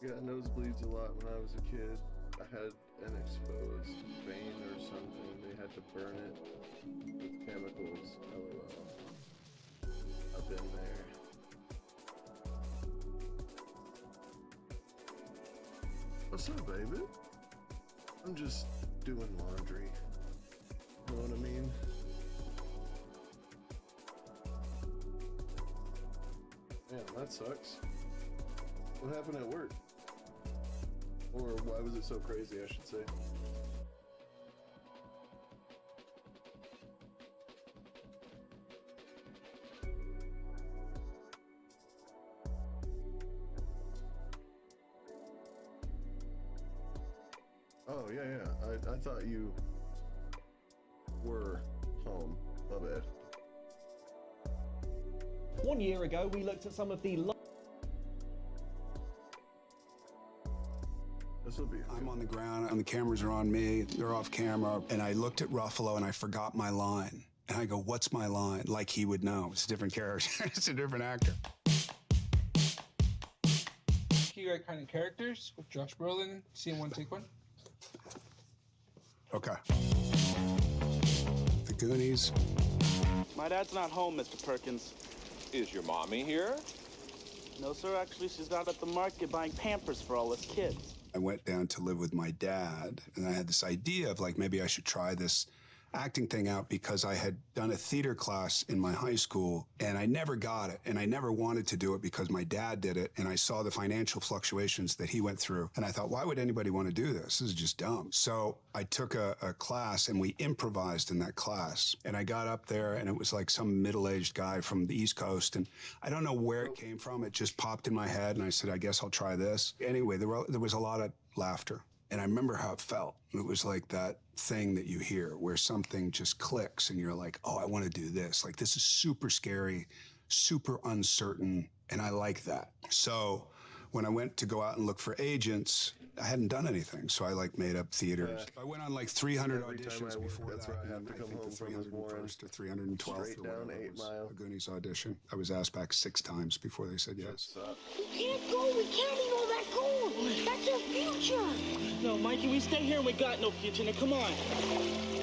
got nosebleeds a lot when I was a kid. I had an exposed vein or something. They had to burn it with chemicals. LOL. I've been there. What's up, baby? I'm just doing laundry. You know what I mean? Man, that sucks. What happened at work? Or why was it so crazy, I should say? Oh, yeah. I thought you were home. My bad. 1 year ago, we looked at some of the I'm on the ground, and the cameras are on me, they're off camera, and I looked at Ruffalo and I forgot my line. And I go, what's my line? Like he would know. It's a different character. It's a different actor. You write kind of characters with Josh Brolin, scene one, take one. Okay. The Goonies. My dad's not home, Mr. Perkins. Is your mommy here? No, sir. Actually, she's out at the market buying Pampers for all his kids. I went down to live with my dad, and I had this idea of like, maybe I should try this acting thing out because I had done a theater class in my high school and I never got it. And I never wanted to do it because my dad did it. And I saw the financial fluctuations that he went through. And I thought, why would anybody want to do this? This is just dumb. So I took a class and we improvised in that class. And I got up there and it was like some middle-aged guy from the East Coast. And I don't know where it came from. It just popped in my head. And I said, I guess I'll try this. Anyway, there was a lot of laughter. And I remember how it felt. It was like that thing that you hear where something just clicks and you're like, oh, I want to do this. Like, this is super scary, super uncertain, and I like that. So when I went to go out and look for agents, I hadn't done anything. So I like made up theaters. I went on like 300 auditions before that's that. where I have to come home from is Warren. Or 312th Straight or down whatever it 8 was, Mile. a Goonies audition. I was asked back 6 times before they said yes. We can't go. We can't leave all that gold. That's our future. No, Mikey, we stay here and we got no future. Now, come on.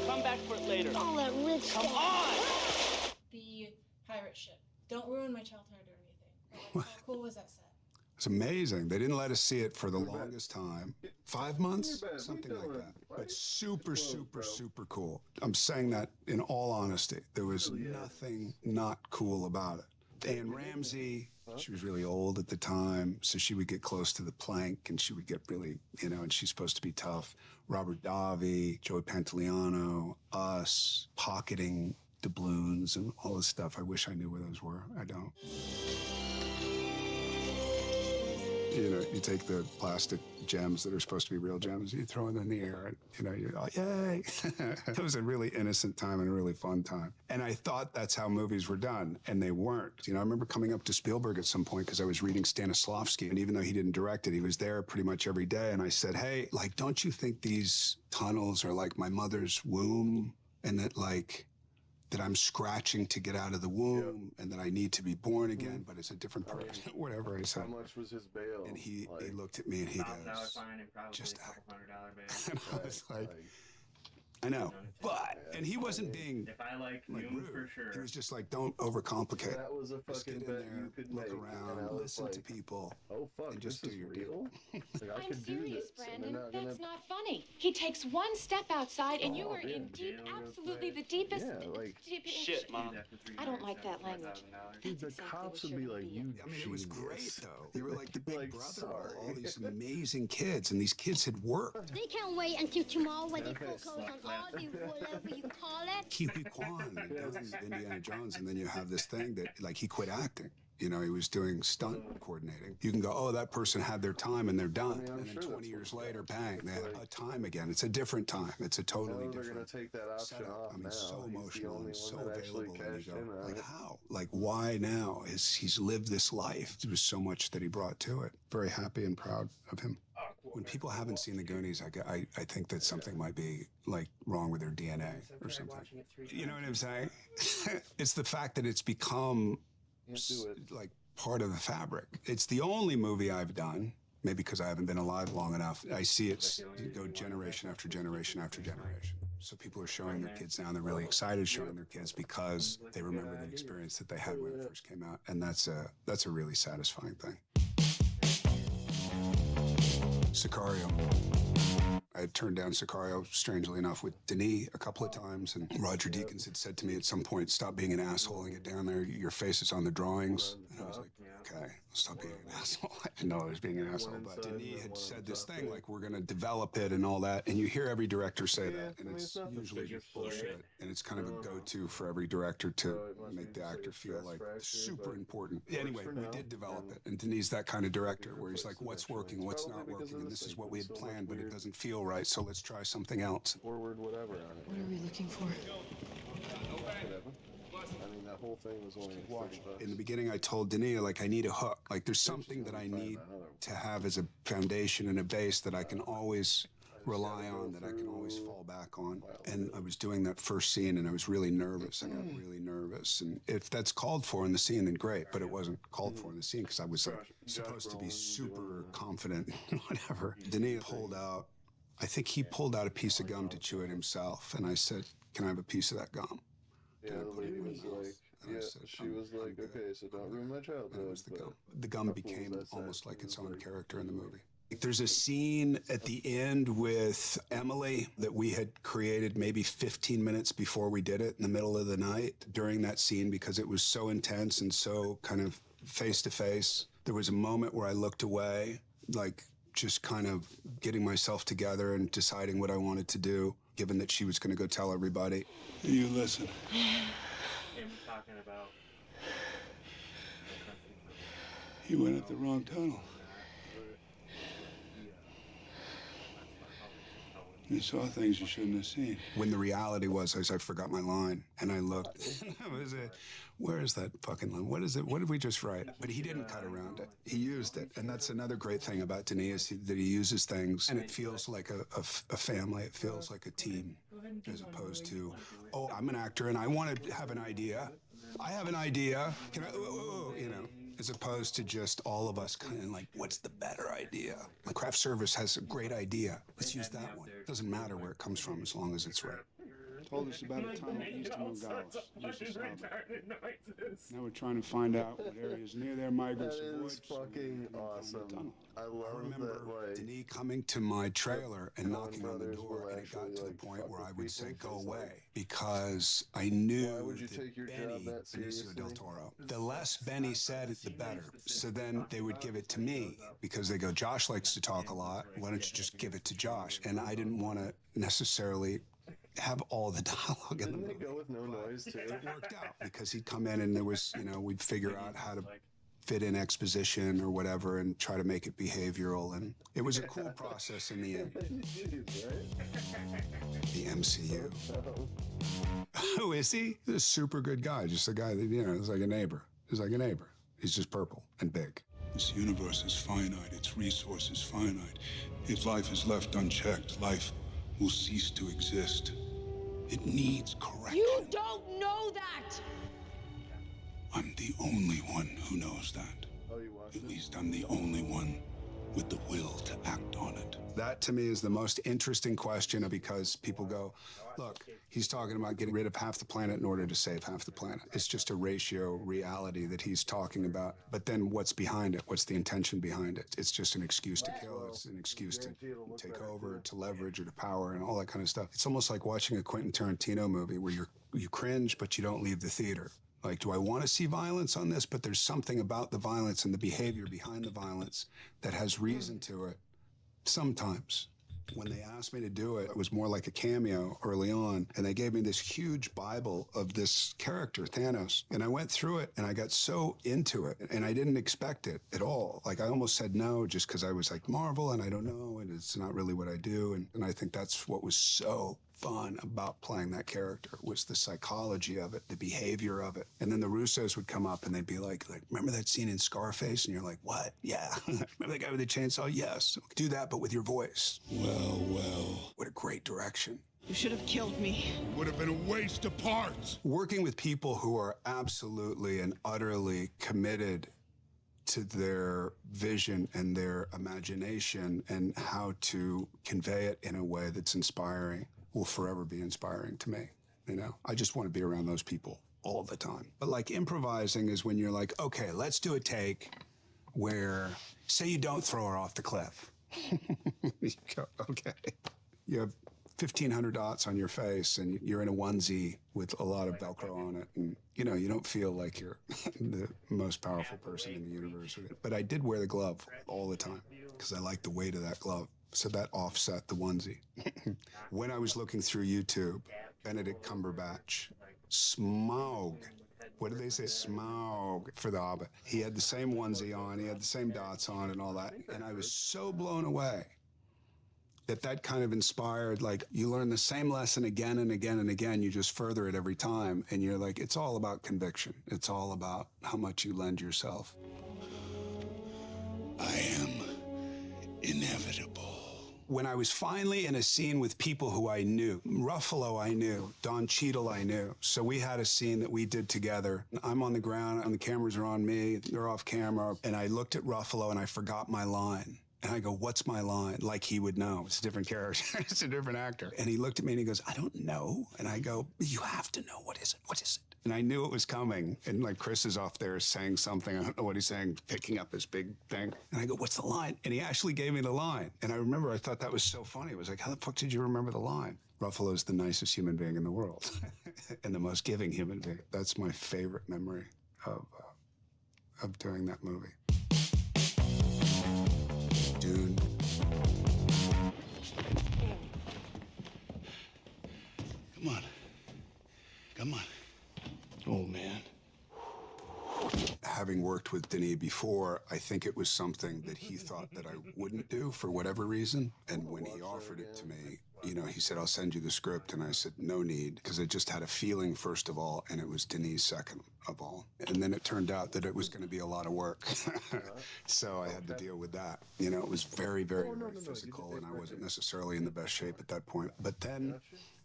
Come back for it later. All that rich Come stuff. on! The pirate ship. Don't ruin my childhood or anything. Like, how cool was that set? It's amazing. They didn't let us see it for the longest time. 5 months? Something like that. But super, super cool. I'm saying that in all honesty. There was nothing not cool about it. Anne Ramsey, she was really old at the time, so she would get close to the plank and she would get really, and she's supposed to be tough. Robert Davi, Joey Pantoliano, us, pocketing doubloons and all this stuff. I wish I knew where those were. I don't. You take the plastic gems that are supposed to be real gems, you throw them in the air, and, you're like, yay. It was a really innocent time and a really fun time. And I thought that's how movies were done, and they weren't. I remember coming up to Spielberg at some point because I was reading Stanislavski, and even though he didn't direct it, he was there pretty much every day, and I said, hey, don't you think these tunnels are like my mother's womb, and that, that I'm scratching to get out of the womb, and that I need to be born again, but it's a different person, whatever I said. How much was his bail? And he looked at me and he goes, just act. $200 bail. And I was like, I know, but, and he wasn't being If I like Noon, for rude. sure. He was just like, don't overcomplicate. That was a Just fucking get in bet there, you could look make. around, and I was listen to like, people, oh fuck, and just this do is your real? deal. I I'm could do serious, this, and Brandon. they're not That's gonna... not funny. He takes one step outside, and you are yeah, in deep, jail real absolutely quick. the deepest. Yeah, Shit, Mom. I don't like that language. Dude, the That's exactly cops what would be you're like, gonna you I mean, it was great, genius. though. They were like the big Like, brother of sorry. all these amazing kids, and these kids had worked. They can't wait until tomorrow when the Okay. cocos on all the whatever you call it. Kiwi Kwan does Indiana Jones, and then you have this thing that, he quit acting. He was doing stunt coordinating. You can go, oh, that person had their time and they're done. I'm And then sure 20 that's years what- later, bang, they have like- a time again. It's a different time. It's a totally They're different gonna take that option setup. off I mean, now. so He's the emotional only and so one that actually available. And you cashed in go, on it. how? Why now? He's lived this life. There was so much that he brought to it. Very happy and proud of him. When people haven't seen the Goonies, I think that something might be wrong with their DNA or something. You know what I'm saying? It's the fact that it's become Can't do it. part of the fabric. It's the only movie I've done Maybe because I haven't been alive long enough. I see it go generation after generation after generation. So people are showing their kids now, and they're really excited showing their kids because they remember the experience that they had when it first came out. And that's a really satisfying thing. Sicario. I had turned down Sicario, strangely enough, with Denis a couple of times, and Roger Deakins had said to me at some point, stop being an asshole and get down there. Your face is on the drawings. And I was like, okay, I'll stop being an asshole. I didn't know I was being an asshole, but Denis had said this thing, like, we're going to develop it and all that, and you hear every director say that, and it's usually just bullshit, and it's kind of a go-to for every director to make the actor feel like super important. Anyway, we did develop it, and Denis is that kind of director where he's like, what's working, what's not working, and this is what we had planned, but it doesn't feel right, so let's try something else. Forward, whatever on it. What are we looking for? Whatever. I mean, that whole thing was only $30. In the beginning, I told Denis, like, I need a hook. Like, there's something that I need to have as a foundation and a base that I can always rely on, that I can always fall back on. And I was doing that first scene, and I was really nervous. I got really nervous. And if that's called for in the scene, then great. But it wasn't called for in the scene because I was like, supposed to be super confident, whatever. Denis pulled out, I think he pulled out a piece of gum to chew it himself. And I said, can I have a piece of that gum? Yeah, the lady was like, yeah, she was like, okay, so don't ruin my childhood. It was the gum. The gum became almost like its own character in the movie. There's a scene at the end with Emily that we had created maybe 15 minutes before we did it in the middle of the night during that scene because it was so intense and so kind of face to face. There was a moment where I looked away, like just kind of getting myself together and deciding what I wanted to do, given that she was going to go tell everybody. You listen. Talking about. You went up the wrong tunnel. You saw things you shouldn't have seen. When the reality was, I forgot my line, and I looked, and I was where is that fucking line? What is it? What did we just write? But he didn't cut around it. He used it, and that's another great thing about Denis, that he uses things, and it feels like a family. It feels like a team, as opposed to, oh, I'm an actor, and I want to have an idea. I have an idea. Can I, you know, as opposed to just all of us kind of like, what's the better idea? The craft service has a great idea. Let's use that one. It doesn't matter where it comes from as long as it's right. Told us about a tunnel east of Nogales. Now we're trying to find out what areas near there migrants avoid. That is fucking awesome. I love remember that, like, Denis coming to my trailer and knocking on the door, and it got to the point where I would say, go away, because I knew that Benny, Benicio del Toro, the less Benny said it, the better. So then they would give it to me, because they go, Josh likes to talk a lot, why don't you just give it to Josh? And I didn't want to necessarily have all the dialogue in the movie. Didn't they go with no noise, too? It worked out, because he'd come in and there was, you know, we'd figure out how to fit in exposition or whatever and try to make it behavioral, and it was a cool process in the end. The MCU. Who is he? He's a super good guy, just a guy that, you know, is like a neighbor. He's like a neighbor. He's just purple and big. This universe is finite, its resources finite. If life is left unchecked, life will cease to exist. It needs correction. You don't know that! I'm the only one who knows that. Oh, you watched At it? least I'm the only one with the will to act on it. That, to me, is the most interesting question, because people go, look, he's talking about getting rid of half the planet in order to save half the planet. It's just a ratio reality that he's talking about. But then what's behind it? What's the intention behind it? It's just an excuse to kill. It's an excuse to take over, to leverage, or to power, and all that kind of stuff. It's almost like watching a Quentin Tarantino movie where you cringe, but you don't leave the theater. Like, do I want to see violence on this? But there's something about the violence and the behavior behind the violence that has reason to it. Sometimes. When they asked me to do it, it was more like a cameo early on, and they gave me this huge Bible of this character, Thanos, and I went through it, and I got so into it, and I didn't expect it at all. Like, I almost said no just because I was like, Marvel, and I don't know, and it's not really what I do, and I think that's what was so fun about playing that character, was the psychology of it, the behavior of it. And then the Russos would come up and they'd be like, remember that scene in Scarface? And you're like, what? Yeah. Remember that guy with the chainsaw? Yes. Do that, but with your voice. Well. What a great direction. You should have killed me. It would have been a waste of parts. Working with people who are absolutely and utterly committed to their vision and their imagination and how to convey it in a way that's inspiring will forever be inspiring to me. You know, I just want to be around those people all the time. But like improvising is when you're like, okay, let's do a take where, say you don't throw her off the cliff. You go, okay. You have 1,500 dots on your face and you're in a onesie with a lot of Velcro on it. And, you know, you don't feel like you're the most powerful person in the universe. But I did wear the glove all the time because I like the weight of that glove. So that offset the onesie. When I was looking through YouTube, Benedict Cumberbatch, Smaug. What did they say? Smaug for the Hobbit. He had the same onesie on, he had the same dots on and all that. And I was so blown away that kind of inspired, like, you learn the same lesson again and again and again, you just further it every time. And you're like, it's all about conviction. It's all about how much you lend yourself. I am inevitable. When I was finally in a scene with people who I knew, Ruffalo I knew, Don Cheadle I knew, so we had a scene that we did together. I'm on the ground, and the cameras are on me, they're off camera, and I looked at Ruffalo and I forgot my line. And I go, what's my line? Like he would know. It's a different character. It's a different actor. And he looked at me and he goes, I don't know. And I go, you have to know. What is it? What is it? And I knew it was coming. And like Chris is off there saying something. I don't know what he's saying, picking up this big thing. And I go, what's the line? And he actually gave me the line. And I remember I thought that was so funny. It was like, how the fuck did you remember the line? Ruffalo's the nicest human being in the world and the most giving human being. That's my favorite memory of doing that movie. Dune. Come on. Come on. Oh, man. Having worked with Denis before, I think it was something that he thought that I wouldn't do for whatever reason. And when he offered it to me, you know, he said, I'll send you the script. And I said, no need, because I just had a feeling, first of all, and it was Denis second of all. And then it turned out that it was going to be a lot of work. So I had to deal with that. You know, it was very, very, very physical, and I wasn't necessarily in the best shape at that point. But then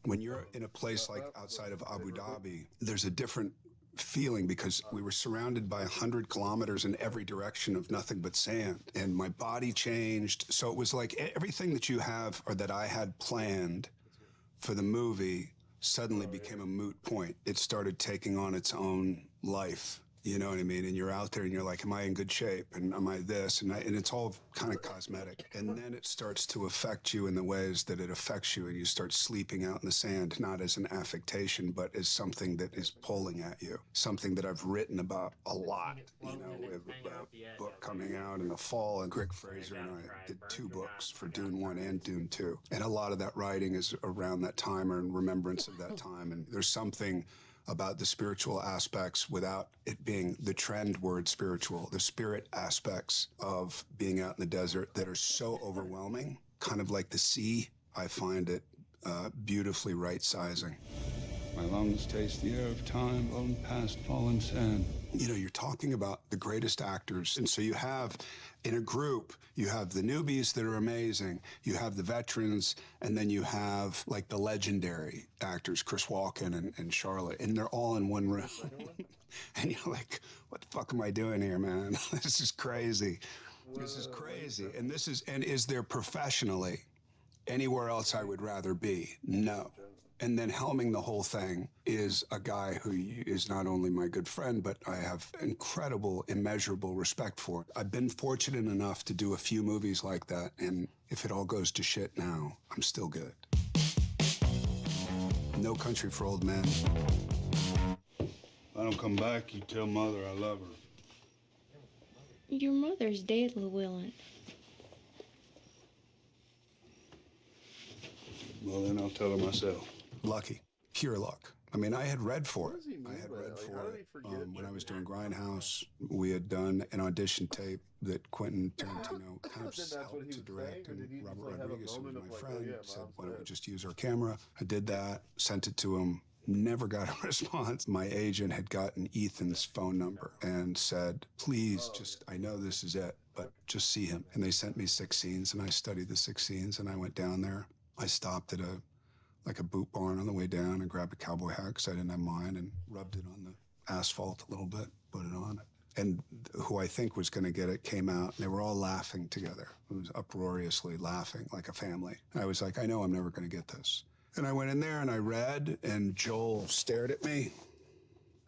when you're in a place like outside of Abu Dhabi, there's a different feeling because we were surrounded by 100 kilometers in every direction of nothing but sand, and my body changed. So it was like everything that you have or that I had planned for the movie suddenly became a moot point. It started taking on its own life. You know what I mean? And you're out there and you're like, am I in good shape? And am I this? And it's all kind of cosmetic. And then it starts to affect you in the ways that it affects you. And you start sleeping out in the sand, not as an affectation, but as something that is pulling at you. Something that I've written about a lot. You know, we have a book coming out in the fall, and Greg Fraser and I did 2 books for Dune 1 and Dune 2. And a lot of that writing is around that time or in remembrance of that time. And there's something about the spiritual aspects without it being the trend word spiritual, the spirit aspects of being out in the desert that are so overwhelming, kind of like the sea. I find it beautifully right-sizing. My lungs taste the air of time, blown past fallen sand. You know, you're talking about the greatest actors. And so you have, in a group, you have the newbies that are amazing, you have the veterans, and then you have, like, the legendary actors, Chris Walken and Charlotte, and they're all in one room. And you're like, what the fuck am I doing here, man? This is crazy. This is crazy. And is there professionally anywhere else I would rather be? No. And then helming the whole thing is a guy who is not only my good friend, but I have incredible, immeasurable respect for. I've been fortunate enough to do a few movies like that, and if it all goes to shit now, I'm still good. No Country for Old Men. If I don't come back, you tell Mother I love her. Your mother's dead, Llewellyn. Well, then I'll tell her myself. Lucky. Pure luck. I mean, I had read for it. I had read for it when I was doing Grindhouse. We had done an audition tape that Quentin Tarantino kind of helped to direct, and Robert Rodriguez, who was my friend, said, why don't we just use our camera? I did that, sent it to him, never got a response. My agent had gotten Ethan's phone number and said, please, just, I know this is it, but just see him. And they sent me 6 scenes, and I studied the 6 scenes, and I went down there. I stopped at a boot barn on the way down and grabbed a cowboy hat because I didn't have mine and rubbed it on the asphalt a little bit, put it on. And who I think was going to get it came out, and they were all laughing together. It was uproariously laughing like a family. And I was like, I know I'm never going to get this. And I went in there and I read, and Joel stared at me.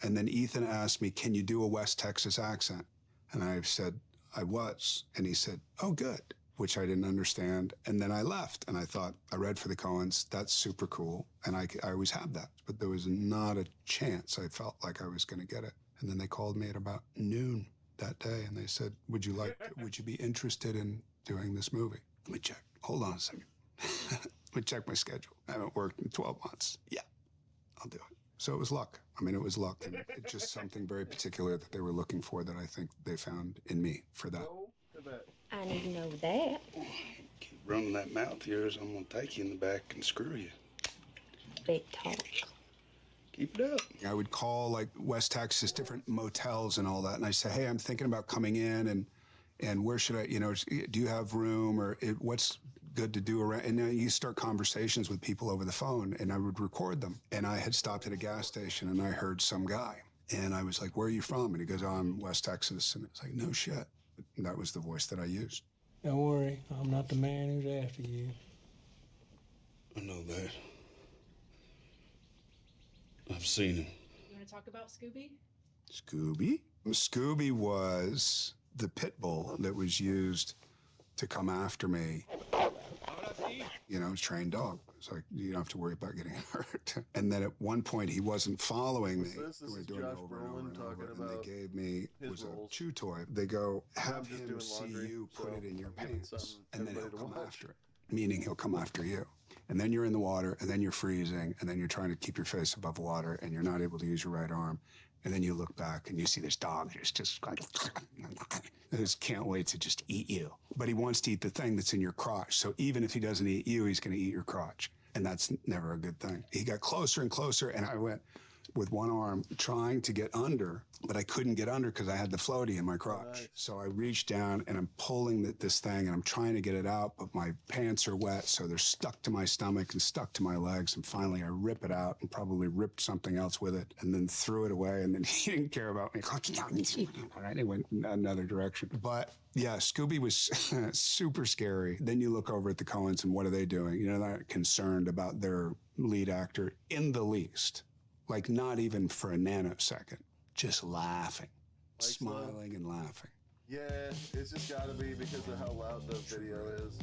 And then Ethan asked me, can you do a West Texas accent? And I said, I was. And he said, oh, good, which I didn't understand. And then I left, and I thought, I read for the Coens. That's super cool. And I always have that. But there was not a chance I felt like I was going to get it. And then they called me at about noon that day, and they said, would you be interested in doing this movie? Let me check. Hold on a second. Let me check my schedule. I haven't worked in 12 months. Yeah, I'll do it. So it was luck. I mean, it was luck. And it's just something very particular that they were looking for that I think they found in me for that. I need to know that. Keep running that mouth of yours, I'm gonna take you in the back and screw you. Big talk. Keep it up. I would call like West Texas, different motels and all that. And I say, hey, I'm thinking about coming in and where should I, do you have room or what's good to do around? And then you start conversations with people over the phone, and I would record them. And I had stopped at a gas station and I heard some guy, and I was like, where are you from? And he goes, oh, I'm West Texas. And it's like, no shit. And that was the voice that I used. Don't worry, I'm not the man who's after you. I know that. I've seen him. You want to talk about Scooby? Scooby? Scooby was the pit bull that was used to come after me. Trained dog. It's like, you don't have to worry about getting hurt. And then at one point, he wasn't following me. This we were is doing Josh it over and over Brolin and talking over. about And they gave me, his a roles. chew toy. They go, have just him doing see laundry, you put so it in your I'm giving pants, something and then he'll everybody to come watch. after it. Meaning he'll come after you. And then you're in the water, and then you're freezing, and then you're trying to keep your face above water, and you're not able to use your right arm. And then you look back, and you see this dog just like, just can't wait to just eat you. But he wants to eat the thing that's in your crotch. So even if he doesn't eat you, he's going to eat your crotch. And that's never a good thing. He got closer and closer, and I went with one arm trying to get under, but I couldn't get under because I had the floaty in my crotch. Nice. So I reached down, and I'm pulling this thing, and I'm trying to get it out, but my pants are wet, so they're stuck to my stomach and stuck to my legs. And finally, I rip it out and probably ripped something else with it, and then threw it away. And then he didn't care about me. He went another direction. But yeah, Scooby was super scary. Then you look over at the Coens, and what are they doing? They're not concerned about their lead actor in the least. Like, not even for a nanosecond. Just laughing, like smiling and laughing. Yeah, it's just gotta be because of how loud the video is.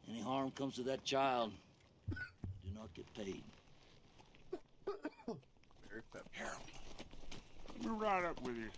Any harm comes to that child, do not get paid. Harold, let me ride up with you.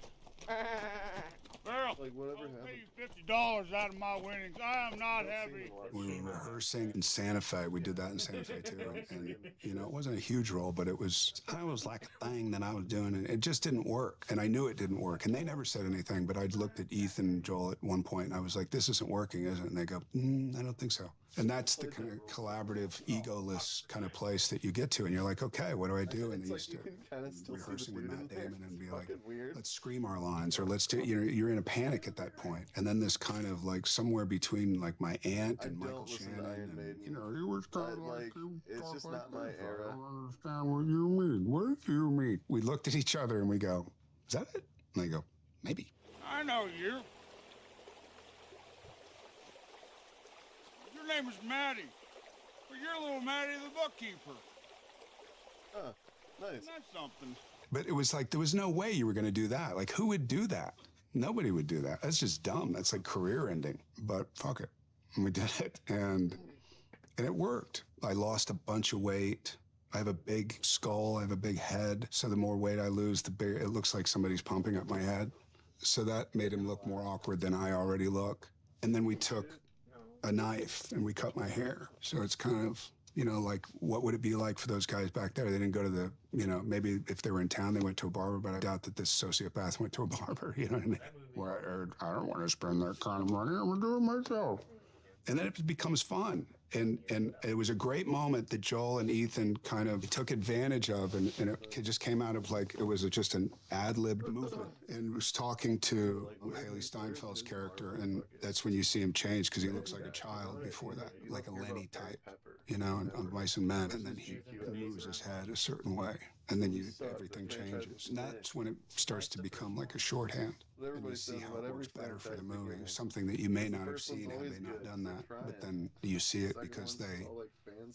Well, like whatever I'll pay you $50 out of my winnings. I am not happy. We were rehearsing in Santa Fe. We did that in Santa Fe too. And it wasn't a huge role, but it was like a thing that I was doing, and it just didn't work. And I knew it didn't work. And they never said anything, but I'd looked at Ethan and Joel at one point, and I was like, this isn't working, is it? And they go, I don't think so. And that's the kind of collaborative, egoless kind of place that you get to. And you're like, okay, what do I do? And they used to rehearsing with Matt Damon and be like, let's scream our lines, or let's do, you're in a panic at that point. And then this kind of like somewhere between like my aunt and Michael Shannon, and, he was kind of like, it's just not my era. I don't understand what you mean. What do you mean? We looked at each other and we go, is that it? And they go, maybe. I know you. Your name is Maddie. But you're little Maddie the bookkeeper. Huh, nice. Isn't that something? But it was like, there was no way you were going to do that. Like, who would do that? Nobody would do that. That's just dumb. That's like career ending. But fuck it. And we did it. And it worked. I lost a bunch of weight. I have a big skull. I have a big head. So the more weight I lose, the bigger it looks like somebody's pumping up my head. So that made him look more awkward than I already look. And then we took a knife and we cut my hair. So it's kind of, like, what would it be like for those guys back there? They didn't go to the, maybe if they were in town, they went to a barber, but I doubt that this sociopath went to a barber, you know what I mean? Where I don't want to spend that kind of money, I'm gonna do it myself. And then it becomes fun. And it was a great moment that Joel and Ethan kind of took advantage of, and it just came out of like, it was just an ad-lib movement. And was talking to Haley Steinfeld's character, and that's when you see him change, because he looks like a child before that, like a Lenny type. you know, on Mice and Men, and then he moves his head a certain way, and then everything changes. And that's when it starts to become like a shorthand, and you see how it works better for the movie. Something that you may not have seen had they not done that, but then you see it because they,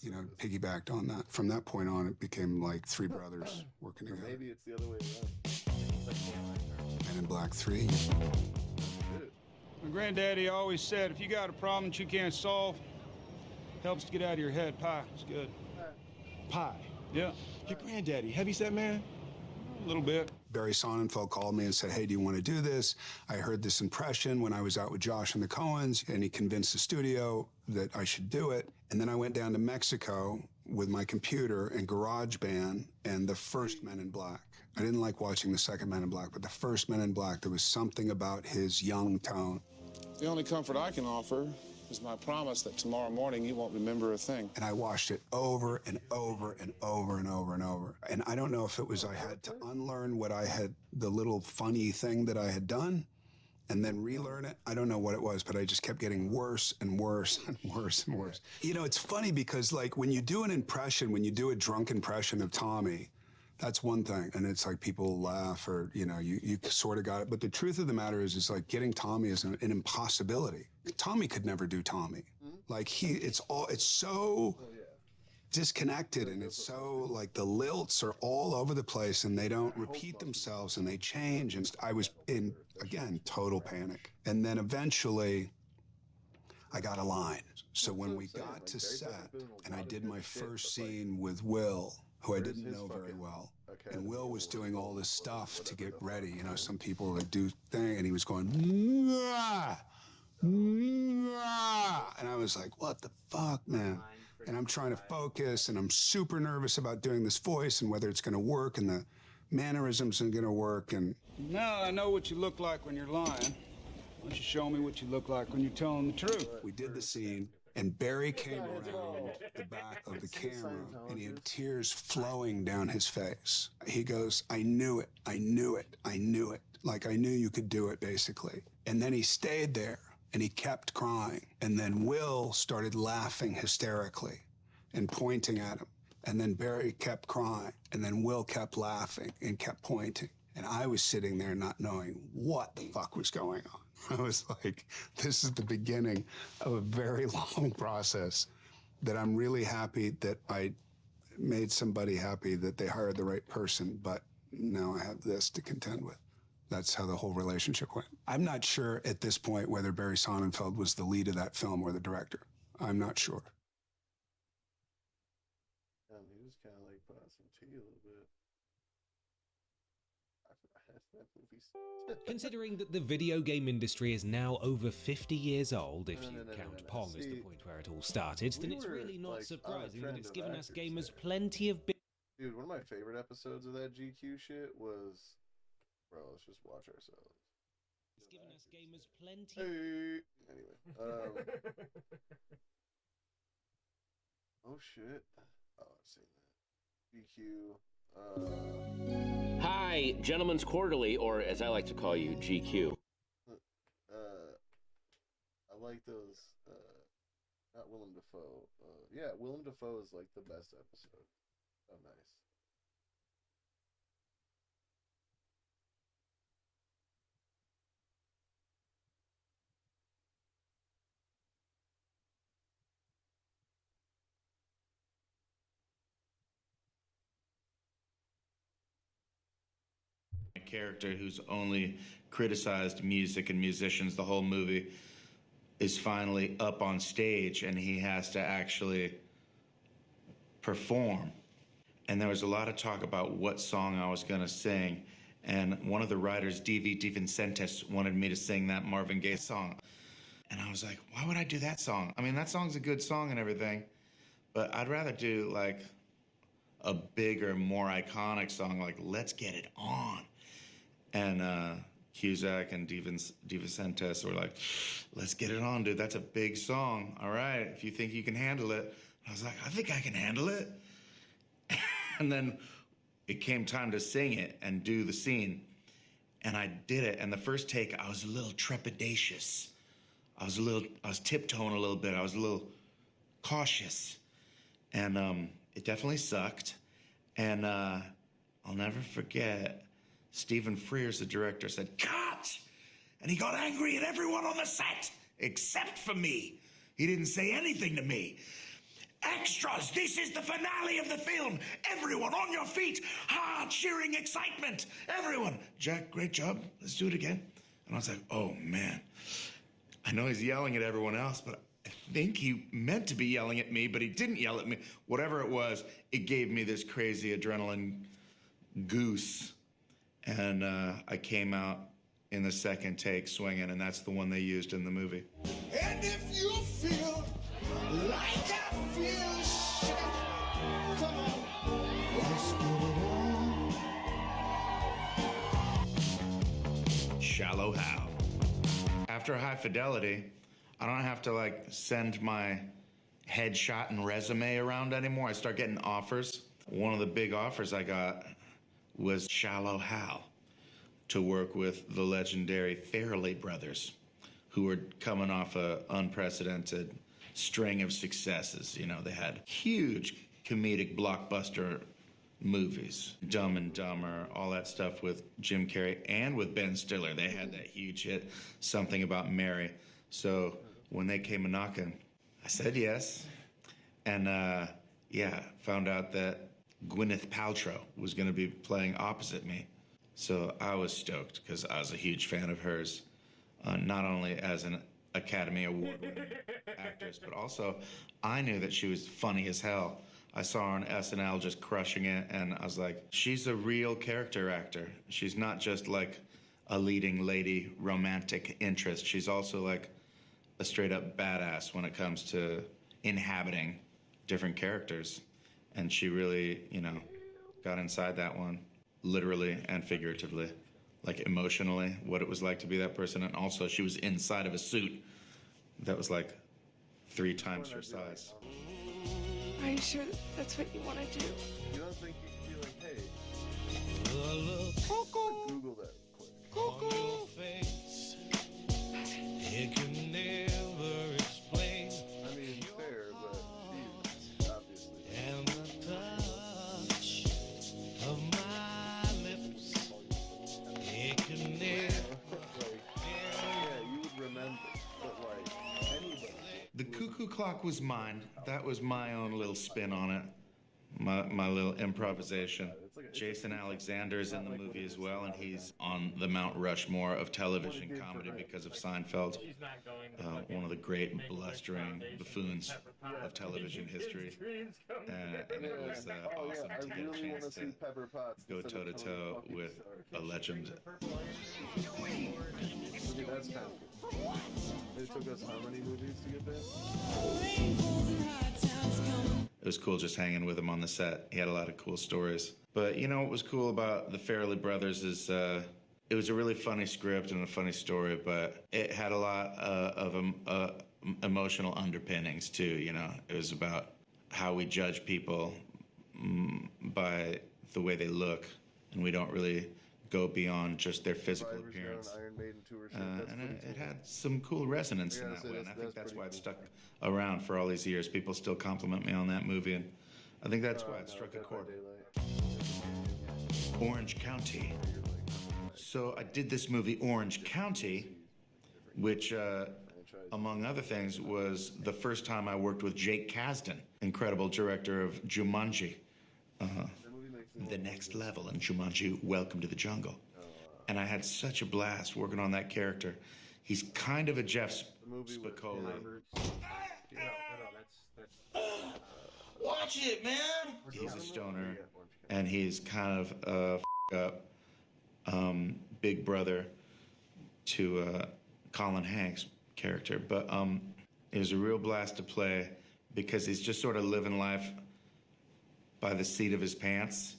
you know, piggybacked on that. From that point on, it became like three brothers working together. Maybe it's the other way around. Men in Black 3. My granddaddy always said, if you got a problem that you can't solve, helps to get out of your head. Pie, it's good. Pie? Yeah. Your granddaddy, heavyset man? A little bit. Barry Sonnenfeld called me and said, hey, do you want to do this? I heard this impression when I was out with Josh and the Coens, and he convinced the studio that I should do it. And then I went down to Mexico with my computer and GarageBand and the first Men in Black. I didn't like watching the second Men in Black, but the first Men in Black, there was something about his young tone. The only comfort I can offer is my promise that tomorrow morning you won't remember a thing. And I watched it over and over and over and over and over. And I don't know if it was I had to unlearn what I had, the little funny thing that I had done, and then relearn it. I don't know what it was, but I just kept getting worse and worse and worse and worse. You know, it's funny because, like, when you do an impression, when you do a drunk impression of Tommy, that's one thing. And it's like people laugh or, you know, you sort of got it. But the truth of the matter is like getting Tommy is an impossibility. Tommy could never do Tommy. Like it's so disconnected, and it's so like the lilts are all over the place and they don't repeat themselves and they change. And I was in, again, total panic. And then eventually I got a line. So when we got to set and I did my first scene with Will, who I didn't know very well. And Will was doing all this stuff to get ready. You know, some people would do thing, and he was going, "Mwah, mwah." And I was like, what the fuck, man? And I'm trying to focus, and I'm super nervous about doing this voice and whether it's going to work and the mannerisms are going to work. And now I know what you look like when you're lying. Why don't you show me what you look like when you're telling the truth? We did the scene. And Barry came around the back of the camera, and he had tears flowing down his face. He goes, I knew it, I knew it, I knew it. Like, I knew you could do it, basically. And then he stayed there, and he kept crying. And then Will started laughing hysterically and pointing at him. And then Barry kept crying, and then Will kept laughing and kept pointing. And I was sitting there not knowing what the fuck was going on. I was like, this is the beginning of a very long process that I'm really happy that I made somebody happy that they hired the right person, but now I have this to contend with. That's how the whole relationship went. I'm not sure at this point whether Barry Sonnenfeld was the lead of that film or the director. I'm not sure. He was kind of like put on some tea a little bit. Considering that the video game industry is now over 50 years old, if you count Pong as the point where it all started, then it's really not surprising that it's given us gamers plenty of... Dude, one of my favorite episodes of that GQ shit was... Bro, let's just watch ourselves. It's given us gamers plenty... Hey! Anyway, oh shit. Oh, I've seen that. GQ... Hi, Gentleman's Quarterly, or as I like to call you, GQ. I like those, not Willem Dafoe. Yeah, Willem Dafoe is like the best episode. Oh, nice. Character who's only criticized music and musicians the whole movie is finally up on stage and he has to actually perform. And there was a lot of talk about what song I was going to sing, and one of the writers, D.V. DeVincentes, wanted me to sing that Marvin Gaye song. And I was like, why would I do that song? I mean, that song's a good song and everything, but I'd rather do like a bigger, more iconic song like Let's Get It On. And Cusack and DeVincentes were like, let's get it on, dude. That's a big song. All right, if you think you can handle it. I was like, I think I can handle it. And then it came time to sing it and do the scene. And I did it. And the first take, I was a little trepidatious. I was tiptoeing a little bit. I was a little cautious. And it definitely sucked. And I'll never forget, Stephen Frears, the director, said, "Cut!" And he got angry at everyone on the set, except for me. He didn't say anything to me. "Extras, this is the finale of the film. Everyone on your feet. Ha, cheering excitement. Everyone. Jack, great job. Let's do it again." And I was like, oh, man. I know he's yelling at everyone else, but I think he meant to be yelling at me, but he didn't yell at me. Whatever it was, it gave me this crazy adrenaline goose. And I came out in the second take swinging, and that's the one they used in the movie. And if you feel like I feel, come on, let's get it on. Shallow Hal. After High Fidelity, I don't have to like send my headshot and resume around anymore. I start getting offers. One of the big offers I got was Shallow Hal, to work with the legendary Farrelly brothers, who were coming off an unprecedented string of successes. You know, they had huge comedic blockbuster movies, Dumb and Dumber, all that stuff with Jim Carrey and with Ben Stiller. They had that huge hit, Something About Mary. So when they came a-knocking, I said yes. And yeah, found out that Gwyneth Paltrow was going to be playing opposite me. So I was stoked because I was a huge fan of hers, not only as an Academy Award-winning actress, but also I knew that she was funny as hell. I saw her on SNL just crushing it, and I was like, she's a real character actor. She's not just like a leading lady romantic interest. She's also like a straight-up badass when it comes to inhabiting different characters. And she really, you know, got inside that one, literally and figuratively, like emotionally, what it was like to be that person. And also she was inside of a suit that was like 3 times her size. Are you sure that's what you want to do? You don't think you could be like, hey, Google that quick. It can never explain. I mean, fair, but she's obviously. And the touch of my lips. It can never. Yeah, you would remember, but like anybody. The cuckoo clock was mine. That was my own little spin on it. My little improvisation. Jason Alexander's in the movie as well, and he's on the Mount Rushmore of television comedy because of Seinfeld. One of the great blustering buffoons of television history. And it was awesome to get a chance to go toe-to-toe with a legend. That's kind of cool. It took us how many movies to get there? It was cool just hanging with him on the set. He had a lot of cool stories. But you know what was cool about the Farrelly brothers is it was a really funny script and a funny story, but it had a lot of emotional underpinnings too, you know. It was about how we judge people by the way they look, and we don't really go beyond just their physical appearance. And it had some cool resonance in that way, and I think that's why it stuck around for all these years. People still compliment me on that movie, and I think that's why it struck a chord. Orange County. So I did this movie, Orange County, which, among other things, was the first time I worked with Jake Kasdan, incredible director of Jumanji. The Next Level in Jumanji, Welcome to the Jungle. And I had such a blast working on that character. He's kind of a Jeff Spicoli. Watch it, man! He's a stoner, and he's kind of a up big brother to Colin Hanks' character. But it was a real blast to play because he's just sort of living life by the seat of his pants.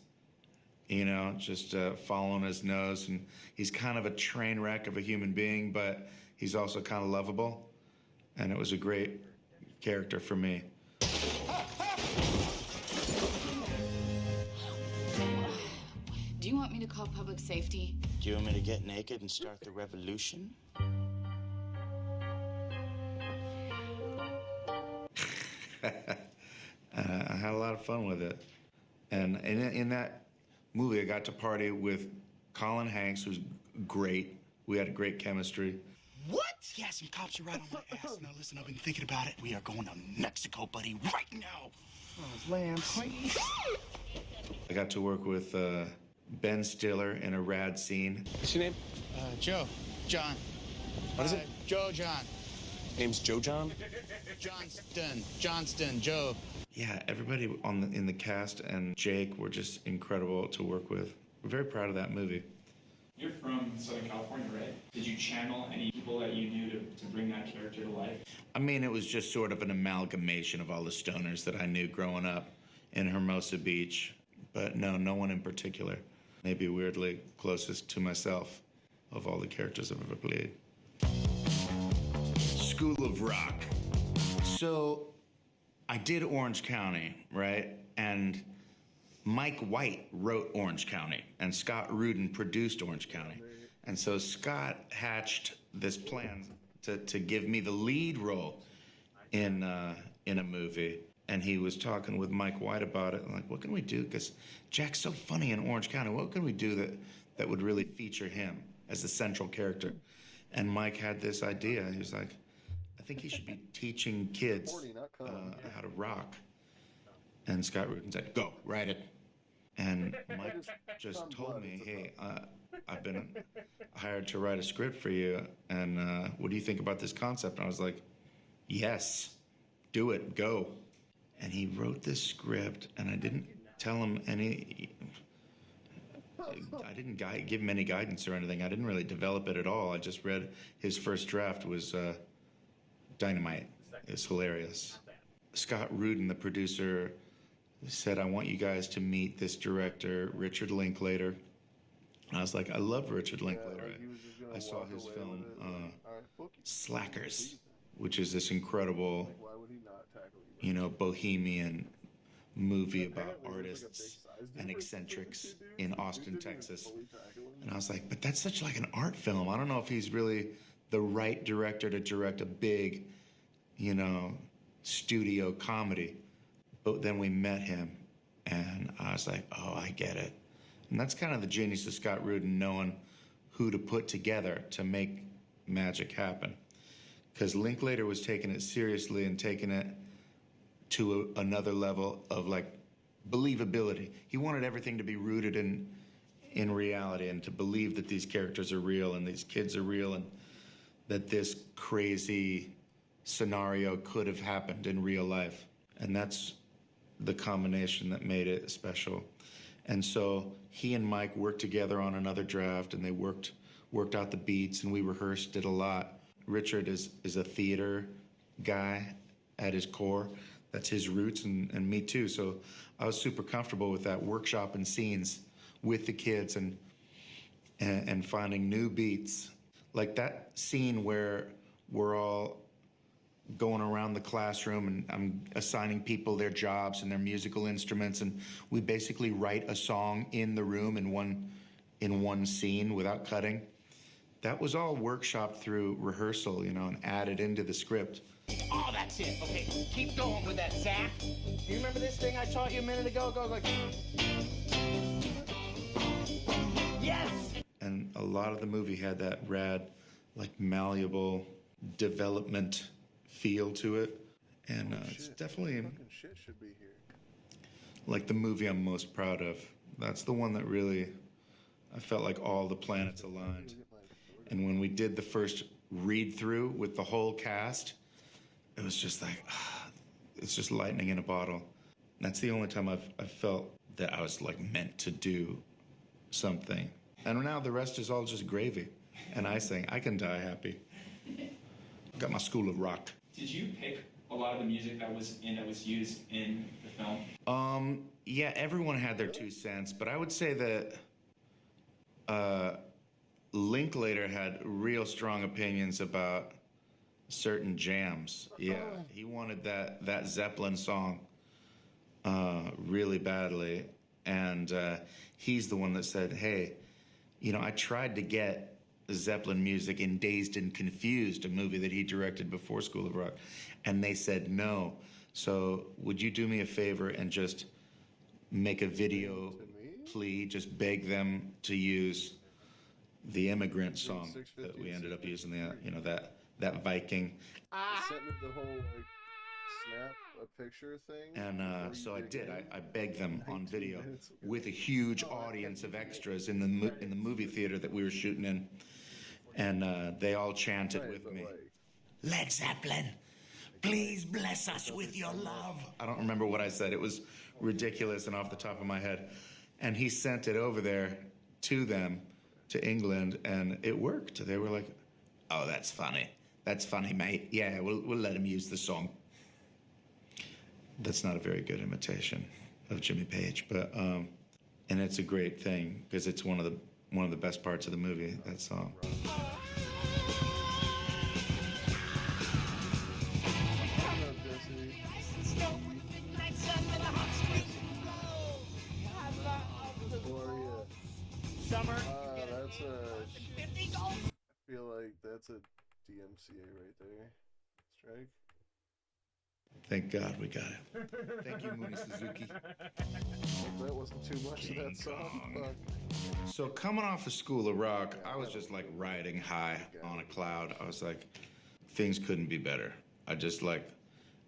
You know, just following his nose, and he's kind of a train wreck of a human being, but he's also kind of lovable, and it was a great character for me. Do you want me to call public safety? Do you want me to get naked and start the revolution? I had a lot of fun with it. And in that movie, I got to party with Colin Hanks, who's great. We had a great chemistry. What? Yeah, some cops are right on my ass. Now listen, I've been thinking about it. We are going to Mexico, buddy, right now. Oh, Lance. I got to work with Ben Stiller in a rad scene. What's your name? Joe. John. What is it? Joe John. Name's Joe John? Johnston, Joe. Yeah, everybody in the cast and Jake were just incredible to work with. We're very proud of that movie. You're from Southern California, right? Did you channel any people that you knew to bring that character to life? I mean, it was just sort of an amalgamation of all the stoners that I knew growing up in Hermosa Beach. But no one in particular. Maybe weirdly closest to myself of all the characters I've ever played. School of Rock. So I did Orange County, right? And Mike White wrote Orange County, and Scott Rudin produced Orange County. And so Scott hatched this plan to give me the lead role in a movie. And he was talking with Mike White about it. I'm like, what can we do? Because Jack's so funny in Orange County. What can we do that would really feature him as the central character? And Mike had this idea. He was like, I think he should be teaching kids how to rock. And Scott Rudin said, go, write it. And Mike just told me, hey, I've been hired to write a script for you, and what do you think about this concept? And I was like, yes, do it, go. And he wrote this script, and I didn't tell him I didn't give him any guidance or anything. I didn't really develop it at all. I just read his first draft was dynamite. It's hilarious. Scott Rudin, the producer, said, I want you guys to meet this director, Richard Linklater. And I was like, I love Richard Linklater. I saw his film, Slackers, which is this incredible, bohemian movie about artists and eccentrics in Austin, Texas. And I was like, but that's such like an art film. I don't know if he's really the right director to direct a big, studio comedy. But then we met him, and I was like, oh, I get it. And that's kind of the genius of Scott Rudin, knowing who to put together to make magic happen. Because Linklater was taking it seriously and taking it to another level of, believability. He wanted everything to be rooted in reality and to believe that these characters are real and these kids are real and that this crazy scenario could have happened in real life. And that's the combination that made it special. And so he and Mike worked together on another draft, and they worked out the beats, and we rehearsed it a lot. Richard is a theater guy at his core. That's his roots, and me too. So I was super comfortable with that, workshopping scenes with the kids and finding new beats. Like that scene where we're all going around the classroom and I'm assigning people their jobs and their musical instruments, and we basically write a song in the room in one scene without cutting. That was all workshopped through rehearsal, and added into the script. Oh, that's it. Okay, keep going with that, Zach. You remember this thing I taught you a minute ago? Go like... Yes! And a lot of the movie had that rad, malleable development feel to it, and it's definitely the movie I'm most proud of. That's the one that really, I felt like all the planets aligned. And when we did the first read through with the whole cast, it was just like, it's just lightning in a bottle. That's the only time I've felt that I was meant to do something. And now the rest is all just gravy and icing. I can die happy. Got my School of Rock. Did you pick a lot of the music that was used in the film? Yeah, everyone had their 2 cents, but I would say that Linklater had real strong opinions about certain jams. Yeah, he wanted that Zeppelin song really badly, and he's the one that said, hey, I tried to get Zeppelin music in Dazed and Confused, a movie that he directed before School of Rock, and they said no. So would you do me a favor and just make a video plea, just beg them to use the Immigrant song that we ended up using, that Viking. Sent me the whole like snap a picture thing. And so I did. I begged them on video with a huge audience of extras in the movie theater that we were shooting in, and they all chanted with me. Led Zeppelin, please bless us with your love. I don't remember what I said. It was ridiculous and off the top of my head. And he sent it over there to them, to England, and it worked. They were like, "Oh, that's funny. That's funny, mate. Yeah, we'll let him use the song." That's not a very good imitation of Jimmy Page, but and it's a great thing because it's one of the best parts of the movie. That song. Summer. I feel like that's a DMCA right there. Strike. Thank God we got it. Thank you, Mooney Suzuki. That wasn't too much of that song. Fuck. So coming off of School of Rock, I was just like riding high on a cloud. I was like, things couldn't be better. I just like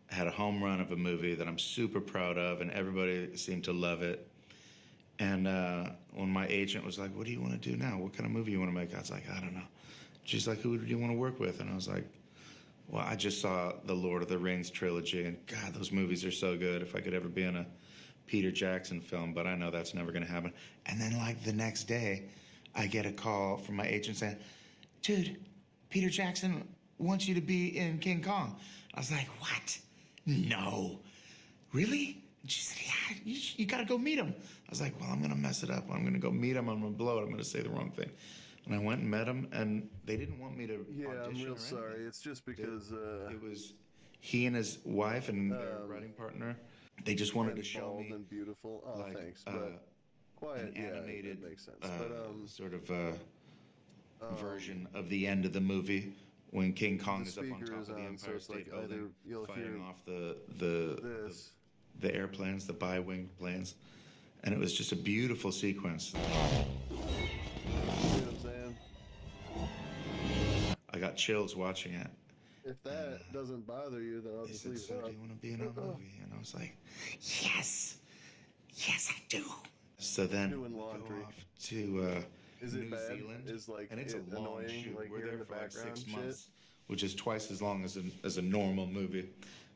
had a home run of a movie that I'm super proud of, and everybody seemed to love it. And when my agent was like, "What do you want to do now? What kind of movie you want to make?" I was like, "I don't know." She's like, "Who do you want to work with?" And I was like, "Well, I just saw the Lord of the Rings trilogy, and God, those movies are so good. If I could ever be in a Peter Jackson film, but I know that's never going to happen." And then like the next day, I get a call from my agent saying, "Dude, Peter Jackson wants you to be in King Kong." I was like, "What? No. Really?" And she said, "Yeah, you got to go meet him." I was like, "Well, I'm going to mess it up. I'm going to go meet him. I'm going to blow it. I'm going to say the wrong thing." And I went and met him, and they didn't want me to Yeah, audition I'm real or sorry. anything. It's just because It was he and his wife and their writing partner. They just wanted to show me and beautiful. Oh, like, thanks. But quiet, an animated that makes sense. sort of version of the end of the movie when King Kong is up on top of the Empire State Building, fighting off the airplanes, the bi-wing planes, and it was just a beautiful sequence. I got chills watching it. If that doesn't bother you, then I'll just leave it up. "Do you want to be in our movie?" And I was like, "Yes, yes, I do." So then we go off to New Zealand, and it's a long shoot. Like We're there for like 6 shit? months, which is twice as long as a normal movie,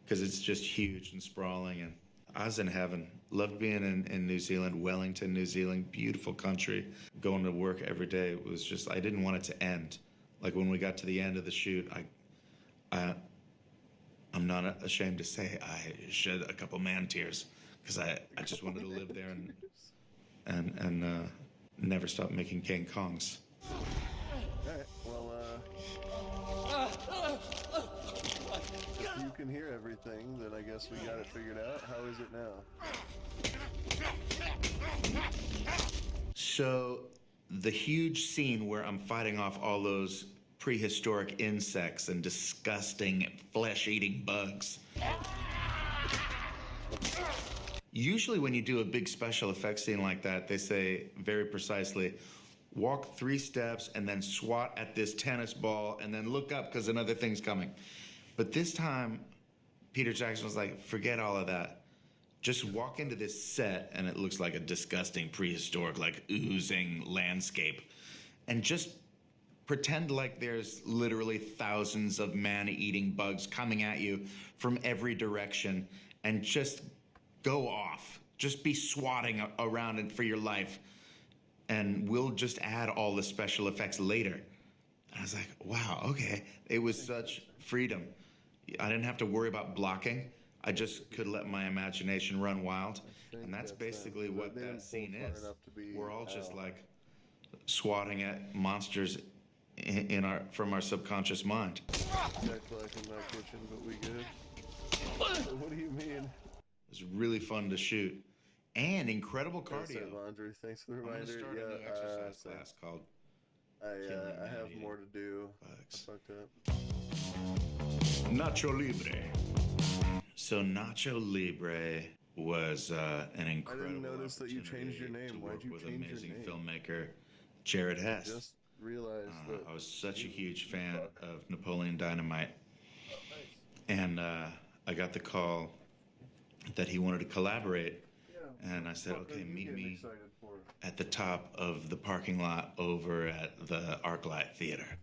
because it's just huge and sprawling. And I was in heaven. Loved being in New Zealand, Wellington, New Zealand, beautiful country. Going to work every day. It was just, I didn't want it to end. Like when we got to the end of the shoot, I'm not ashamed to say I shed a couple man tears because I just wanted to live there and never stop making King Kongs. Alright, well, if you can hear everything, then I guess we got it figured out. How is it now? So, the huge scene where I'm fighting off all those prehistoric insects and disgusting flesh-eating bugs. Usually when you do a big special effects scene like that, they say very precisely, walk 3 steps and then swat at this tennis ball and then look up because another thing's coming. But this time, Peter Jackson was like, forget all of that. Just walk into this set and it looks like a disgusting prehistoric, like oozing landscape. And just pretend like there's literally thousands of man-eating bugs coming at you from every direction and just go off. Just be swatting around it for your life. And we'll just add all the special effects later. And I was like, wow, okay. It was such freedom. I didn't have to worry about blocking. I just could let my imagination run wild. And that's basically what that scene is. We're all just like swatting at monsters from our subconscious mind. Exactly like in my kitchen, but we good. What do you mean? It was really fun to shoot. And incredible cardio. Laundry. Thanks for the reminder. I'm gonna start a new exercise class called I have more to do. Bugs. I fucked up. Nacho Libre. So Nacho Libre was an incredible. I didn't notice that you changed your name. Why'd you with change amazing your name? filmmaker Jared Hess. Just realized that. I was such a huge fan of Napoleon Dynamite, and I got the call that he wanted to collaborate, and I said, okay, meet me at the top of the parking lot over at the ArcLight Theater.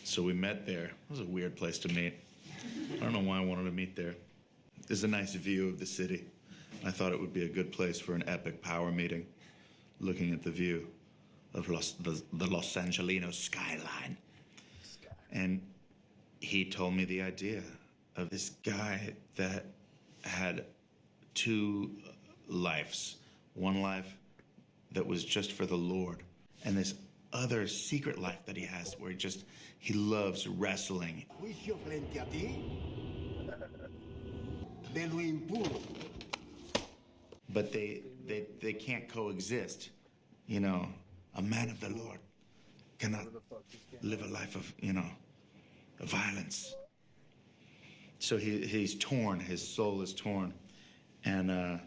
So we met there. It was a weird place to meet. I don't know why I wanted to meet there. There's a nice view of the city. I thought it would be a good place for an epic power meeting, looking at the view of the Los Angelinos skyline. And he told me the idea of this guy that had two lives. One life that was just for the Lord, and this other secret life that he has where he loves wrestling. But they can't coexist. You know, a man of the Lord cannot live a life of, of violence. So he's torn, his soul is torn. And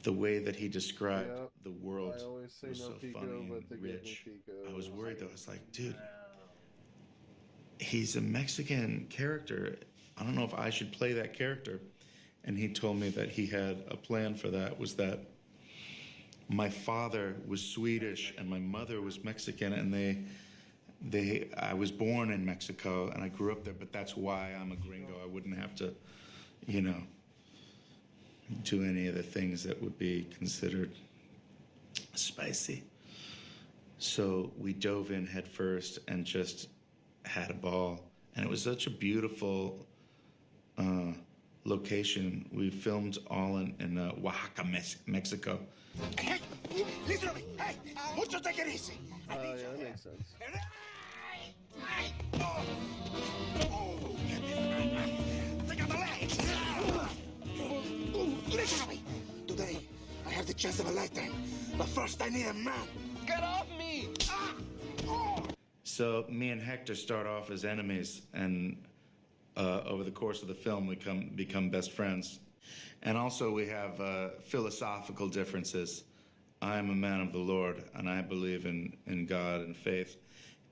the way that he described the world was so funny and rich. I was worried though. I was like, dude, he's a Mexican character. I don't know if I should play that character. And he told me that he had a plan for that, was that my father was Swedish and my mother was Mexican, and I was born in Mexico and I grew up there, but that's why I'm a gringo. I wouldn't have to, do any of the things that would be considered spicy. So we dove in head first and just had a ball. And it was such a beautiful location. We filmed all in Oaxaca, Mexico. Hey, listen to me. Hey, mucho take it easy. Yeah, that makes sense. Take out the legs. Listen to me. Today, I have the chance of a lifetime. But first, I need a man. Get off me! So me and Hector start off as enemies, and over the course of the film, we become best friends. And also we have philosophical differences. I am a man of the Lord, and I believe in God and faith.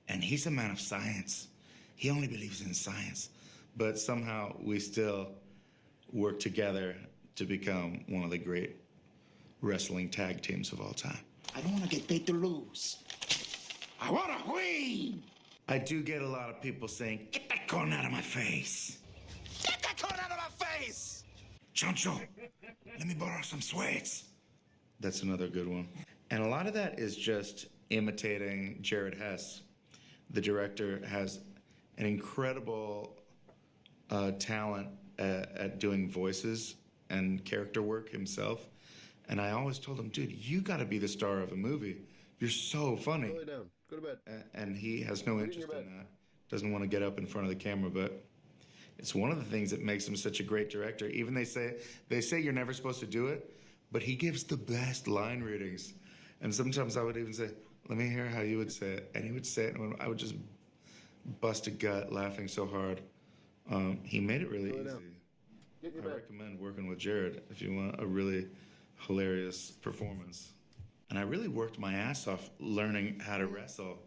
And he's a man of science. He only believes in science. But somehow we still work together to become one of the great wrestling tag teams of all time. I don't want to get paid to lose. I want to win! I do get a lot of people saying, get that corn out of my face. Get that corn out of my face! Chancho, let me borrow some sweats. That's another good one. And a lot of that is just imitating Jared Hess. The director has an incredible talent at doing voices and character work himself. And I always told him, dude, you got to be the star of a movie. You're so funny. Lay down. Go to bed. And he has no interest in that. Doesn't want to get up in front of the camera, but it's one of the things that makes him such a great director. Even they say you're never supposed to do it, but he gives the best line readings. And sometimes I would even say, let me hear how you would say it. And he would say it, and I would just bust a gut laughing so hard. He made it really easy. I recommend working with Jared if you want a really hilarious performance. And I really worked my ass off learning how to wrestle.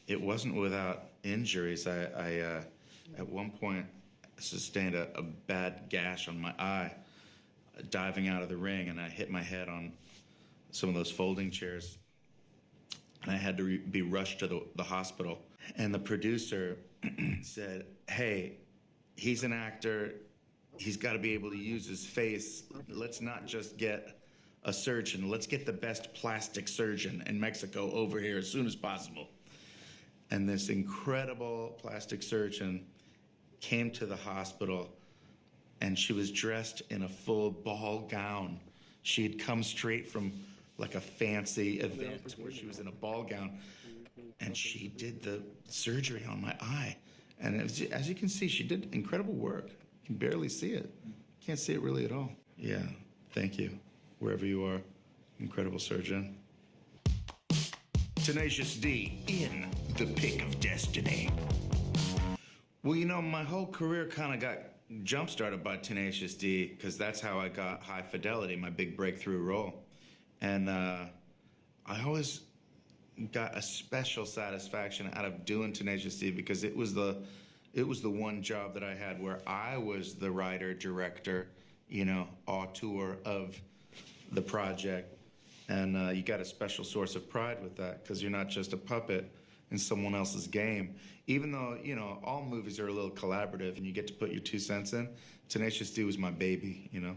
It wasn't without injuries. I at one point sustained a bad gash on my eye diving out of the ring, and I hit my head on some of those folding chairs, and I had to be rushed to the hospital. And the producer said, hey, he's an actor. He's got to be able to use his face. Let's not just get a surgeon. Let's get the best plastic surgeon in Mexico over here as soon as possible. And this incredible plastic surgeon came to the hospital, and she was dressed in a full ball gown. She had come straight from like a fancy event where she was in a ball gown, and she did the surgery on my eye. And as you can see, she did incredible work. You can barely see it. Can't see it really at all. Yeah, thank you. Wherever you are, incredible surgeon. Tenacious D in The Pick of Destiny. Well, my whole career kind of jump-started by Tenacious D, because that's how I got High Fidelity, my big breakthrough role. And I always got a special satisfaction out of doing Tenacious D, because it was the one job that I had where I was the writer, director, you know, auteur of the project. And you got a special source of pride with that, because you're not just a puppet in someone else's game. Even though, you know, all movies are a little collaborative and you get to put your 2 cents in, Tenacious D was my baby, you know?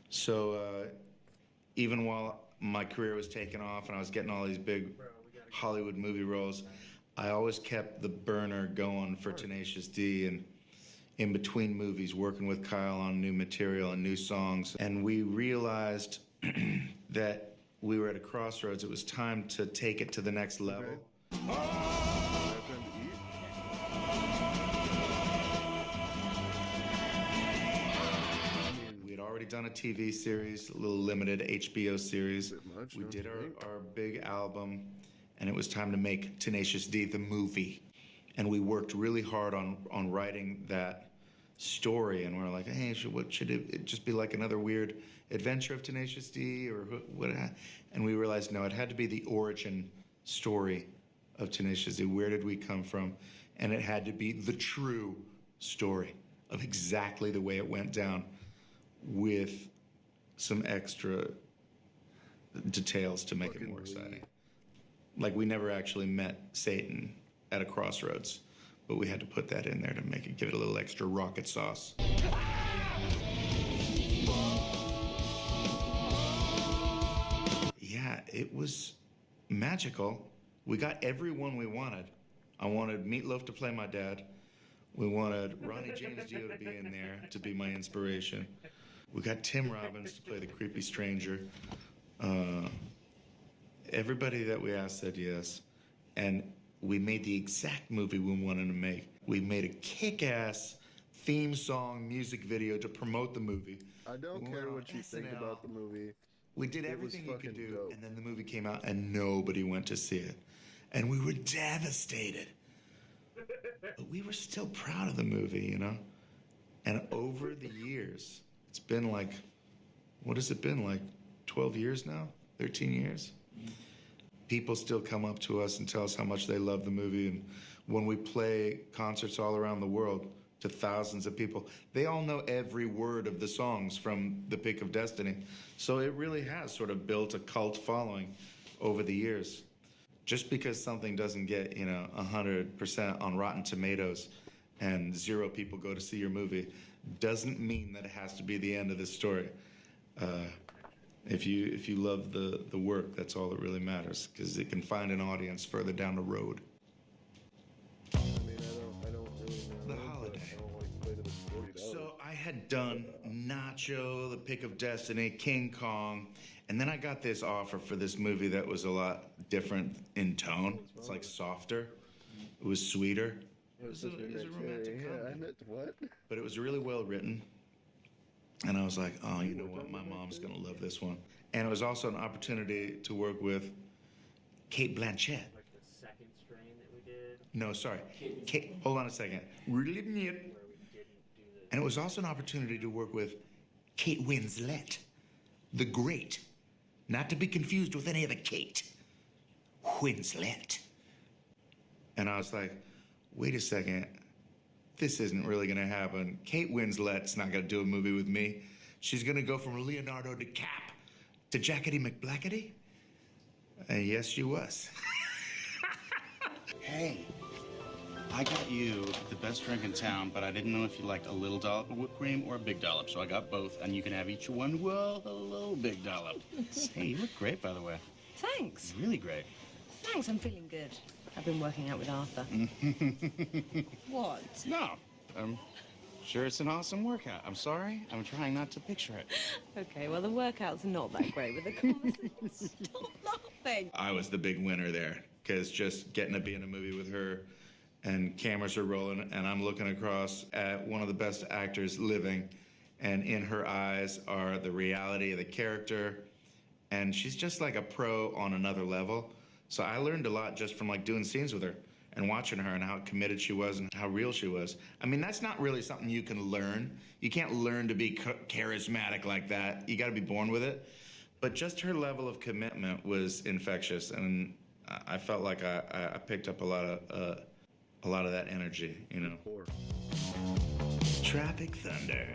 So even while my career was taking off and I was getting all these big Hollywood movie roles, I always kept the burner going for Tenacious D, and in between movies, working with Kyle on new material and new songs. And we realized that we were at a crossroads. It was time to take it to the next level. We had already done a TV series, a little limited HBO series. We did our big album, and it was time to make Tenacious D the movie. And we worked really hard on writing that story, and we're like, hey, what should it just be, like another weird adventure of Tenacious D, or what? And we realized, no, it had to be the origin story of Tenacious D. Where did we come from? And it had to be the true story of exactly the way it went down, with some extra details to make it more exciting. Like, we never actually met Satan at a crossroads, but we had to put that in there to make it, give it a little extra rocket sauce. Yeah, it was magical. We got everyone we wanted. I wanted Meatloaf to play my dad. We wanted Ronnie James Dio to be in there to be my inspiration. We got Tim Robbins to play the creepy stranger. Everybody that we asked said yes. And we made the exact movie we wanted to make. We made a kick-ass theme song music video to promote the movie. I don't care what you think about the movie. We did everything you could do, and then the movie came out and nobody went to see it. And we were devastated. But we were still proud of the movie, you know? And over the years, it's been like, what has it been, like 12 years now? 13 years? People still come up to us and tell us how much they love the movie. And when we play concerts all around the world to thousands of people, they all know every word of the songs from The Pick of Destiny. So it really has sort of built a cult following over the years. Just because something doesn't get, 100% on Rotten Tomatoes and 0 people go to see your movie doesn't mean that it has to be the end of the story. If you love the work, that's all that really matters, because it can find an audience further down the road. I mean, I don't really know. The Holiday. I don't like play to the $40. So I had done Nacho, The Pick of Destiny, King Kong, and then I got this offer for this movie that was a lot different in tone. It's like softer. It was sweeter. It was a romantic comedy. Yeah, I meant what? But it was really well written. And I was like, oh, you know what? My mom's going to love this one. And it was also an opportunity to work with Kate Blanchett. Like the second strain that we did? No, sorry. Kate, hold on a second. And it was also an opportunity to work with Kate Winslet, the great. Not to be confused with any other Kate. Winslet. And I was like, wait a second. This isn't really going to happen. Kate Winslet's not going to do a movie with me. She's going to go from Leonardo DiCap to Jackety McBlackety? And yes, she was. Hey, I got you the best drink in town, but I didn't know if you liked a little dollop of whipped cream or a big dollop, so I got both, and you can have each one. Well, hello, big dollop. Hey, you look great, by the way. Thanks. Really great. Thanks, I'm feeling good. I've been working out with Arthur. What? No, I'm sure it's an awesome workout. I'm sorry, I'm trying not to picture it. Okay, well, the workout's not that great with the conversation. Stop laughing. I was the big winner there, because just getting to be in a movie with her, and cameras are rolling, and I'm looking across at one of the best actors living, and in her eyes are the reality of the character, and she's just like a pro on another level. So I learned a lot just from like doing scenes with her. and watching her and how committed she was and how real she was. I mean, that's not really something you can learn. You can't learn to be charismatic like that. You got to be born with it. But just her level of commitment was infectious, and I felt like I picked up a lot of that energy, you know. Tropic Thunder.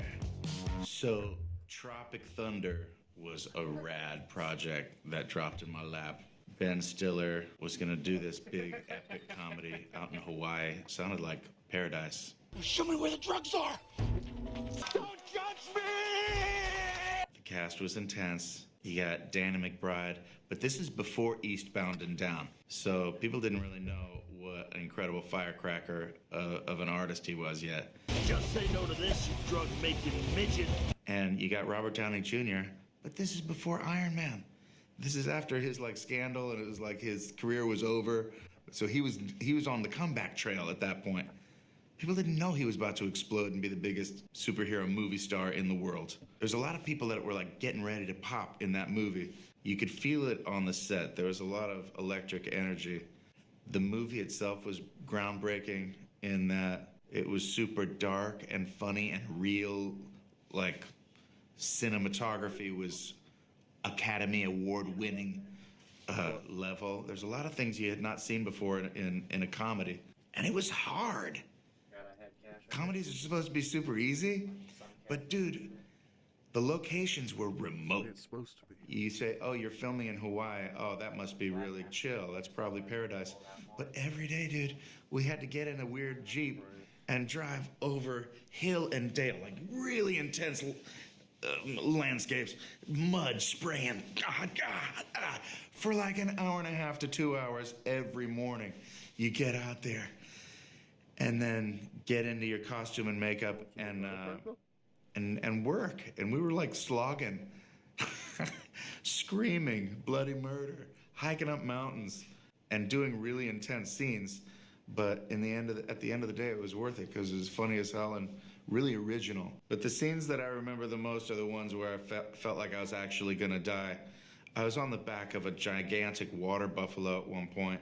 So, Tropic Thunder was a rad project that dropped in my lap. Ben Stiller was gonna do this big epic comedy out in Hawaii. Sounded like paradise. Show me where the drugs are! Don't judge me! The cast was intense. You got Danny McBride, but this is before Eastbound and Down. So people didn't really know what an incredible firecracker of an artist he was yet. Just say no to this, you drug-making midget. And you got Robert Downey Jr., but this is before Iron Man. This is after his like scandal, and it was like his career was over. So he was on the comeback trail at that point. People didn't know he was about to explode and be the biggest superhero movie star in the world. There's a lot of people that were like getting ready to pop in that movie. You could feel it on the set. There was a lot of electric energy. The movie itself was groundbreaking in that it was super dark and funny and real. Like, cinematography was Academy Award winning level. There's a lot of things you had not seen before in a comedy. And it was hard. Comedies are supposed to be super easy, but dude, the locations were remote. It's supposed to be. You say, oh, you're filming in Hawaii. Oh, that must be really chill. That's probably paradise. But every day, dude, we had to get in a weird Jeep and drive over hill and dale, like really intense landscapes, mud spraying, for like an hour and a half to 2 hours every morning. You get out there and then get into your costume and makeup and work. And we were like slogging, screaming, bloody murder, hiking up mountains, and doing really intense scenes. But at the end of the day, it was worth it because it was funny as hell and really original. But the scenes that I remember the most are the ones where I felt like I was actually gonna die. I was on the back of a gigantic water buffalo at one point.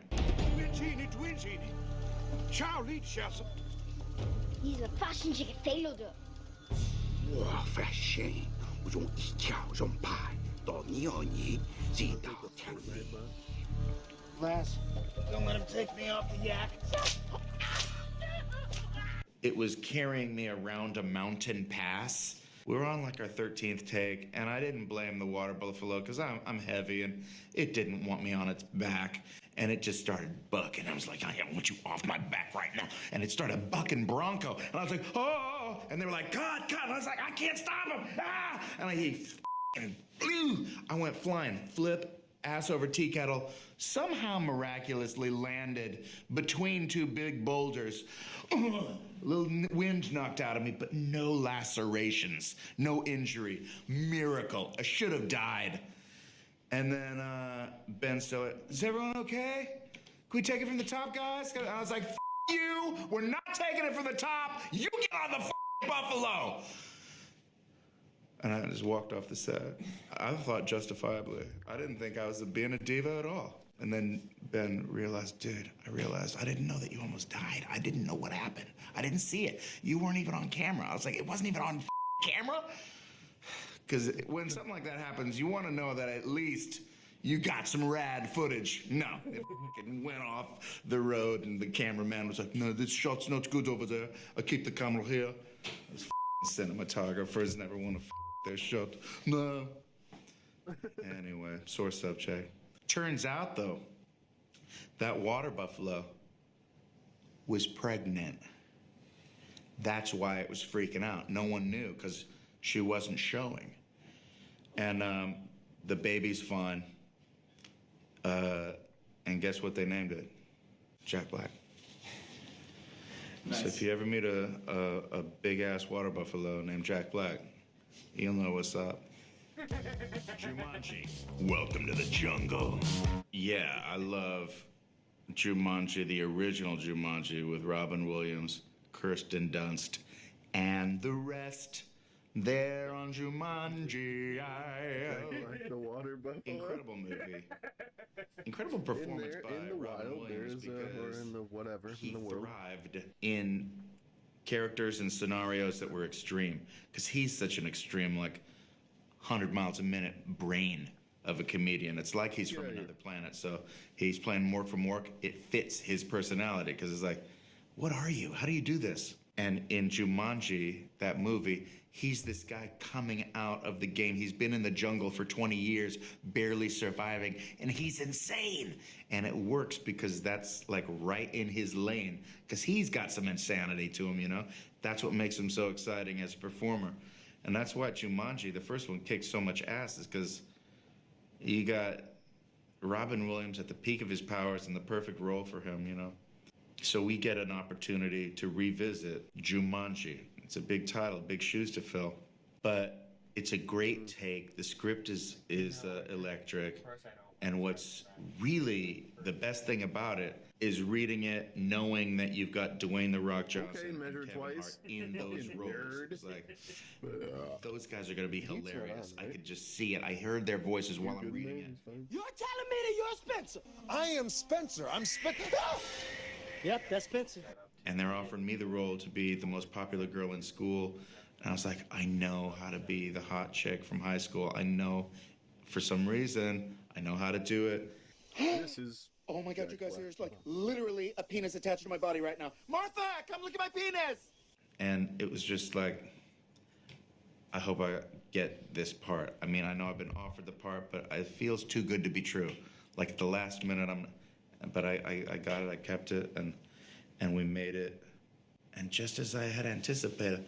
Lass, don't let him take me off the yak. It was carrying me around a mountain pass. We were on like our 13th take, and I didn't blame the water buffalo because I'm heavy and it didn't want me on its back. And it just started bucking. I was like, I want you off my back right now. And it started bucking Bronco. And I was like, oh, and they were like, cut. And I was like, I can't stop him. Ah! And I went flying, flip, ass over tea kettle, somehow miraculously landed between two big boulders. A little wind knocked out of me, but no lacerations, no injury. Miracle. I should have died. And then Ben Stiller, is everyone okay? Can we take it from the top, guys? And I was like, you, we're not taking it from the top. You get on the buffalo. And I just walked off the set. I thought justifiably. I didn't think I was being a diva at all. And then Ben realized, dude, I didn't know that you almost died. I didn't know what happened. I didn't see it. You weren't even on camera. I was like, it wasn't even on camera? Because when something like that happens, you want to know that at least you got some rad footage. No, it went off the road, and the cameraman was like, no, this shot's not good over there. I keep the camera here. Those cinematographers never want to their shot. No. Anyway, sore subject. Turns out, though, that water buffalo was pregnant. That's why it was freaking out. No one knew, because she wasn't showing. And the baby's fine. And guess what they named it? Jack Black. Nice. So if you ever meet a big-ass water buffalo named Jack Black, you'll know what's up. Jumanji. Welcome to the jungle. Yeah, I love Jumanji, the original Jumanji with Robin Williams, Kirsten Dunst, and the rest. There on Jumanji, like the water buffalo. Incredible movie. incredible performance by in the Robin wild, Williams or because in the whatever, he in the world. thrived in characters and scenarios that were extreme because he's such an extreme, like 100 miles a minute brain of a comedian. It's like he's from another planet. So he's playing Mork from Mork. It fits his personality because it's like, what are you? How do you do this? And in Jumanji, that movie, he's this guy coming out of the game. He's been in the jungle for 20 years, barely surviving, and he's insane. And it works because that's like right in his lane, because he's got some insanity to him, you know? That's what makes him so exciting as a performer. And that's why Jumanji, the first one, kicked so much ass, is because you got Robin Williams at the peak of his powers and the perfect role for him, you know? So we get an opportunity to revisit Jumanji. It's a big title, big shoes to fill, but it's a great take. The script is electric, and what's really the best thing about it is reading it, knowing that you've got Dwayne "The Rock" Johnson and Kevin Hart in those roles. It's like, those guys are gonna be hilarious. I could just see it. I heard their voices while I'm reading it. You're telling me that you're Spencer? I am Spencer. I'm Spencer. Yep, that's Spencer. And they're offering me the role to be the most popular girl in school. And I was like, I know how to be the hot chick from high school. I know, for some reason, I know how to do it. This is... Oh my God, you guys, there's like literally a penis attached to my body right now. Martha, come look at my penis! And it was just like, I hope I get this part. I mean, I know I've been offered the part, but it feels too good to be true. Like at the last minute, but I got it, I kept it, and we made it. And just as I had anticipated,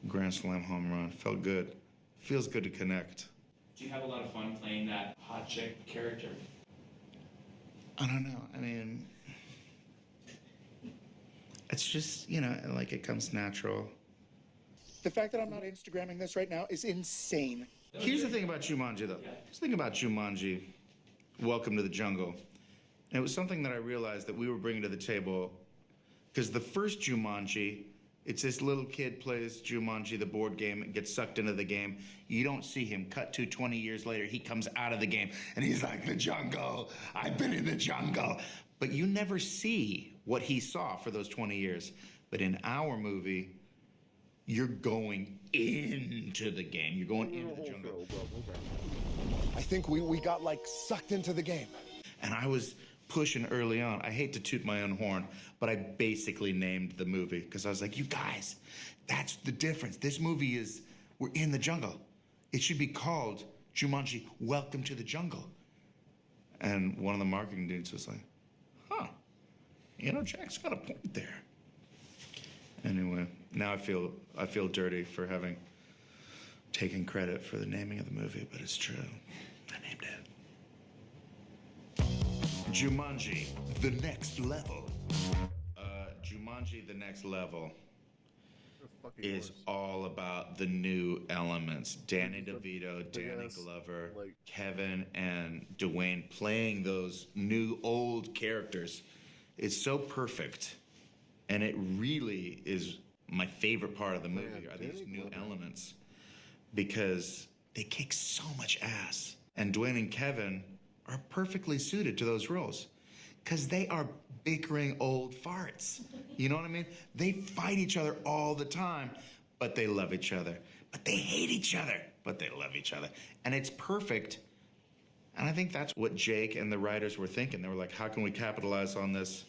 grand slam home run. Felt good. Feels good to connect. Do you have a lot of fun playing that hot chick character? I don't know. I mean, it's just, you know, like it comes natural. The fact that I'm not Instagramming this right now is insane. Here's the thing about Jumanji, though. Here's the thing about Jumanji, Welcome to the Jungle. And it was something that I realized that we were bringing to the table, because the first Jumanji, it's this little kid plays Jumanji, the board game, and gets sucked into the game. You don't see him. Cut to 20 years later, he comes out of the game, and he's like, the jungle, I've been in the jungle. But you never see what he saw for those 20 years. But in our movie, you're going into the game. You're going into the jungle. I think we got, like, sucked into the game. And I was pushing early on. I hate to toot my own horn, but I basically named the movie because I was like, you guys, that's the difference. This movie is, we're in the jungle. It should be called Jumanji, Welcome to the Jungle. And one of the marketing dudes was like, huh, you know, Jack's got a point there. Anyway, now I feel dirty for having taken credit for the naming of the movie, but it's true. I named it. Jumanji, The Next Level. Jumanji, The Next Level is all about the new elements. Danny DeVito, Danny Glover, Kevin, and Dwayne playing those new old characters. It's so perfect. And it really is my favorite part of the movie, are these new elements. Because they kick so much ass. And Dwayne and Kevin are perfectly suited to those roles because they are bickering old farts. You know what I mean? They fight each other all the time, but they love each other. But they hate each other, but they love each other. And it's perfect. And I think that's what Jake and the writers were thinking. They were like, how can we capitalize on this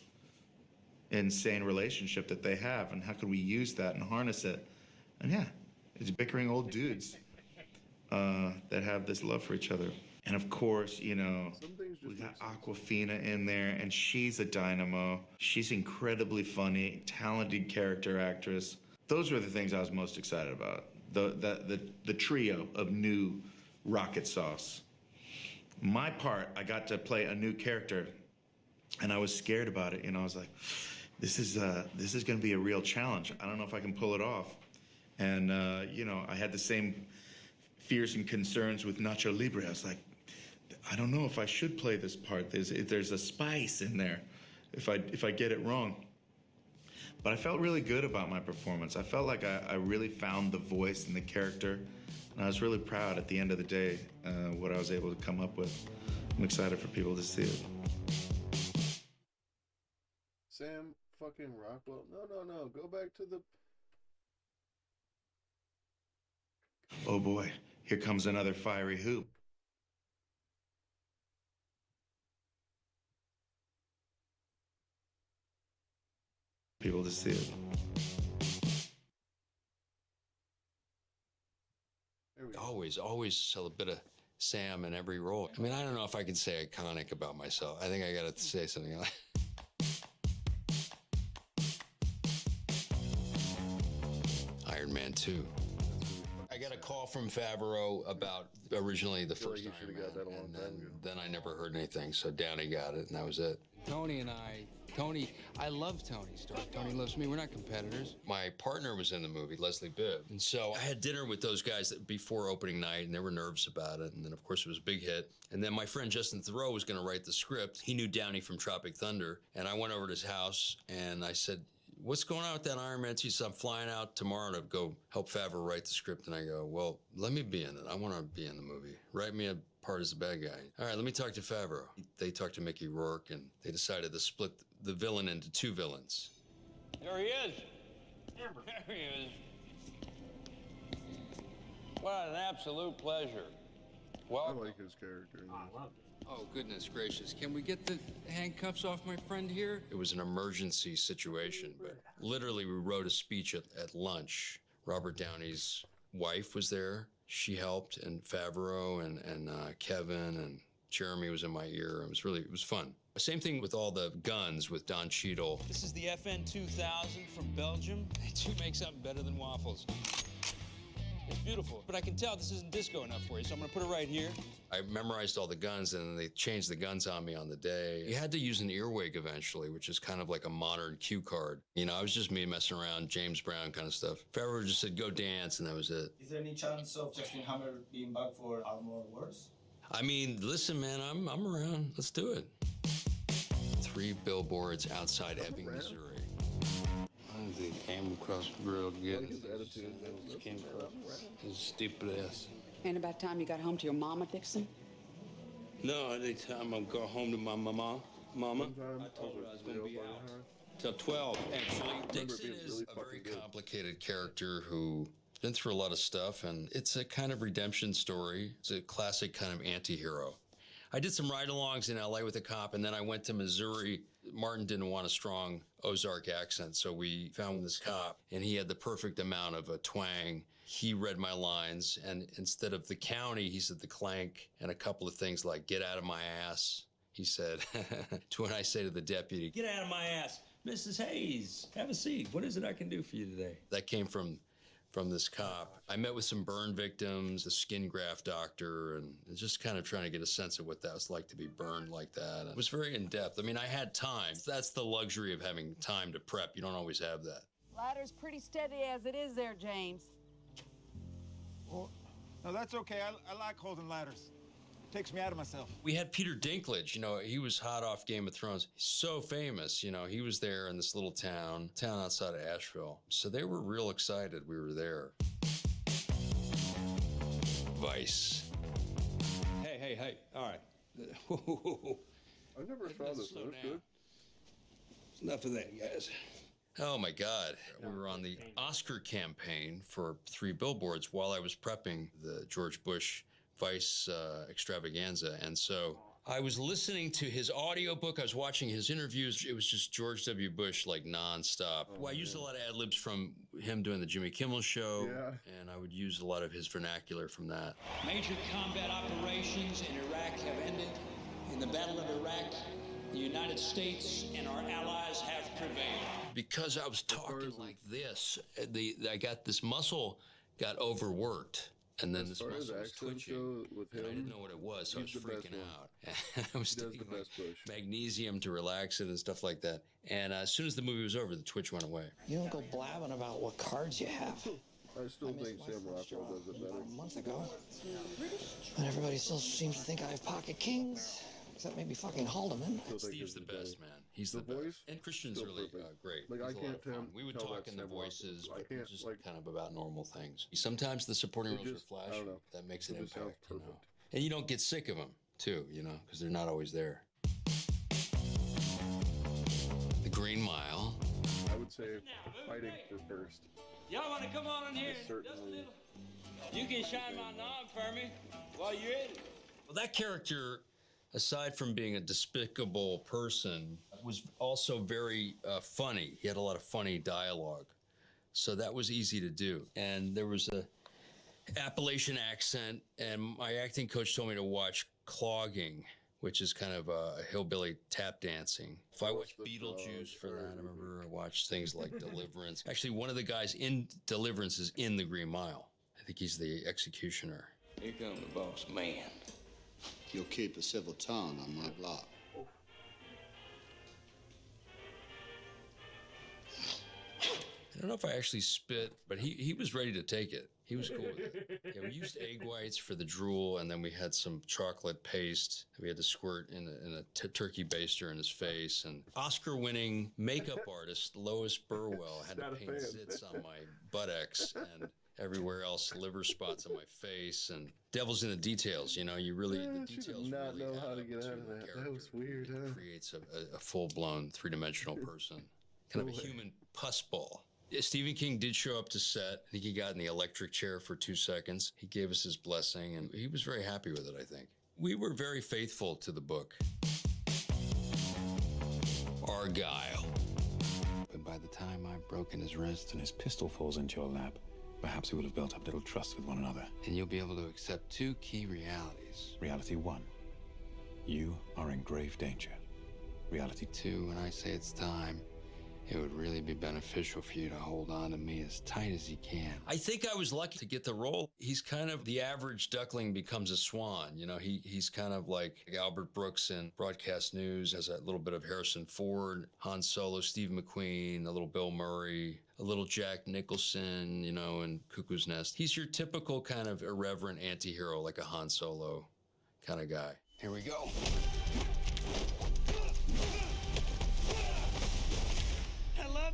insane relationship that they have? And how can we use that and harness it? And yeah, it's bickering old dudes that have this love for each other. And of course, you know, we got Awkwafina in there, and she's a dynamo. She's incredibly funny, talented character actress. Those were the things I was most excited about. The trio of new rocket sauce. My part, I got to play a new character, and I was scared about it. You know, I was like, this is going to be a real challenge. I don't know if I can pull it off. And you know, I had the same fears and concerns with Nacho Libre. I was like, I don't know if I should play this part. There's a spice in there if I get it wrong. But I felt really good about my performance. I felt like I really found the voice and the character, and I was really proud at the end of the day what I was able to come up with. I'm excited for people to see it. Sam fucking Rockwell. No. Go back to the... Oh boy, here comes another fiery hoop. People to see it. Always sell a bit of Sam in every role. I mean, I don't know if I can say iconic about myself. I think I gotta say something like... Iron Man 2. I got a call from Favreau about originally the first Iron Man, and then I never heard anything, so Downey got it, and that was it. Tony and I love Tony Stark. Tony loves me. We're not competitors. My partner was in the movie, Leslie Bibb, and so I had dinner with those guys before opening night, and they were nervous about it, and then, of course, it was a big hit. And then my friend Justin Theroux was going to write the script. He knew Downey from Tropic Thunder, and I went over to his house, and I said, what's going on with that Iron Man 2? He said, I'm flying out tomorrow to go help Favreau write the script. And I go, well, let me be in it. I want to be in the movie. Write me a part as the bad guy. All right, let me talk to Favreau. They talked to Mickey Rourke, and they decided to split the villain into two villains. There he is. There he is. What an absolute pleasure. I like his character. I love it. Oh, goodness gracious. Can we get the handcuffs off my friend here? It was an emergency situation, but literally we wrote a speech at lunch. Robert Downey's wife was there. She helped, and Favreau and Kevin and Jeremy was in my ear. It was fun. Same thing with all the guns with Don Cheadle. This is the FN 2000 from Belgium. They do make something better than waffles. It's beautiful, but I can tell this isn't disco enough for you, so I'm gonna put it right here. I memorized all the guns, and they changed the guns on me on the day. You had to use an earwig eventually, which is kind of like a modern cue card. You know, I was just me messing around, James Brown kind of stuff. Favreau just said, go dance, and that was it. Is there any chance of Justin Hammer being back for Armor Wars? I mean, listen, man, I'm around. Let's do it. 3 billboards outside Ebbing, Missouri. I think came across real good. His attitude. Came across his stupid ass. Ain't about time you got home to your mama, Dixon? No, anytime I go home to my mama. I told her I was gonna be out. Till 12, actually. Dixon is a very complicated character who's been through a lot of stuff, and it's a kind of redemption story. It's a classic kind of anti-hero. I did some ride-alongs in LA with a cop, and then I went to Missouri. Martin didn't want a strong Ozark accent, so we found this cop, and he had the perfect amount of a twang. He read my lines, and instead of the county, he said the clank, and a couple of things like, get out of my ass. He said, to when I say to the deputy, Get out of my ass. Mrs. Hayes, have a seat. What is it I can do for you today? That came from this cop. I met with some burn victims, a skin graft doctor, and just kind of trying to get a sense of what that was like to be burned like that. And it was very in-depth. I mean, I had time. That's the luxury of having time to prep. You don't always have that. Ladder's pretty steady as it is there, James. Well, no, that's okay. I like holding ladders. Takes me out of myself. We had Peter Dinklage, you know, he was hot off Game of Thrones. He's so famous, you know, he was there in this little town outside of Asheville. So they were real excited we were there. Vice. Hey, all right. I never saw this. It was good. Enough of that, guys. Oh my God. We were on the Oscar campaign for 3 billboards while I was prepping the George Bush Vice extravaganza. And so I was listening to his audiobook. I was watching his interviews. It was just George W. Bush, like, nonstop. Well, I used a lot of ad-libs from him doing the Jimmy Kimmel Show. Yeah. And I would use a lot of his vernacular from that. Major combat operations in Iraq have ended. In the Battle of Iraq, the United States and our allies have prevailed. Because I was talking like this, I got this muscle got overworked. And then this muscle was twitching, and I didn't know what it was, so I was freaking out. I was taking magnesium to relax it and stuff like that. And as soon as the movie was over, the twitch went away. You don't go blabbing about what cards you have. I still think Sam Rockwell does it better. A month ago. And everybody still seems to think I have pocket kings. Except maybe fucking Haldeman. Steve's the best, man. He's the best. And Christian's really great. Like, I can't tell. We would talk in the voices, but just kind of about normal things. Sometimes the supporting roles are flashy. That makes an impact, you know. And you don't get sick of them. too, you know, because they're not always there. The Green Mile. I would say fighting for first. Y'all want to come on in here? Certainly. You can shine my knob for me while you're at it. Well, that character, aside from being a despicable person, was also very funny. He had a lot of funny dialogue. So that was easy to do. And there was a Appalachian accent, and my acting coach told me to watch clogging, which is kind of a hillbilly tap dancing. If I watched Beetlejuice for that, I remember I watched things like Deliverance. Actually, one of the guys in Deliverance is in the Green Mile. I think he's the executioner. Here comes the boss man. You'll keep a civil tongue on my block. I don't know if I actually spit, but he was ready to take it. He was cool with it. Yeah, we used egg whites for the drool, and then we had some chocolate paste. We had to squirt in a turkey baster in his face. And Oscar-winning makeup artist Lois Burwell had to paint zits on my buttocks and everywhere else, liver spots on my face, and devil's in the details. You know, you really the She details did not really know how add to up get out to of the that. character. That was weird, It huh? creates a full-blown three-dimensional person, kind of a human pus ball. Stephen King did show up to set. I think he got in the electric chair for 2 seconds. He gave us his blessing, and he was very happy with it, I think. We were very faithful to the book. Argyle. But by the time I've broken his wrist and his pistol falls into your lap, perhaps we will have built up a little trust with one another. And you'll be able to accept two key realities. Reality one, you are in grave danger. Reality two, when I say it's time, it would really be beneficial for you to hold on to me as tight as you can. I think I was lucky to get the role. He's kind of the average duckling becomes a swan. You know, he's kind of like Albert Brooks in broadcast news, has a little bit of Harrison Ford, Han Solo, Steve McQueen, a little Bill Murray, a little Jack Nicholson, you know, in Cuckoo's Nest. He's your typical kind of irreverent anti-hero, like a Han Solo kind of guy. Here we go.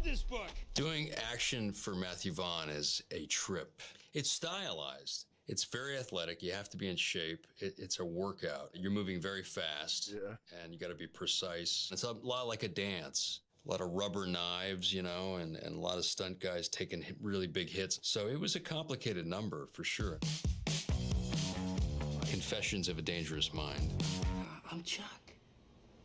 This book. Doing action for Matthew Vaughn is a trip. It's stylized. It's very athletic. You have to be in shape. It's a workout. You're moving very fast. Yeah. And you got to be precise. It's a lot like a dance. A lot of rubber knives, you know, and a lot of stunt guys taking really big hits. So it was a complicated number for sure. Confessions of a Dangerous Mind. I'm Chuck.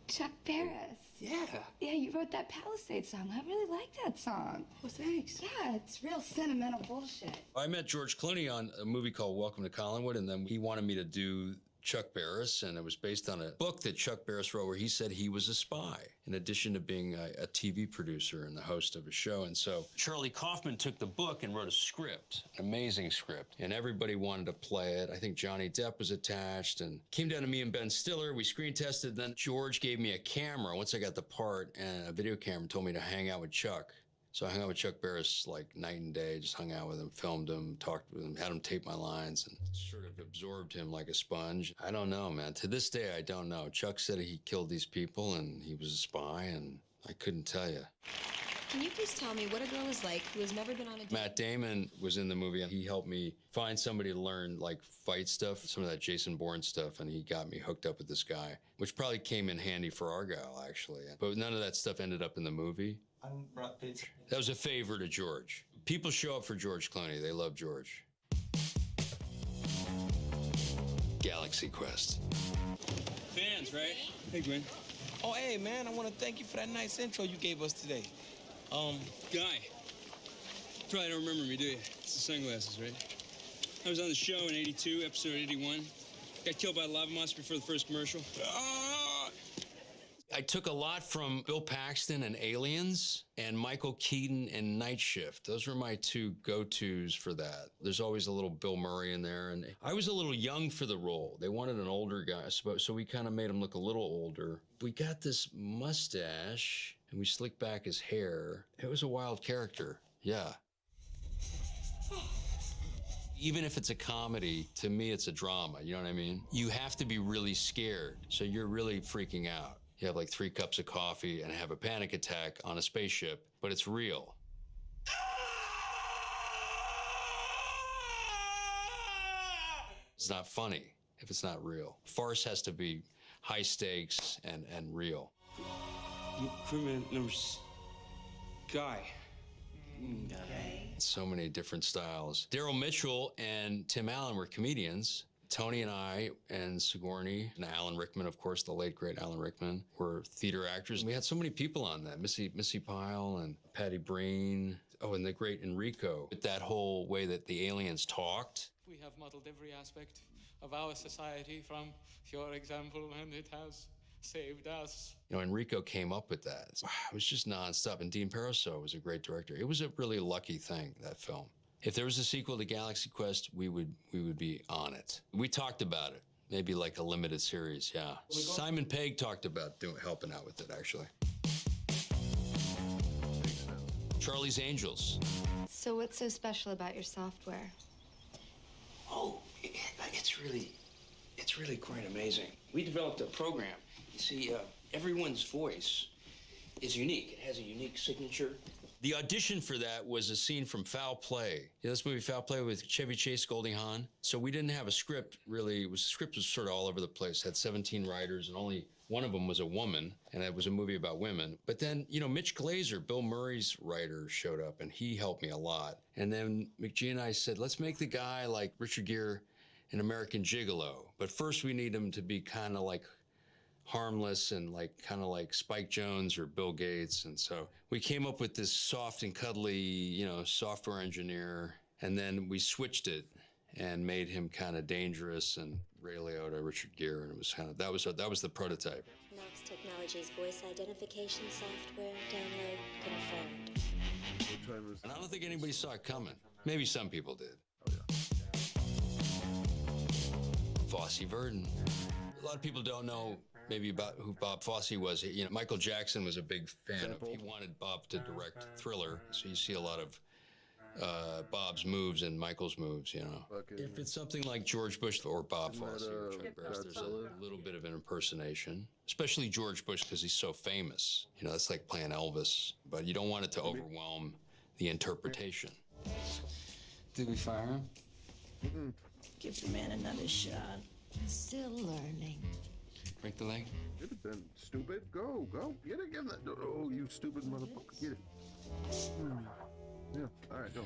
Chuck Barris. Yeah. Yeah, you wrote that Palisade song. I really like that song. Well, thanks. Yeah, it's real sentimental bullshit. I met George Clooney on a movie called Welcome to Collinwood, and then he wanted me to do Chuck Barris, and it was based on a book that Chuck Barris wrote where he said he was a spy, in addition to being a TV producer and the host of a show. And so Charlie Kaufman took the book and wrote a script, an amazing script, and everybody wanted to play it. I think Johnny Depp was attached, and came down to me and Ben Stiller. We screen tested. Then George gave me a camera once I got the part, and a video camera, told me to hang out with Chuck. So I hung out with Chuck Barris like night and day, just hung out with him, filmed him, talked with him, had him tape my lines, and sort of absorbed him like a sponge. I don't know, man. To this day, I don't know. Chuck said he killed these people and he was a spy, and I couldn't tell you. Can you please tell me what a girl is like who has never been on a date? Matt Damon was in the movie, and he helped me find somebody to learn like fight stuff, some of that Jason Bourne stuff, and he got me hooked up with this guy, which probably came in handy for Argyle, actually. But none of that stuff ended up in the movie. I'm Brad Pitt. That was a favor to George. People show up for George Clooney. They love George. Galaxy Quest. Fans, right? Hey, Gwen. Oh, hey, man, I want to thank you for that nice intro you gave us today. Guy. Probably don't remember me, do you? It's the sunglasses, right? I was on the show in 82, episode 81. Got killed by a lava monster before the first commercial. I took a lot from Bill Paxton and Aliens and Michael Keaton and Night Shift. Those were my two go-tos for that. There's always a little Bill Murray in there. And I was a little young for the role. They wanted an older guy, so we kind of made him look a little older. We got this mustache, and we slicked back his hair. It was a wild character, yeah. Even if it's a comedy, to me, it's a drama, you know what I mean? You have to be really scared, so you're really freaking out. You have like 3 cups of coffee and have a panic attack on a spaceship, but it's real. It's not funny. if it's not real. Farce has to be high stakes and real. Crewman number Guy. So many different styles. Daryl Mitchell and Tim Allen were comedians. Tony and I and Sigourney and Alan Rickman, of course, the late great Alan Rickman, were theater actors. We had so many people on that. Missy Pyle and Patty Breen. Oh, and the great Enrico. With that whole way that the aliens talked. We have modeled every aspect of our society from your example, and it has saved us. You know, Enrico came up with that. It was just nonstop. And Dean Paraso was a great director. It was a really lucky thing, that film. If there was a sequel to Galaxy Quest, we would be on it. We talked about it, maybe like a limited series, yeah. Simon Pegg talked about helping out with it, actually. Charlie's Angels. So what's so special about your software? Oh, it's really quite amazing. We developed a program. You see, everyone's voice is unique. It has a unique signature. The audition for that was a scene from Foul Play. Yeah, this movie, Foul Play, with Chevy Chase, Goldie Hawn. So we didn't have a script, really. The script was sort of all over the place. Had 17 writers, and only one of them was a woman, and it was a movie about women. But then, you know, Mitch Glazer, Bill Murray's writer, showed up, and he helped me a lot. And then McGee and I said, let's make the guy like Richard Gere in American Gigolo. But first we need him to be kind of like harmless and kind of like Spike Jonze or Bill Gates. And so we came up with this soft and cuddly, you know, software engineer. And then we switched it and made him kind of dangerous and Ray Liotta, Richard Gere. And it was kind of, that was the prototype. Knox Technologies voice identification software download confirmed. And I don't think anybody saw it coming. Maybe some people did. Oh, yeah. Fosse Verdon. A lot of people don't know maybe about who Bob Fosse was. You know, Michael Jackson was a big fan of. He wanted Bob to direct Thriller, so you see a lot of Bob's moves and Michael's moves. You know, if it's something like George Bush or Bob Fosse or Chuck Barris, there's a little bit of an impersonation, especially George Bush because he's so famous. You know, it's like playing Elvis, but you don't want it to overwhelm the interpretation. Did we fire him? Mm-mm. Give the man another shot. Still learning. Break the leg? Get it then, stupid. Go. Get it, get it. Oh, you stupid motherfucker. Get it. Yeah, all right, go.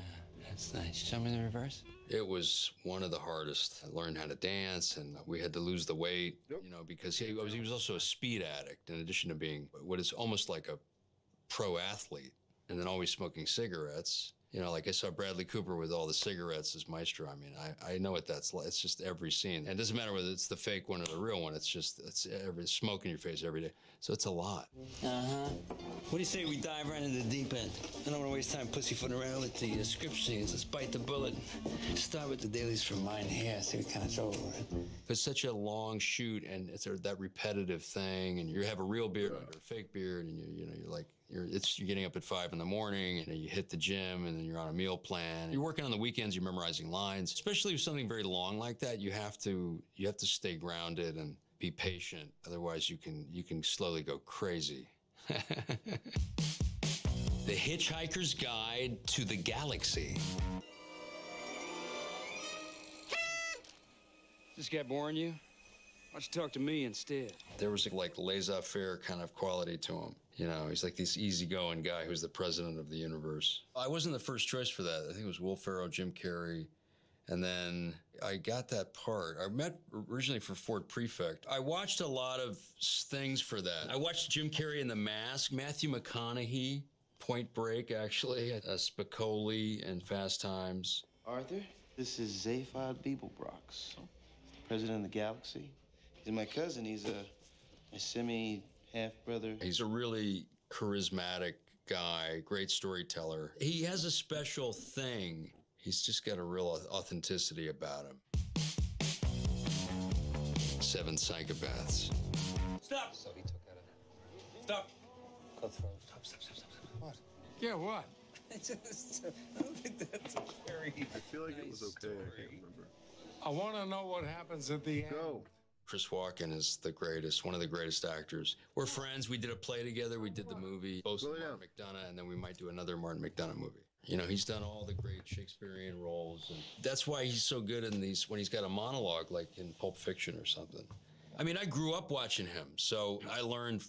That's nice. Show me the reverse. It was one of the hardest. I learned how to dance, and we had to lose the weight, you know, because he was also a speed addict, in addition to being what is almost like a pro athlete, and then always smoking cigarettes. You know, like I saw Bradley Cooper with all the cigarettes as Maestro. I mean, I know what that's like. It's just every scene. And it doesn't matter whether it's the fake one or the real one. It's every smoke in your face every day. So it's a lot. Uh-huh. What do you say we dive right into the deep end? I don't want to waste time pussyfooting around with the script scenes. Let's bite the bullet. Start with the dailies from mine here. See what kind of trouble we're in. It's such a long shoot, and it's that repetitive thing, and you have a real beard under a fake beard, and you're getting up at 5 in the morning, and you hit the gym, and then you're on a meal plan. You're working on the weekends, you're memorizing lines. Especially with something very long like that, you have to stay grounded and be patient. Otherwise, you can slowly go crazy. The Hitchhiker's Guide to the Galaxy. This guy boring you? Why don't you talk to me instead? There was like laissez-faire kind of quality to him. You know, he's like this easygoing guy who's the president of the universe. I wasn't the first choice for that. I think it was Will Ferrell, Jim Carrey. And then I got that part. I met originally for Fort Prefect. I watched a lot of things for that. I watched Jim Carrey in The Mask, Matthew McConaughey, Point Break, actually, Spicoli in Fast Times. Arthur, this is Zaphod Beeblebrox, president of the galaxy. He's my cousin. He's a semi-half-brother. He's a really charismatic guy, great storyteller. He has a special thing. He's just got a real authenticity about him. 7 Psychopaths. Stop! So he took that in. Stop. Stop. What? Yeah, what? I don't think that's a very I feel like it was okay. I can't remember. I want to know what happens at the end. Go. Chris Walken is the greatest, one of the greatest actors. We're friends. We did a play together. We did the movie, both Martin McDonagh, and then we might do another Martin McDonagh movie. You know, he's done all the great Shakespearean roles, and that's why he's so good in these, when he's got a monologue, like in Pulp Fiction or something. I mean, I grew up watching him, so I learned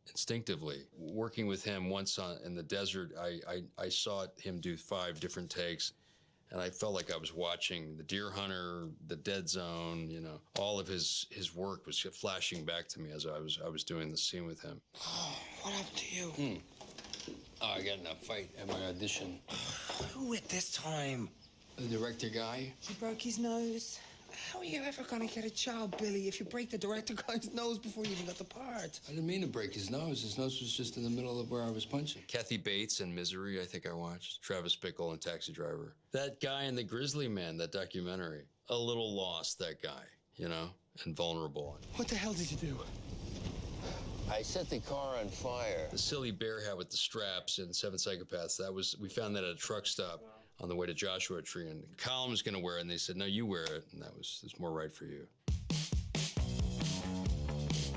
instinctively. Working with him once in the desert, I saw him do 5 different takes, and I felt like I was watching The Deer Hunter, The Dead Zone, you know. All of his work was flashing back to me as I was doing the scene with him. What happened to you? Oh, I got in a fight at my audition. Who at this time? The director guy. He broke his nose. How are you ever gonna get a job, Billy, if you break the director guy's nose before you even got the part? I didn't mean to break his nose. His nose was just in the middle of where I was punching. Kathy Bates in Misery, I think I watched. Travis Bickle in Taxi Driver. That guy in The Grizzly Man, that documentary. A little lost, that guy, you know, and vulnerable. What the hell did you do? I set the car on fire. The silly bear hat with the straps in 7 Psychopaths, we found that at a truck stop on the way to Joshua Tree, and Colin was gonna wear it, and they said, no, you wear it, and it's more right for you.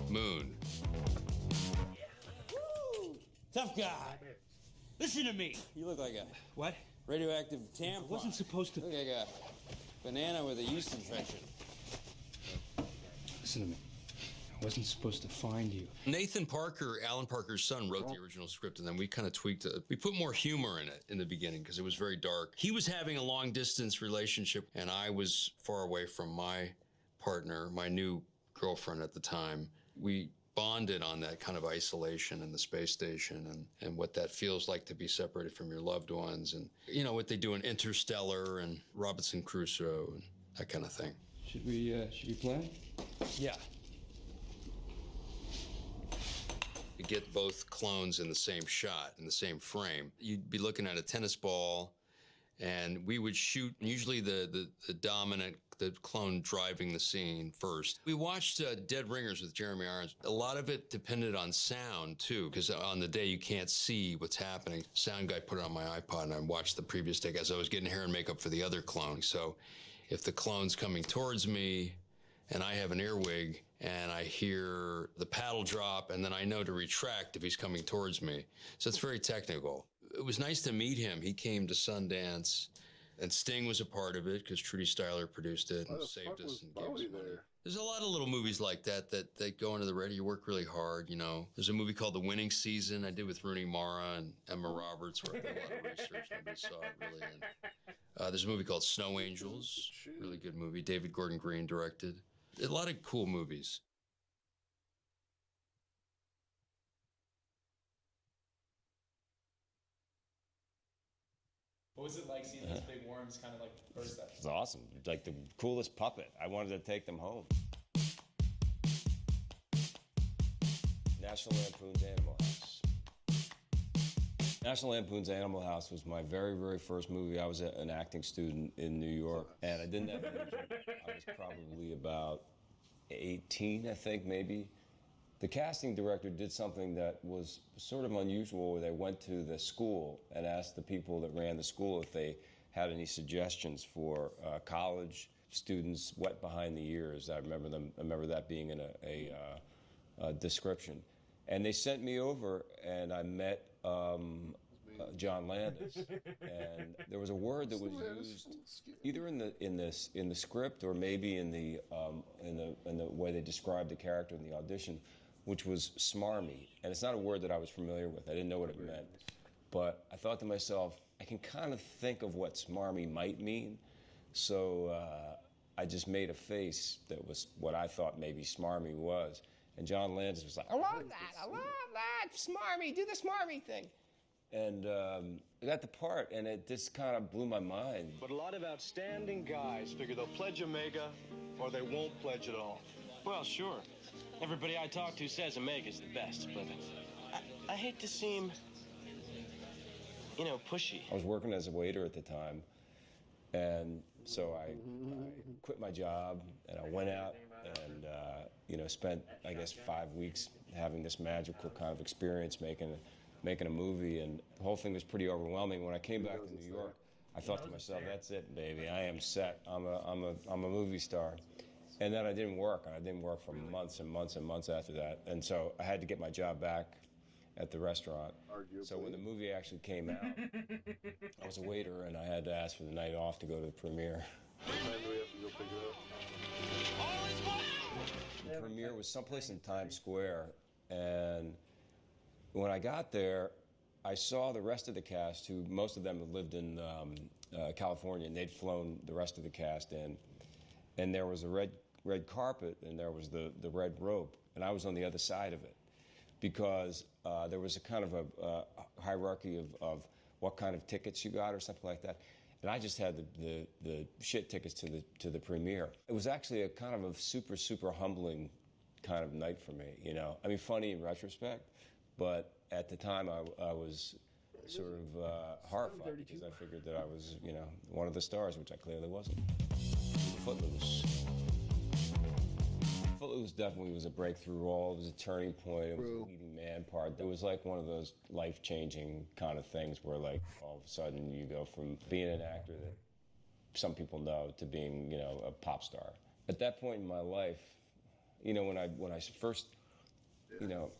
Moon. Woo! Tough guy. Listen to me. You look like a What? radioactive tampon. I wasn't supposed to. Look like a banana with a yeast infection. Listen to me. I wasn't supposed to find you. Nathan Parker, Alan Parker's son, wrote the original script, and then we kind of tweaked it. We put more humor in it in the beginning because it was very dark. He was having a long-distance relationship, and I was far away from my partner, my new girlfriend at the time. We bonded on that kind of isolation in the space station and what that feels like to be separated from your loved ones, and, you know, what they do in Interstellar and Robinson Crusoe and that kind of thing. Should we play? Yeah. To get both clones in the same shot, in the same frame. You'd be looking at a tennis ball, and we would shoot usually the dominant, the clone driving the scene first. We watched Dead Ringers with Jeremy Irons. A lot of it depended on sound, too, because on the day you can't see what's happening. Sound guy put it on my iPod, and I watched the previous take as I was getting hair and makeup for the other clone. So if the clone's coming towards me, and I have an earwig, and I hear the paddle drop, and then I know to retract if he's coming towards me. So it's very technical. It was nice to meet him. He came to Sundance, and Sting was a part of it because Trudy Styler produced it and saved us and gave us money. There's a lot of little movies like that go into the radio. You work really hard, you know. There's a movie called The Winning Season I did with Rooney Mara and Emma Roberts, where I did a lot of research. Nobody saw it really. And, there's a movie called Snow Angels, really good movie. David Gordon Green directed. A lot of cool movies. What was it like seeing those big worms kind of like burst up? It's awesome. Like the coolest puppet. I wanted to take them home. National Lampoon's Animal House. National Lampoon's Animal House was my very, very first movie. I was an acting student in New York, and I didn't have an agent. I was probably about 18, I think, maybe. The casting director did something that was sort of unusual, where they went to the school and asked the people that ran the school if they had any suggestions for college students wet behind the ears. I remember that being in a description. And they sent me over, and I met John Landis, and there was a word that was used either in the script or maybe in the way they described the character in the audition, which was smarmy. And it's not a word that I was familiar with. I didn't know what it meant, but I thought to myself, I can kind of think of what smarmy might mean, so I just made a face that was what I thought maybe smarmy was. And John Landis was like, I love that, smarmy, do the smarmy thing. And I got the part, and it just kind of blew my mind. But a lot of outstanding guys figure they'll pledge Omega or they won't pledge at all. Well, sure. Everybody I talk to says Omega's the best, but I hate to seem, pushy. I was working as a waiter at the time, and so I quit my job, and I went out and, spent, I guess, 5 weeks having this magical kind of experience making a movie, and the whole thing was pretty overwhelming. When I came back to New York, I thought to myself, that's it, baby. I am set. I'm a movie star. And then I didn't work, and I didn't work for months and months and months after that. And so I had to get my job back, at the restaurant. Arguably. So when the movie actually came out, I was a waiter, and I had to ask for the night off to go to the premiere. What time do we have to go pick it up? The premiere was someplace in Times Square, and when I got there, I saw the rest of the cast, who most of them had lived in California, and they'd flown the rest of the cast in. And there was a red carpet, and there was the red rope, and I was on the other side of it, because there was a kind of a hierarchy of what kind of tickets you got or something like that. And I just had the shit tickets to the premiere. It was actually a kind of a super humbling kind of night for me, you know. I mean, funny in retrospect, but at the time I was sort of horrified, because I figured that I was, you know, one of the stars, which I clearly wasn't. Footloose. Footloose definitely was a breakthrough role. It was a turning point. It was a leading man part. It was like one of those life-changing kind of things where, like, all of a sudden you go from being an actor that some people know to being, you know, a pop star. At that point in my life, you know, when I first, you know,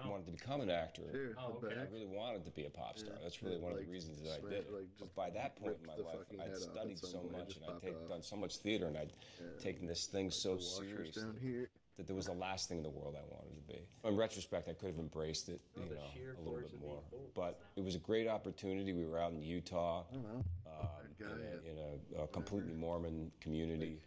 wanted to become an actor, I really wanted to be a pop star. That's really one of the reasons that I did it. But by that point in my life, I'd studied so much, and I'd done so much theater, and I'd taken this thing so seriously that there was the last thing in the world I wanted to be. In retrospect, I could have embraced it, you know, a little bit more. But it was a great opportunity. We were out in Utah, in a completely Mormon community.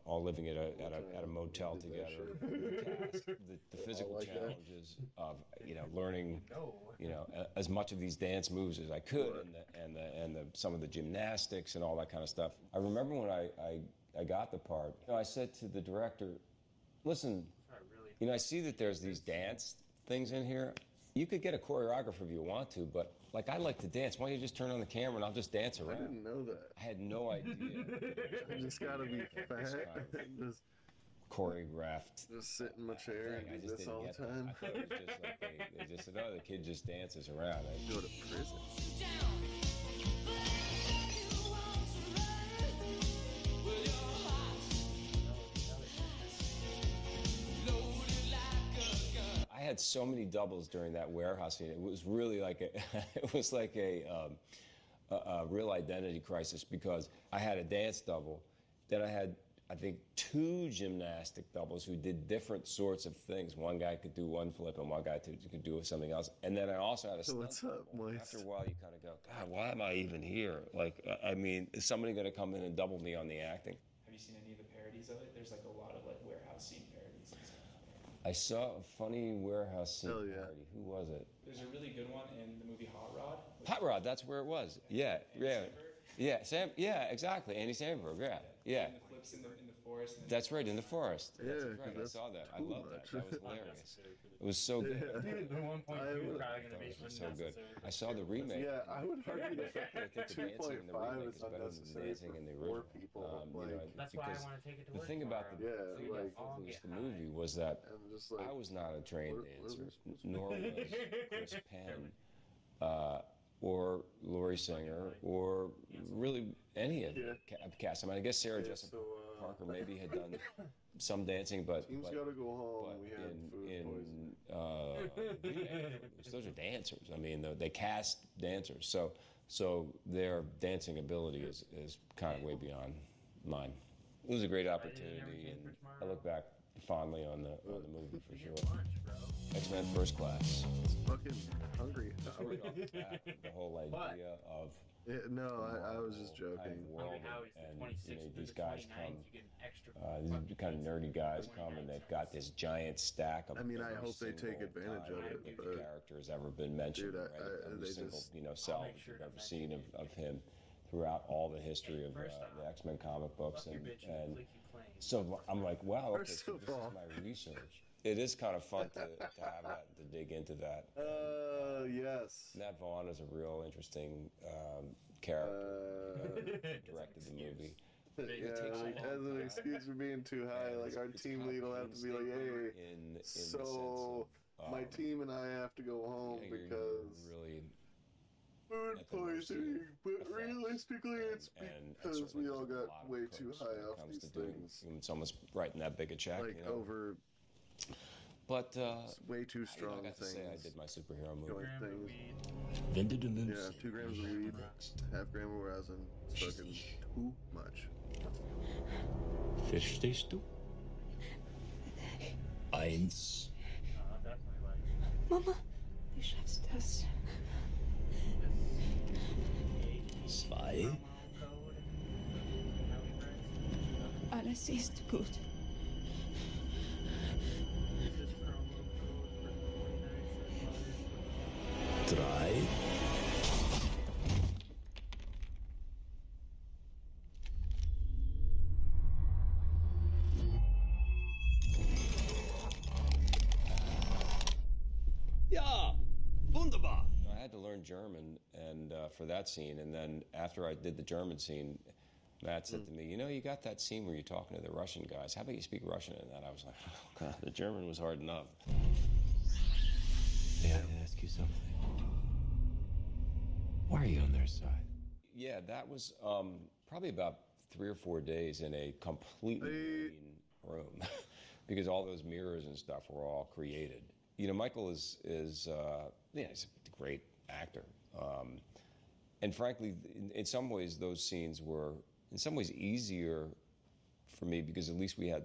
All living at a motel together. The physical challenges of, you know, learning, you know, as much of these dance moves as I could, and some of the gymnastics and all that kind of stuff. I remember when I got the part, you know, I said to the director, listen, you know, I see that there's these dance things in here. You could get a choreographer if you want to, but like, I like to dance. Why don't you just turn on the camera and I'll just dance around? I didn't know that. I had no idea. I just gotta be fat. Just choreographed. Just sit in my chair and do this all the time. I thought it was just like they just said, oh, the kid just dances around. I go to prison. I had so many doubles during that warehouse scene. It was really like a real identity crisis, because I had a dance double, then I had, I think, 2 gymnastic doubles who did different sorts of things. One guy could do one flip, and one guy could do something else. And then I also had a stunt. What's up, Moist? After a while, you kind of go, God, why am I even here? Like, I mean, is somebody going to come in and double me on the acting? Have you seen any of the parodies of it? There's like a lot of like warehouse scene parodies and stuff. I saw a funny warehouse scene parody. Who was it? There's a really good one in the movie Hot Rod. Hot Rod, that's where it was. Yeah, yeah. Yeah, yeah, exactly. Andy Samberg, yeah. And the flips in the forest. That's right, in the forest. Yeah, that's right. I saw that. I love that. That was hilarious. It was so good. Dude, the 1.2 probably gonna be so good. I saw the remake. Yeah, I would argue that I think the dancing in the remake is better than the dancing in the original. People, you know, that's why I want to take it to work. The thing about the movie was that I was not a trained dancer, nor was Chris Penn, or Laurie Singer, or really any of the cast. I mean, I guess Sarah Jessica Parker maybe had done some dancing, but team's gotta go home. We had food poisoning. Those are dancers. I mean, they cast dancers, so their dancing ability is kind of way beyond mine. It was a great opportunity, and I look back fondly on the movie for sure. X-Men First Class. It's fucking hungry. The whole idea of I was just joking. World and you know, these guys come, these kind of nerdy guys come, and they've got this giant stack of. I mean, I hope they take advantage of it. The character has ever been mentioned. Dude, every single cell that you've ever seen of him throughout all the history of the X-Men comic books, and so I'm like, wow, okay, so this is my research. It is kind of fun to have that, to dig into that. Yes. Matt Vaughn is a real interesting character. Directed the movie. Yeah, like, as an excuse for being too high, like our team lead will have to be like, hey, so my team and I have to go home because really food poisoning, but realistically it's because we all got way too high off these things. It's almost writing that big a check. Like over But it's way too strong. I got to say, I did my superhero movie. Yeah, 2 grams of weed, half gram of resin. It's fucking too much. Verstehst du? 1. Mama, du schaffst das. 2. Alles ist gut. 3. Ja, wunderbar. I had to learn German and for that scene, and then after I did the German scene, Matt said to me, you know, you got that scene where you're talking to the Russian guys. How about you speak Russian in that? I was like, oh, God, the German was hard enough. May I ask you something? Why are you on their side? Yeah, that was probably about 3 or 4 days in a completely green room because all those mirrors and stuff were all created. You know, Michael is he's a great actor. And frankly, in some ways, those scenes were in some ways easier for me because at least we had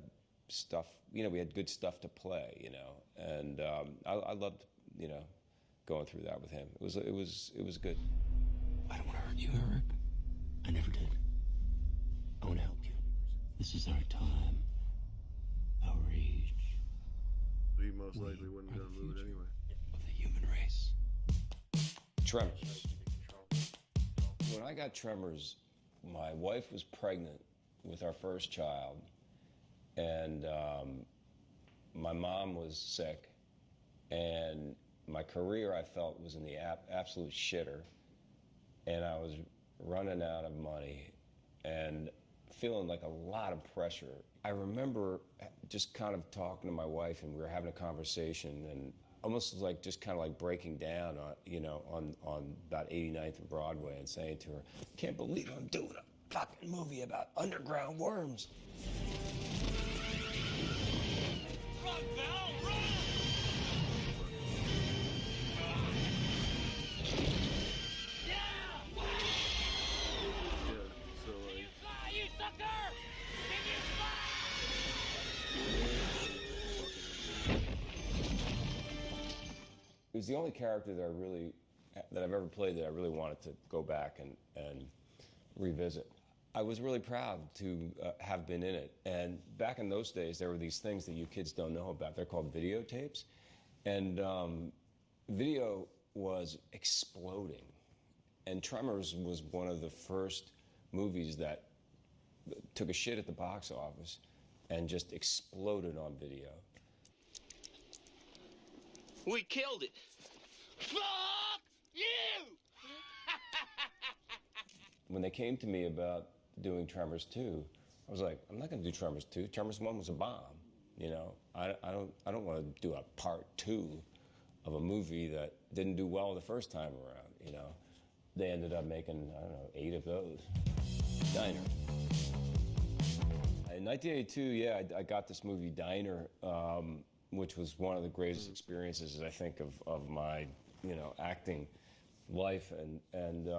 stuff, you know, we had good stuff to play, you know. And I loved, you know, going through that with him. It was good. I don't want to hurt you, Eric. I never did. I want to help you. This is our time, our age. We most likely wouldn't have done moved anyway. Of the human race. Tremors. When I got Tremors, my wife was pregnant with our first child, and my mom was sick, and my career, I felt, was in the absolute shitter, and I was running out of money and feeling like a lot of pressure. I remember just kind of talking to my wife, and we were having a conversation, and almost like just kind of like breaking down, you know, on about 89th and Broadway, and saying to her, "Can't believe I'm doing a fucking movie about underground worms." Run, Val, run! You sucker! Can you It was the only character that I've ever played that I really wanted to go back and revisit. I was really proud to have been in it. And back in those days, there were these things that you kids don't know about. They're called videotapes. And video was exploding. And Tremors was one of the first movies that took a shit at the box office and just exploded on video. We killed it. Fuck you! When they came to me about doing Tremors 2, I was like, I'm not going to do Tremors 2. Tremors 1 was a bomb. You know, I don't want to do a part 2 of a movie that didn't do well the first time around. You know, they ended up making, I don't know, 8 of those. Diner. In 1982, yeah, I got this movie Diner, which was one of the greatest experiences, I think, of my, you know, acting life. And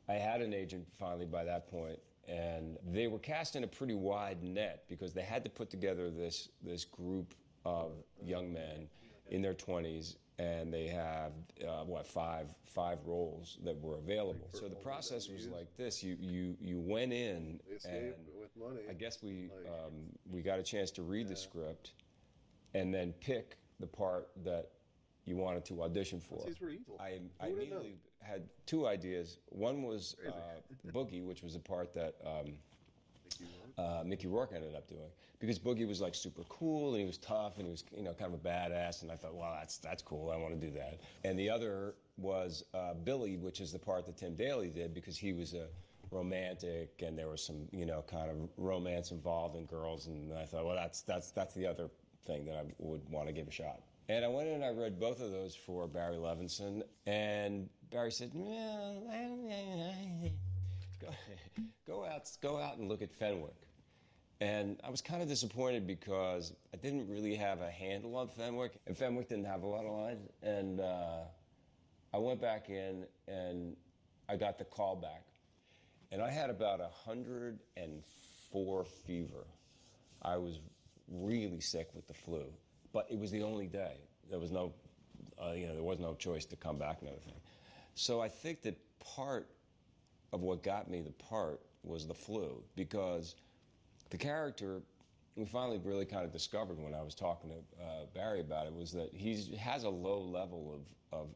I had an agent finally by that point, and they were casting a pretty wide net because they had to put together this group of young men in their 20s, and they had five roles that were available. So the process was like this: you went in, and with money. I guess we got a chance to read the script, and then pick the part that you wanted to audition for. These were evil. I immediately had 2 ideas. One was Boogie, which was a part that Mickey Rourke ended up doing, because Boogie was like super cool and he was tough and he was, you know, kind of a badass, and I thought, well, that's cool. I want to do that. And the other was Billy, which is the part that Tim Daly did, because he was a romantic and there was some, you know, kind of romance involved in girls, and I thought, well, that's the other thing that I would want to give a shot. And I went in and I read both of those for Barry Levinson, and Barry said, go out and look at Fenwick. And I was kind of disappointed because I didn't really have a handle on Fenwick, and Fenwick didn't have a lot of lines. And I went back in, and I got the call back. And I had about 104 fever. I was really sick with the flu, but it was the only day. There was no, there was no choice to come back and everything. So I think that part of what got me the part was the flu, because the character, we finally really kind of discovered when I was talking to Barry about it, was that he has a low level of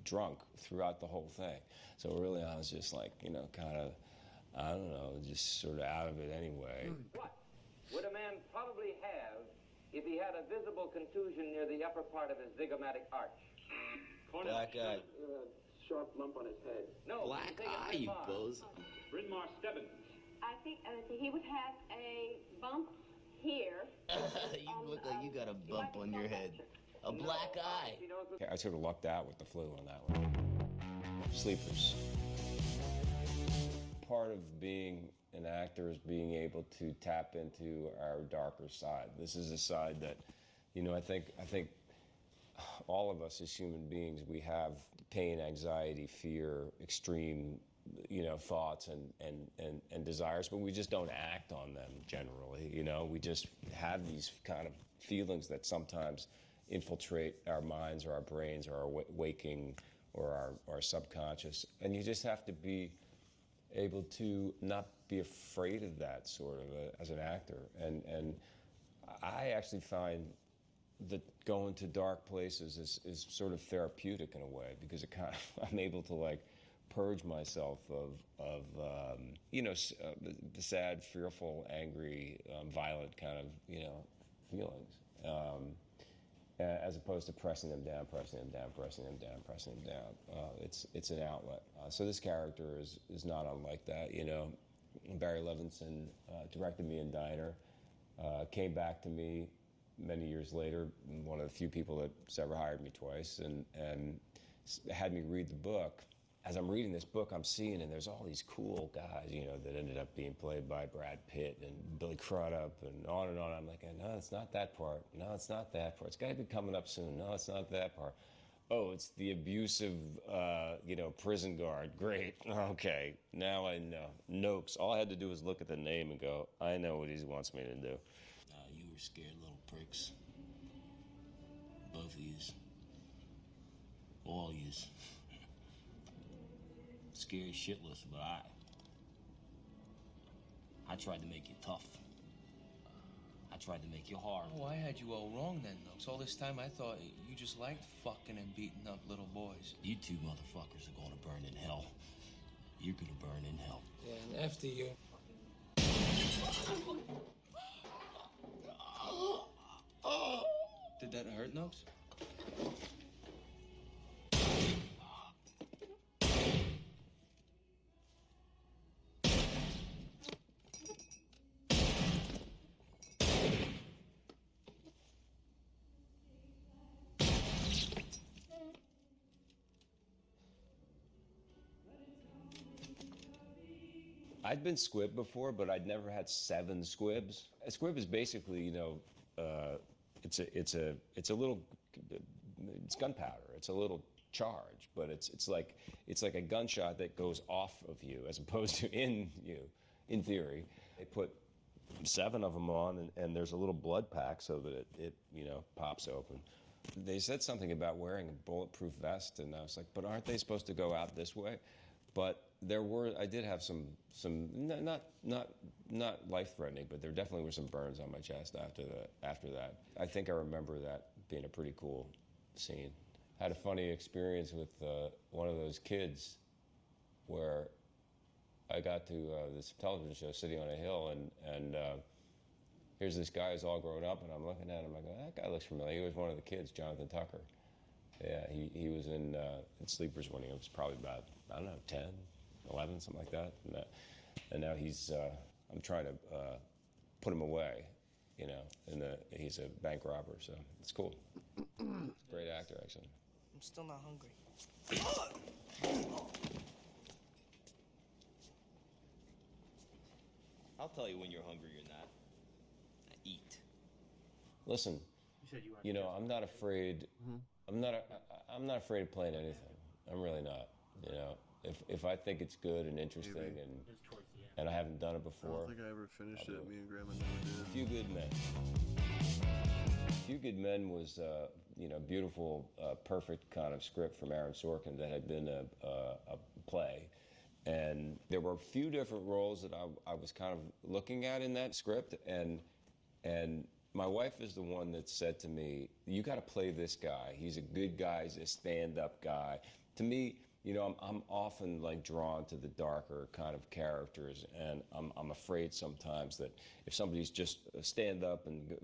drunk throughout the whole thing. So really I was just like, kind of, I don't know, just sort of out of it anyway. What would a man probably have if he had a visible contusion near the upper part of his zygomatic arch? Black eye. Sharp lump on his head. No. Black eye, you bozo. Bryn Mawr Stebbins. I think he would have a bump here. You look like you got a bump on your head. A black eye. I sort of lucked out with the flu on that one. Sleepers. Part of being an actor is being able to tap into our darker side. This is a side that, I think all of us as human beings, we have pain, anxiety, fear, extreme, thoughts and desires, but we just don't act on them generally. We just have these kind of feelings that sometimes infiltrate our minds or our brains or our waking or our subconscious. And you just have to be able to not be afraid of that sort of as an actor. And I actually find that going to dark places is sort of therapeutic in a way, because it kind of, I'm able to purge myself of the sad, fearful, angry, violent kind of, feelings. As opposed to pressing them down. It's an outlet. So this character is not unlike that, Barry Levinson directed me in Diner, came back to me many years later, one of the few people that's ever hired me twice, and had me read the book. As I'm reading this book, I'm seeing, and there's all these cool guys, that ended up being played by Brad Pitt and Billy Crudup and on and on. I'm like, no, it's not that part. No, it's not that part. It's got to be coming up soon. No, it's not that part. Oh, it's the abusive, prison guard. Great. Okay, now I know. Noakes. All I had to do was look at the name and go, I know what he wants me to do. You were scared little pricks. Both of yous. All yous. Scary shitless, but I tried to make you tough. I tried to make you hard. Oh, I had you all wrong then, Noakes. All this time I thought you just liked fucking and beating up little boys. You two motherfuckers are gonna burn in hell. You're gonna burn in hell. Yeah, and after you. Did that hurt, Noakes? I'd been squibbed before, but I'd never had 7 squibs. A squib is basically, it's a little, it's gunpowder. It's a little charge, but it's like a gunshot that goes off of you as opposed to in you, in theory. They put 7 of them on, and there's a little blood pack so that it pops open. They said something about wearing a bulletproof vest, and I was like, but aren't they supposed to go out this way? But I did have some not life-threatening, but there definitely were some burns on my chest after that. I think I remember that being a pretty cool scene. I had a funny experience with one of those kids where I got to this television show, City on a Hill, and here's this guy who's all grown up, and I'm looking at him, I go, that guy looks familiar. He was one of the kids, Jonathan Tucker. Yeah, he was in Sleepers when he was probably about, I don't know, 10, 11, something like that. And now he's, I'm trying to put him away, he's a bank robber, so it's cool. Great actor, actually. I'm still not hungry. I'll tell you when you're hungry or not. listen, you know, I'm not afraid. I'm not afraid of playing anything. I'm really not. You know, if I think it's good and interesting and I haven't done it before. I don't think I ever finished it. Me and Grandma never did. A Few Good Men. A Few Good Men was, you know, beautiful, perfect kind of script from Aaron Sorkin that had been a play. And there were a few different roles that I was kind of looking at in that script. And my wife is the one that said to me, you got to play this guy. He's a good guy. He's a stand-up guy. To me, you know, I'm often like drawn to the darker kind of characters, and I'm afraid sometimes that if somebody's just stand up and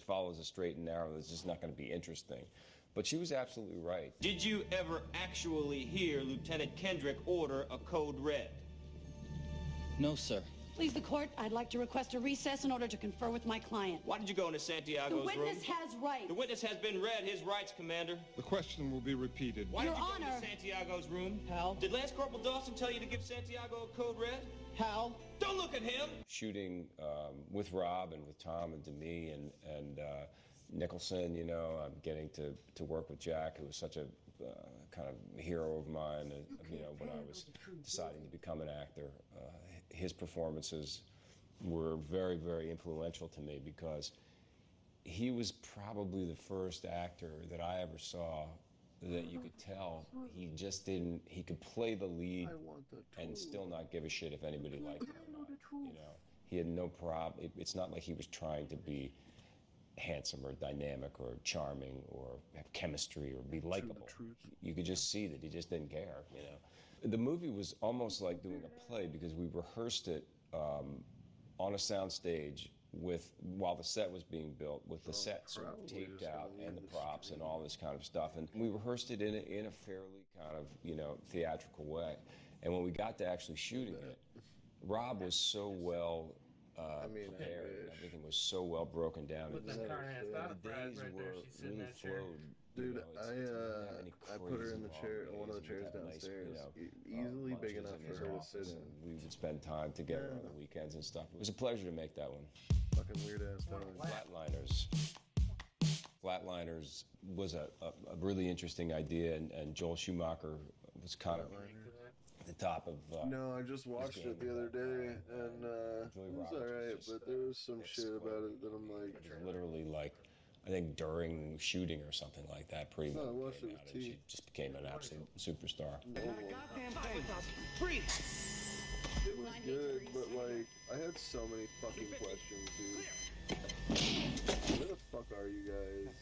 follows a straight and narrow, it's just not going to be interesting. But she was absolutely right. Did you ever actually hear Lieutenant Kendrick order a code red? No, sir. Please, the court, I'd like to request a recess in order to confer with my client. Why did you go into Santiago's room? The witness has rights. The witness has been read his rights, Commander. The question will be repeated. Why Your did you Honor. go into Santiago's room? Hal. Did Lance Corporal Dawson tell you to give Santiago a code red? Hal. Don't look at him! Shooting with Rob and with Tom and Demi and Nicholson, you know, I'm getting to work with Jack, who was such a kind of hero of mine, you know, when I was deciding to become an actor. His performances were very, very influential to me because he was probably the first actor that I ever saw that you could tell he could play the lead and still not give a shit if anybody liked him or not. You know, he had no problem. It's not like he was trying to be handsome or dynamic or charming or have chemistry or be likable. You could just see that he just didn't care, you know. The movie was almost like doing a play because we rehearsed it on a sound stage while the set was being built, with the set sort of taped out and the props and all this kind of stuff. And we rehearsed it in a fairly kind of, you know, theatrical way. And when we got to actually shooting it, Rob was so well prepared, and everything was so well broken down. The days were really flowed. Dude, I put her in the chair, one of the chairs downstairs, easily big enough for her to sit in. We would spend time together on the weekends and stuff. It was a pleasure to make that one. Fucking weird ass dog. Flatliners was a really interesting idea, and Joel Schumacher was kind of at the top of. No, I just watched it the other day, and it was alright, but there was some shit about it that I'm like. It was literally like, I think during shooting or something like that, pretty much. I watched it with T. She just became an absolute superstar. It was good, but like, I had so many fucking questions, dude. Where the fuck are you guys?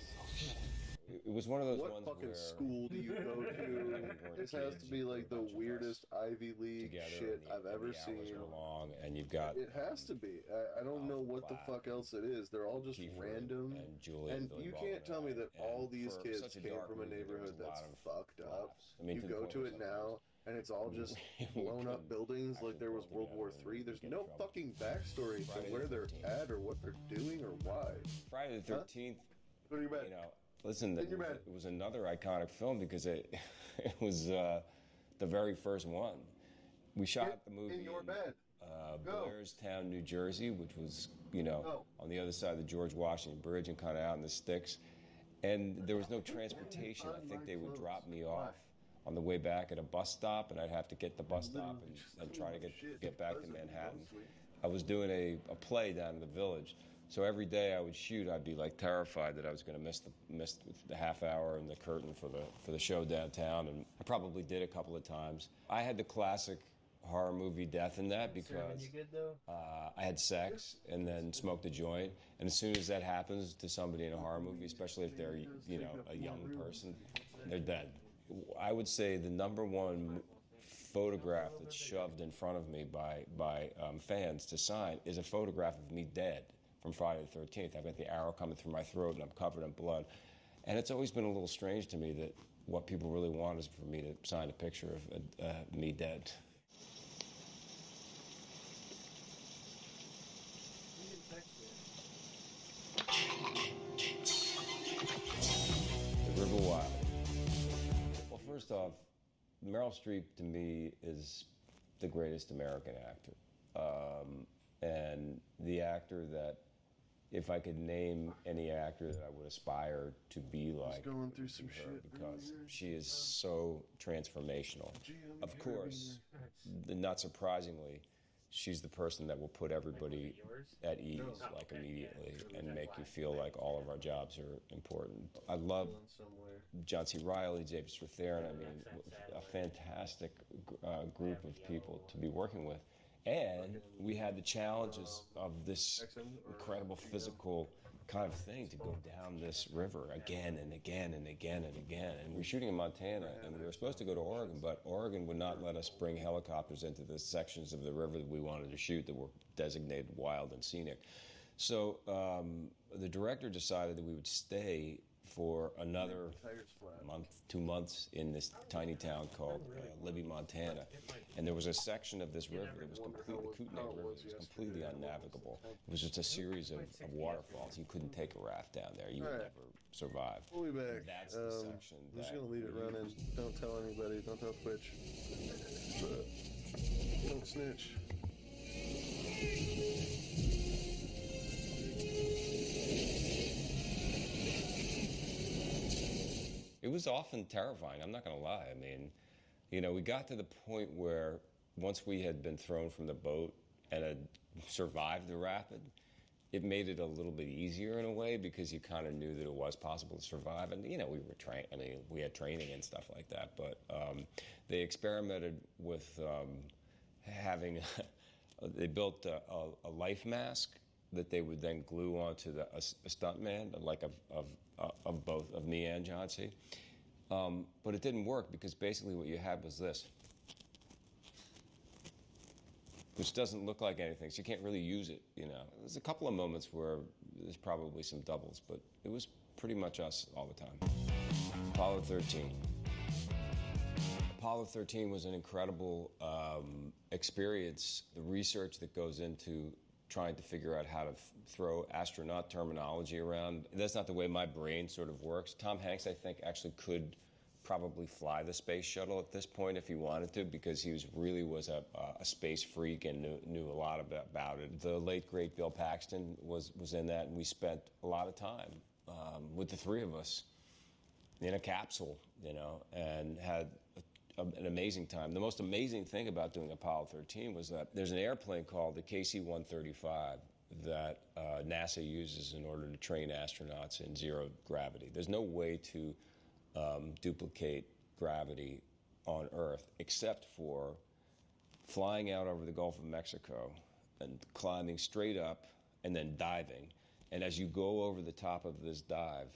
It was one of those what ones fucking where school do you go to? This has to be like the weirdest Ivy League shit I've ever seen. Long, and you've got. It has to be. I don't know what the fuck else it is. They're all just random. And you can't tell me that all these kids came from a neighborhood that's fucked up. You go to it now, and it's all just blown up buildings like there was World War III. There's no fucking backstory to where they're at or what they're doing or why. Friday the 13th. Go to your bed. You know, listen, it was another iconic film because it was the very first one. We shot the movie in your bed. Blairstown, New Jersey, which was, you know, on the other side of the George Washington Bridge and kind of out in the sticks. And there was no transportation. I think they would drop me off on the way back at a bus stop, and I'd have to get the bus stop and try to get back to Manhattan. I was doing a play down in the Village. So every day I would shoot, I'd be like terrified that I was going to miss the half hour and the curtain for the show downtown, and I probably did a couple of times. I had the classic horror movie death in that because I had sex and then smoked a joint, and as soon as that happens to somebody in a horror movie, especially if they're, you know, a young person, they're dead. I would say the number one photograph that's shoved in front of me by fans to sign is a photograph of me dead from Friday the 13th. I've got the arrow coming through my throat and I'm covered in blood. And it's always been a little strange to me that what people really want is for me to sign a picture of me dead. The River Wild. Well, first off, Meryl Streep to me is the greatest American actor. And the actor that if I could name any actor that I would aspire to be like, going through some shit because she is so transformational. Of course, not surprisingly, she's the person that will put everybody at ease, like immediately, and make you feel like all of our jobs are important. I love John C. Reilly, David Strathairn. I mean, a fantastic group of people to be working with. And we had the challenges of this incredible physical kind of thing to go down this river again and again and again and again. And we're shooting in Montana, and we were supposed to go to Oregon, but Oregon would not let us bring helicopters into the sections of the river that we wanted to shoot that were designated wild and scenic. So the director decided that we would stay for another month, 2 months in this tiny town called Libby, Montana. And there was a section of this river that was completely, the Kootenai River was completely unnavigable. It was just a series of waterfalls. You couldn't take a raft down there. You would never survive. We'll be back. That's the section. I'm just going to leave it running. Don't tell anybody. Don't tell Twitch. But don't snitch. It was often terrifying, I'm not going to lie. I mean, you know, we got to the point where once we had been thrown from the boat and had survived the rapid, it made it a little bit easier in a way because you kind of knew that it was possible to survive. And, you know, we were trained, I mean, we had training and stuff like that. But they experimented with having, they built a life mask that they would then glue onto a stuntman, like of me and John C. But it didn't work because basically what you had was this, which doesn't look like anything, so you can't really use it, you know. There's a couple of moments where there's probably some doubles, but it was pretty much us all the time. Apollo 13. Apollo 13 was an incredible experience. The research that goes into trying to figure out how to throw astronaut terminology around. That's not the way my brain sort of works. Tom Hanks, I think, actually could probably fly the space shuttle at this point if he wanted to, because he really was a space freak and knew a lot about it. The late, great Bill Paxton was in that, and we spent a lot of time with the three of us in a capsule, you know, and had an amazing time. The most amazing thing about doing Apollo 13 was that there's an airplane called the KC-135 that NASA uses in order to train astronauts in zero gravity. There's no way to duplicate gravity on Earth except for flying out over the Gulf of Mexico and climbing straight up and then diving. And as you go over the top of this dive,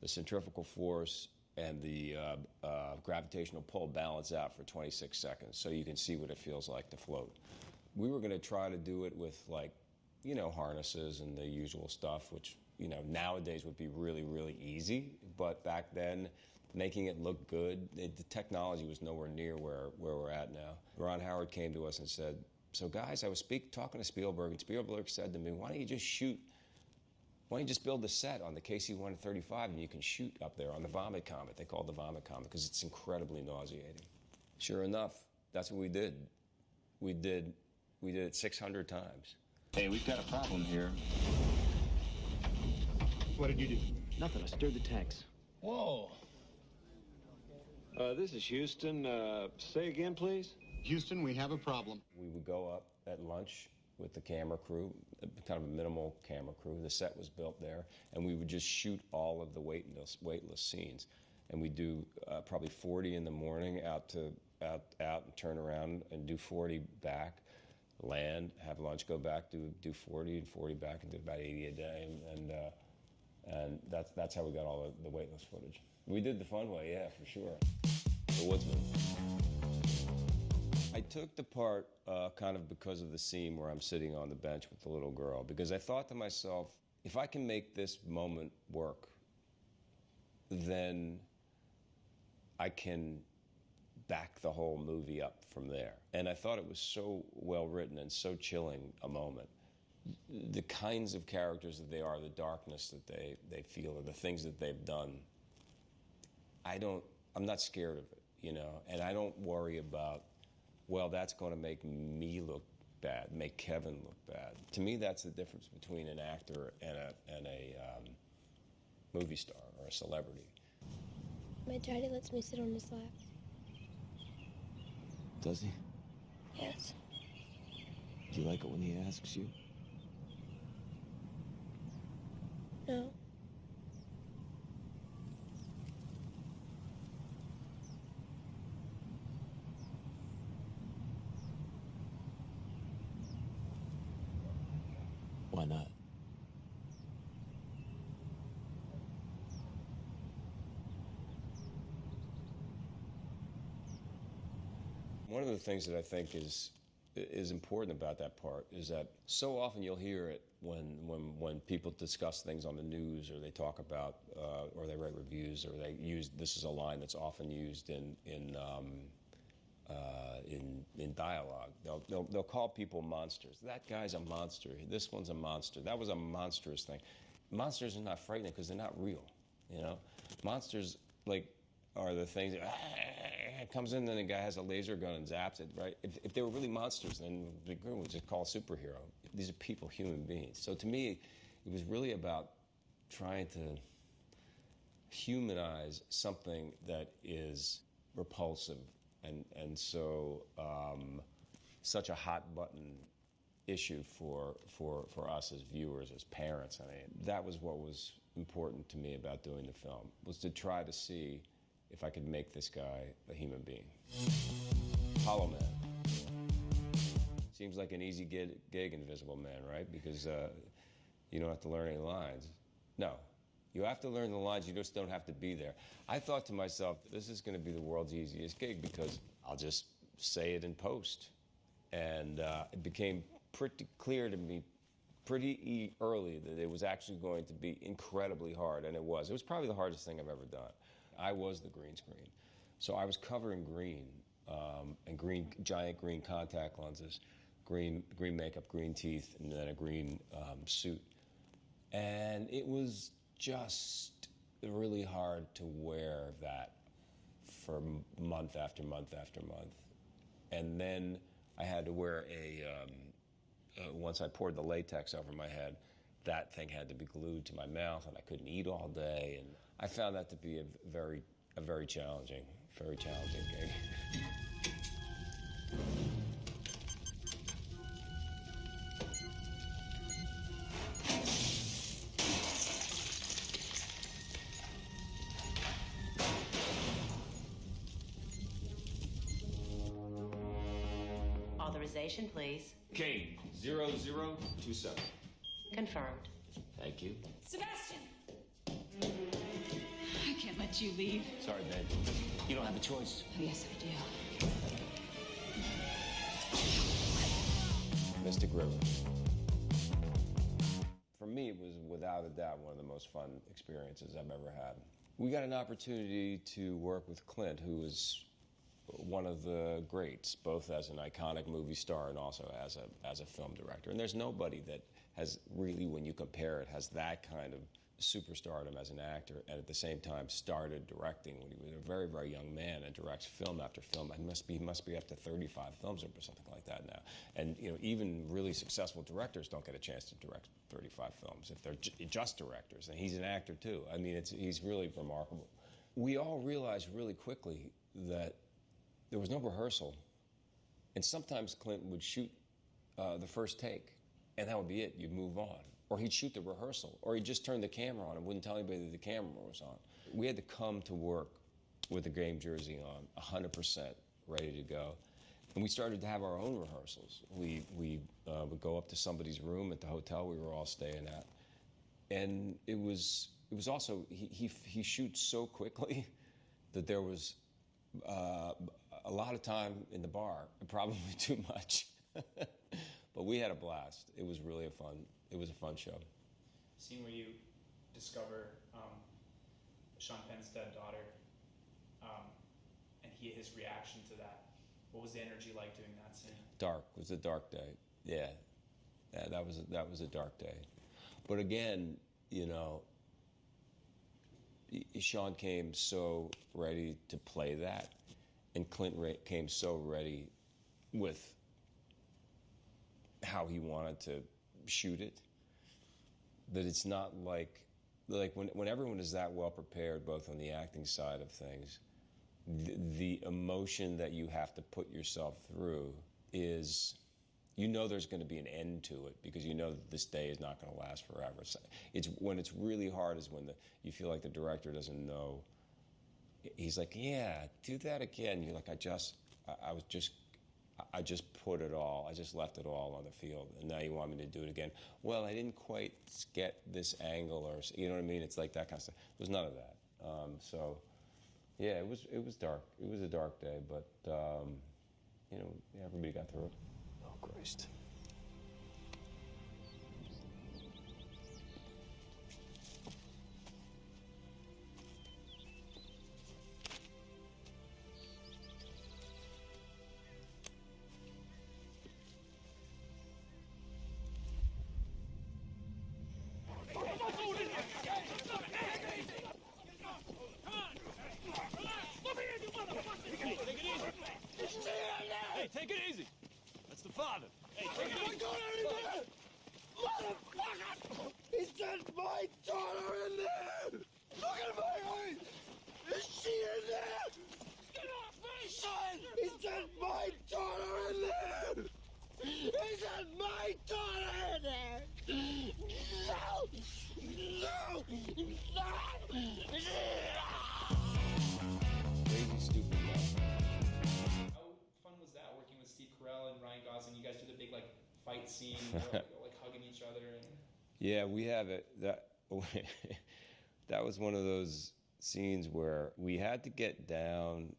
the centrifugal force and the gravitational pull balance out for 26 seconds, so you can see what it feels like to float. We were going to try to do it with, like, you know, harnesses and the usual stuff, which, you know, nowadays would be really, really easy. But back then, making it look good, the technology was nowhere near where we're at now. Ron Howard came to us and said, so guys, I was talking to Spielberg, and Spielberg said to me, why don't you just build the set on the KC-135 and you can shoot up there on the Vomit Comet. They call it the Vomit Comet because it's incredibly nauseating. Sure enough, that's what we did. We did it 600 times. Hey, we've got a problem here. What did you do? Nothing. I stirred the tanks. Whoa. This is Houston. Say again, please. Houston, we have a problem. We would go up at lunch with the camera crew, kind of a minimal camera crew. The set was built there, and we would just shoot all of the weightless scenes. And we'd do probably 40 in the morning, out and turn around and do 40 back, land, have lunch, go back, do 40 and 40 back, and do about 80 a day. And that's how we got all the weightless footage. We did the fun way, yeah, for sure. The Woodsman. I took the part kind of because of the scene where I'm sitting on the bench with the little girl, because I thought to myself, if I can make this moment work, then I can back the whole movie up from there. And I thought it was so well written and so chilling a moment. The kinds of characters that they are, the darkness that they feel, or the things that they've done, I'm not scared of it, you know, and I don't worry about, well, that's going to make me look bad, make Kevin look bad. To me, that's the difference between an actor and a movie star or a celebrity. My daddy lets me sit on his lap. Does he? Yes. Do you like it when he asks you? No. Why not? One of the things that I think is important about that part is that so often you'll hear it when people discuss things on the news, or they talk about or they write reviews, or they use, this is a line that's often used in dialogue. They'll call people monsters. That guy's a monster. This one's a monster. That was a monstrous thing. Monsters are not frightening because they're not real. You know, monsters are the things that comes in, then the guy has a laser gun and zaps it, right? If they were really monsters, then we would just call a superhero. These are people, human beings. So to me, it was really about trying to humanize something that is repulsive and so such a hot button issue for us as viewers, as parents. I mean, that was what was important to me about doing the film, was to try to see if I could make this guy a human being. Hollow Man. Seems like an easy gig, Invisible Man, right? Because you don't have to learn any lines. No, you have to learn the lines, you just don't have to be there. I thought to myself, this is gonna be the world's easiest gig because I'll just say it in post. And it became pretty clear to me pretty early that it was actually going to be incredibly hard, and it was. It was probably the hardest thing I've ever done. I was the green screen. So I was covering green, and giant green contact lenses, green makeup, green teeth, and then a green suit. And it was just really hard to wear that for month after month after month. And then I had to wear once I poured the latex over my head, that thing had to be glued to my mouth, and I couldn't eat all day. And I found that to be a very challenging gig. Authorization, please. Kane, 0027. Confirmed. Thank you. Sebastian! I can't let you leave. Sorry, babe. You don't have a choice. Oh, yes, I do. Mystic River. For me, it was without a doubt one of the most fun experiences I've ever had. We got an opportunity to work with Clint, who is one of the greats, both as an iconic movie star and also as a film director. And there's nobody that has really, when you compare it, has that kind of superstardom as an actor, and at the same time started directing when he was a very, very young man and directs film after film. He must be up to 35 films or something like that now. And you know, even really successful directors don't get a chance to direct 35 films if they're just directors. And he's an actor too. I mean, he's really remarkable. We all realized really quickly that there was no rehearsal, and sometimes Clint would shoot the first take, and that would be it. You'd move on. Or he'd shoot the rehearsal, or he'd just turn the camera on and wouldn't tell anybody that the camera was on. We had to come to work with the game jersey on, 100% ready to go. And we started to have our own rehearsals. We would go up to somebody's room at the hotel we were all staying at. And it was also, he shoots so quickly that there was a lot of time in the bar, probably too much. But we had a blast. It was really a fun show. Scene where you discover Sean Penn's dead daughter, and his reaction to that. What was the energy like doing that scene? Dark. It was a dark day. Yeah, that was a dark day. But again, you know, Sean came so ready to play that, and Clint came so ready with how he wanted to shoot it. That it's not like when everyone is that well prepared, both on the acting side of things, the emotion that you have to put yourself through is, you know, there's going to be an end to it because you know that this day is not going to last forever. So it's when it's really hard is when you feel like the director doesn't know. He's like, yeah, do that again. You're like, I just put it all. I just left it all on the field, and now you want me to do it again. Well, I didn't quite get this angle, or you know what I mean. It's like that kind of stuff. There was none of that. So, yeah, it was dark. It was a dark day, but you know, everybody got through it. Oh, Christ. Hey, take it easy. That's the father. Hey, take it easy. Motherfucker! He sent my daughter in there! Look at my eyes! Is she in there? Get off me, son! He sent my daughter in there! He sent my daughter in there! No! No! Crazy, stupid love. How fun was that working with Steve Carell and Ryan Gosling? You guys do the big like fight scene, like hugging each other. And... Yeah, we have it. That was one of those scenes where we had to get down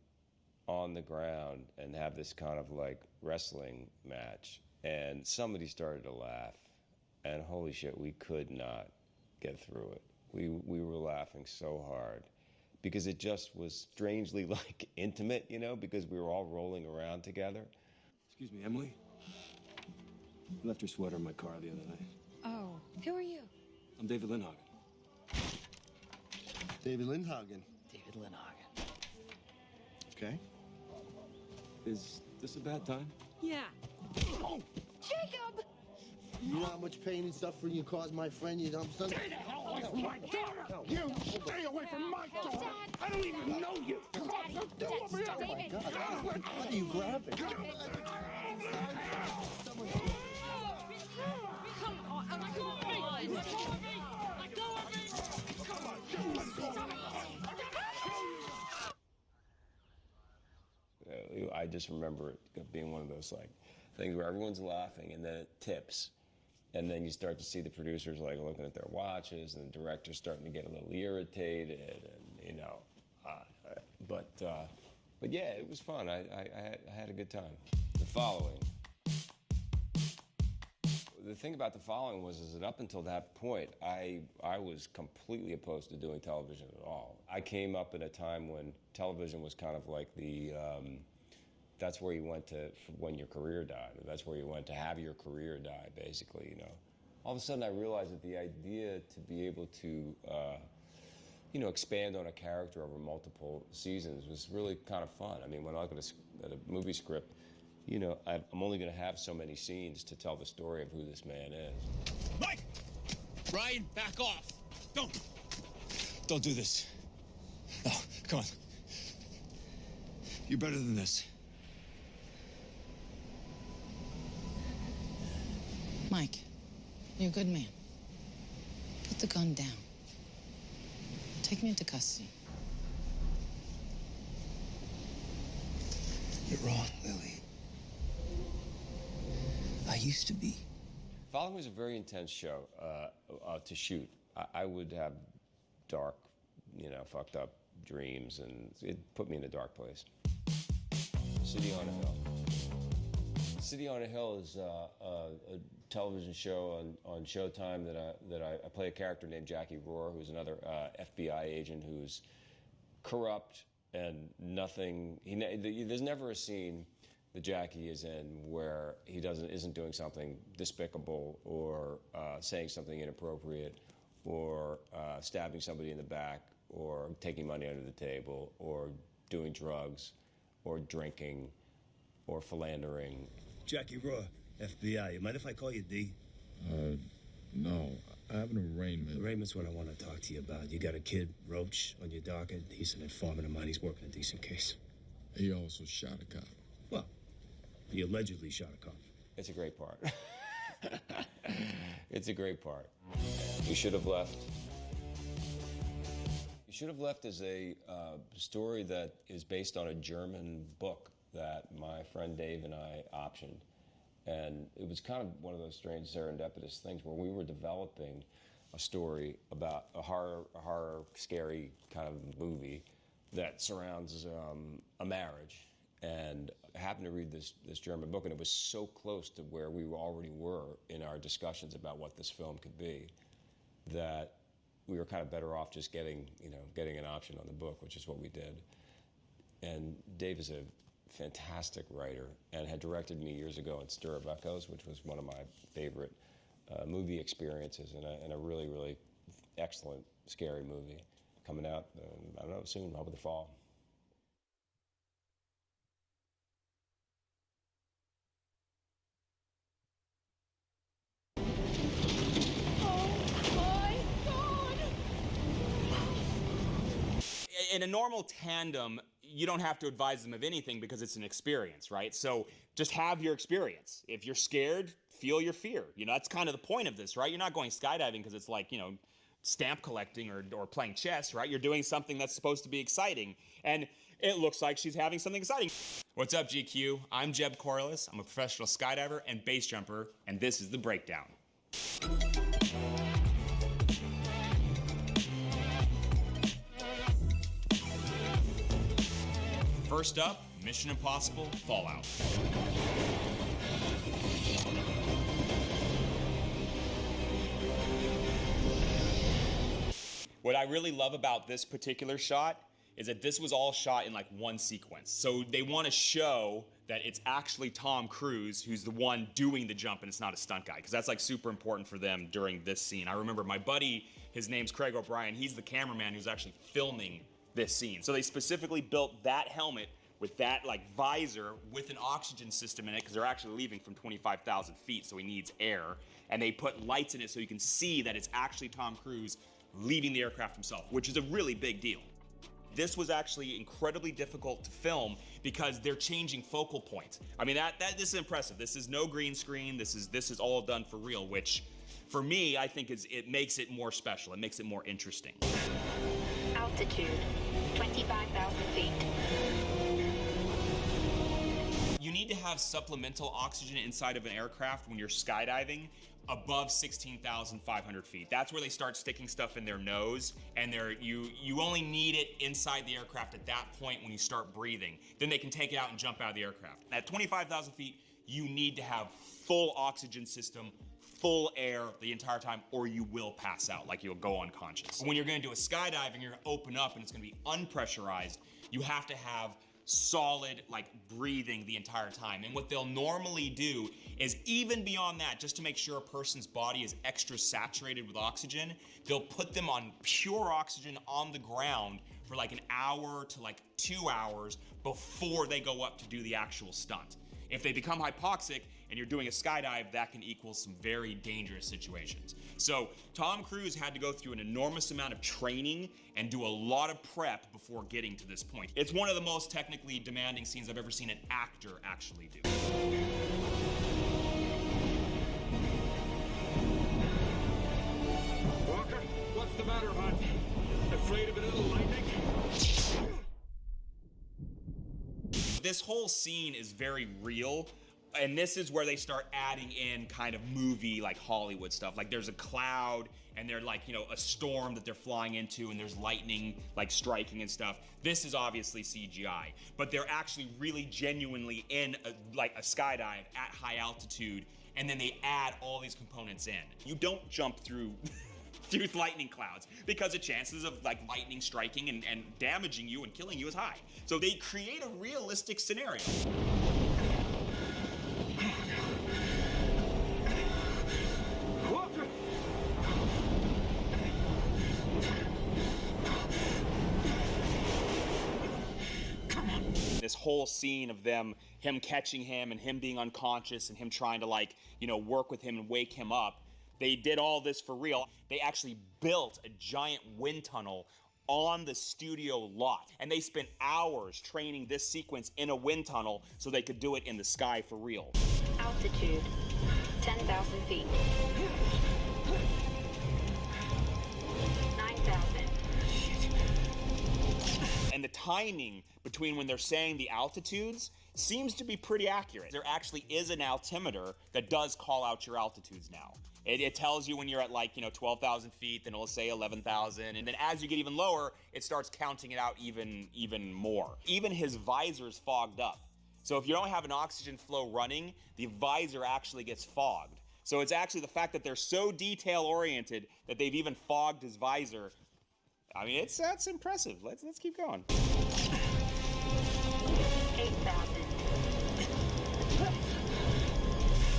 on the ground and have this kind of like wrestling match, and somebody started to laugh, and holy shit, we could not get through it. We were laughing so hard because it just was strangely like intimate, you know, because we were all rolling around together. Excuse me, Emily? I left your sweater in my car the other night. Oh, who are you? I'm David Lindhagen. David Lindhagen. David Lindhagen. Okay. Is this a bad time? Yeah. Oh, Jacob! You know how much pain and suffering you caused my friend, you dumb son? Stay the hell away from my daughter! You stay away from my daughter! I don't even know you! Come on, do over here! Oh my God, what are you grabbing? Come on, let go of me! Let go of me! Let go of me! Come on, let go of me! I just remember it being one of those like things where everyone's laughing and then it tips. And then you start to see the producers like looking at their watches, and the director's starting to get a little irritated, and you know, but yeah, it was fun. I had a good time. The following. The thing about The Following was that up until that point, I was completely opposed to doing television at all. I came up in a time when television was kind of like the. That's where you went to when your career died. That's where you went to have your career die, basically, you know. All of a sudden, I realized that the idea to be able to, you know, expand on a character over multiple seasons was really kind of fun. I mean, when I look at a movie script, you know, I'm only going to have so many scenes to tell the story of who this man is. Mike! Ryan, back off! Don't do this. No, come on. You're better than this. Mike, you're a good man. Put the gun down. Take me into custody. You're wrong, Lily. I used to be. Following was a very intense show to shoot. I would have dark, you know, fucked up dreams, and it put me in a dark place. City on a Hill. City on a Hill is a television show on Showtime that I play a character named Jackie Rohr, who's another FBI agent who's corrupt and nothing. There's never a scene that Jackie is in where he isn't doing something despicable or saying something inappropriate or stabbing somebody in the back or taking money under the table or doing drugs or drinking or philandering. Jackie Rohr, FBI. You mind if I call you D? No. I have an arraignment. Arraignment's what I want to talk to you about. You got a kid, Roach, on your docket. He's an informant of mine. He's working a decent case. He also shot a cop. Well, he allegedly shot a cop. It's a great part. It's a great part. You should have left. You should have left as a story that is based on a German book that my friend Dave and I optioned. And it was kind of one of those strange serendipitous things where we were developing a story about a horror, scary kind of movie that surrounds a marriage. And I happened to read this German book, and it was so close to where we already were in our discussions about what this film could be that we were kind of better off just getting an option on the book, which is what we did. And Dave is a fantastic writer and had directed me years ago in Stir of Echoes, which was one of my favorite movie experiences, and a really, really excellent, scary movie coming out, I don't know, soon, over the fall. In a normal tandem, you don't have to advise them of anything because it's an experience, right? So just have your experience. If you're scared, feel your fear. You know, that's kind of the point of this, right? You're not going skydiving because it's like, you know, stamp collecting or playing chess, right? You're doing something that's supposed to be exciting. And it looks like she's having something exciting. What's up, GQ? I'm Jeb Corliss. I'm a professional skydiver and base jumper, and this is The Breakdown. First up, Mission Impossible Fallout. What I really love about this particular shot is that this was all shot in like one sequence. So they want to show that it's actually Tom Cruise who's the one doing the jump and it's not a stunt guy, because that's like super important for them during this scene. I remember my buddy, his name's Craig O'Brien, he's the cameraman who's actually filming this scene. So they specifically built that helmet with that like visor with an oxygen system in it, because they're actually leaving from 25,000 feet, so he needs air. And they put lights in it so you can see that it's actually Tom Cruise leaving the aircraft himself, which is a really big deal. This was actually incredibly difficult to film because they're changing focal points. I mean, this is impressive. This is no green screen. This is all done for real, which for me, I think it makes it more special. It makes it more interesting. Altitude, 25,000 feet. You need to have supplemental oxygen inside of an aircraft when you're skydiving above 16,500 feet. That's where they start sticking stuff in their nose, and you only need it inside the aircraft at that point when you start breathing. Then they can take it out and jump out of the aircraft. At 25,000 feet, you need to have full oxygen system, full air the entire time, or you will pass out, like you'll go unconscious. When you're gonna do a skydiving, you're gonna open up and it's gonna be unpressurized. You have to have solid like breathing the entire time. And what they'll normally do is, even beyond that, just to make sure a person's body is extra saturated with oxygen, they'll put them on pure oxygen on the ground for like an hour to like 2 hours before they go up to do the actual stunt. If they become hypoxic and you're doing a skydive, that can equal some very dangerous situations. So Tom Cruise had to go through an enormous amount of training and do a lot of prep before getting to this point. It's one of the most technically demanding scenes I've ever seen an actor actually do. Walker, what's the matter, hon? Afraid of a little lightning? This whole scene is very real, and this is where they start adding in kind of movie, like Hollywood stuff. Like there's a cloud, and they're like, you know, a storm that they're flying into, and there's lightning like striking and stuff. This is obviously CGI, but they're actually really genuinely in like a skydive at high altitude, and then they add all these components in. You don't jump through through lightning clouds because the chances of like lightning striking and damaging you and killing you is high. So they create a realistic scenario. This whole scene of him catching him and him being unconscious and him trying to, like, you know, work with him and wake him up. They did all this for real. They actually built a giant wind tunnel on the studio lot. And they spent hours training this sequence in a wind tunnel so they could do it in the sky for real. Altitude, 10,000 feet. 9,000. And the timing between when they're saying the altitudes seems to be pretty accurate. There actually is an altimeter that does call out your altitudes now. It tells you when you're at, like, you know, 12,000 feet, then it'll say 11,000, and then as you get even lower, it starts counting it out even more. Even his visor's fogged up. So if you don't have an oxygen flow running, the visor actually gets fogged. So it's actually the fact that they're so detail-oriented that they've even fogged his visor. I mean, that's impressive. Let's keep going. 8,000.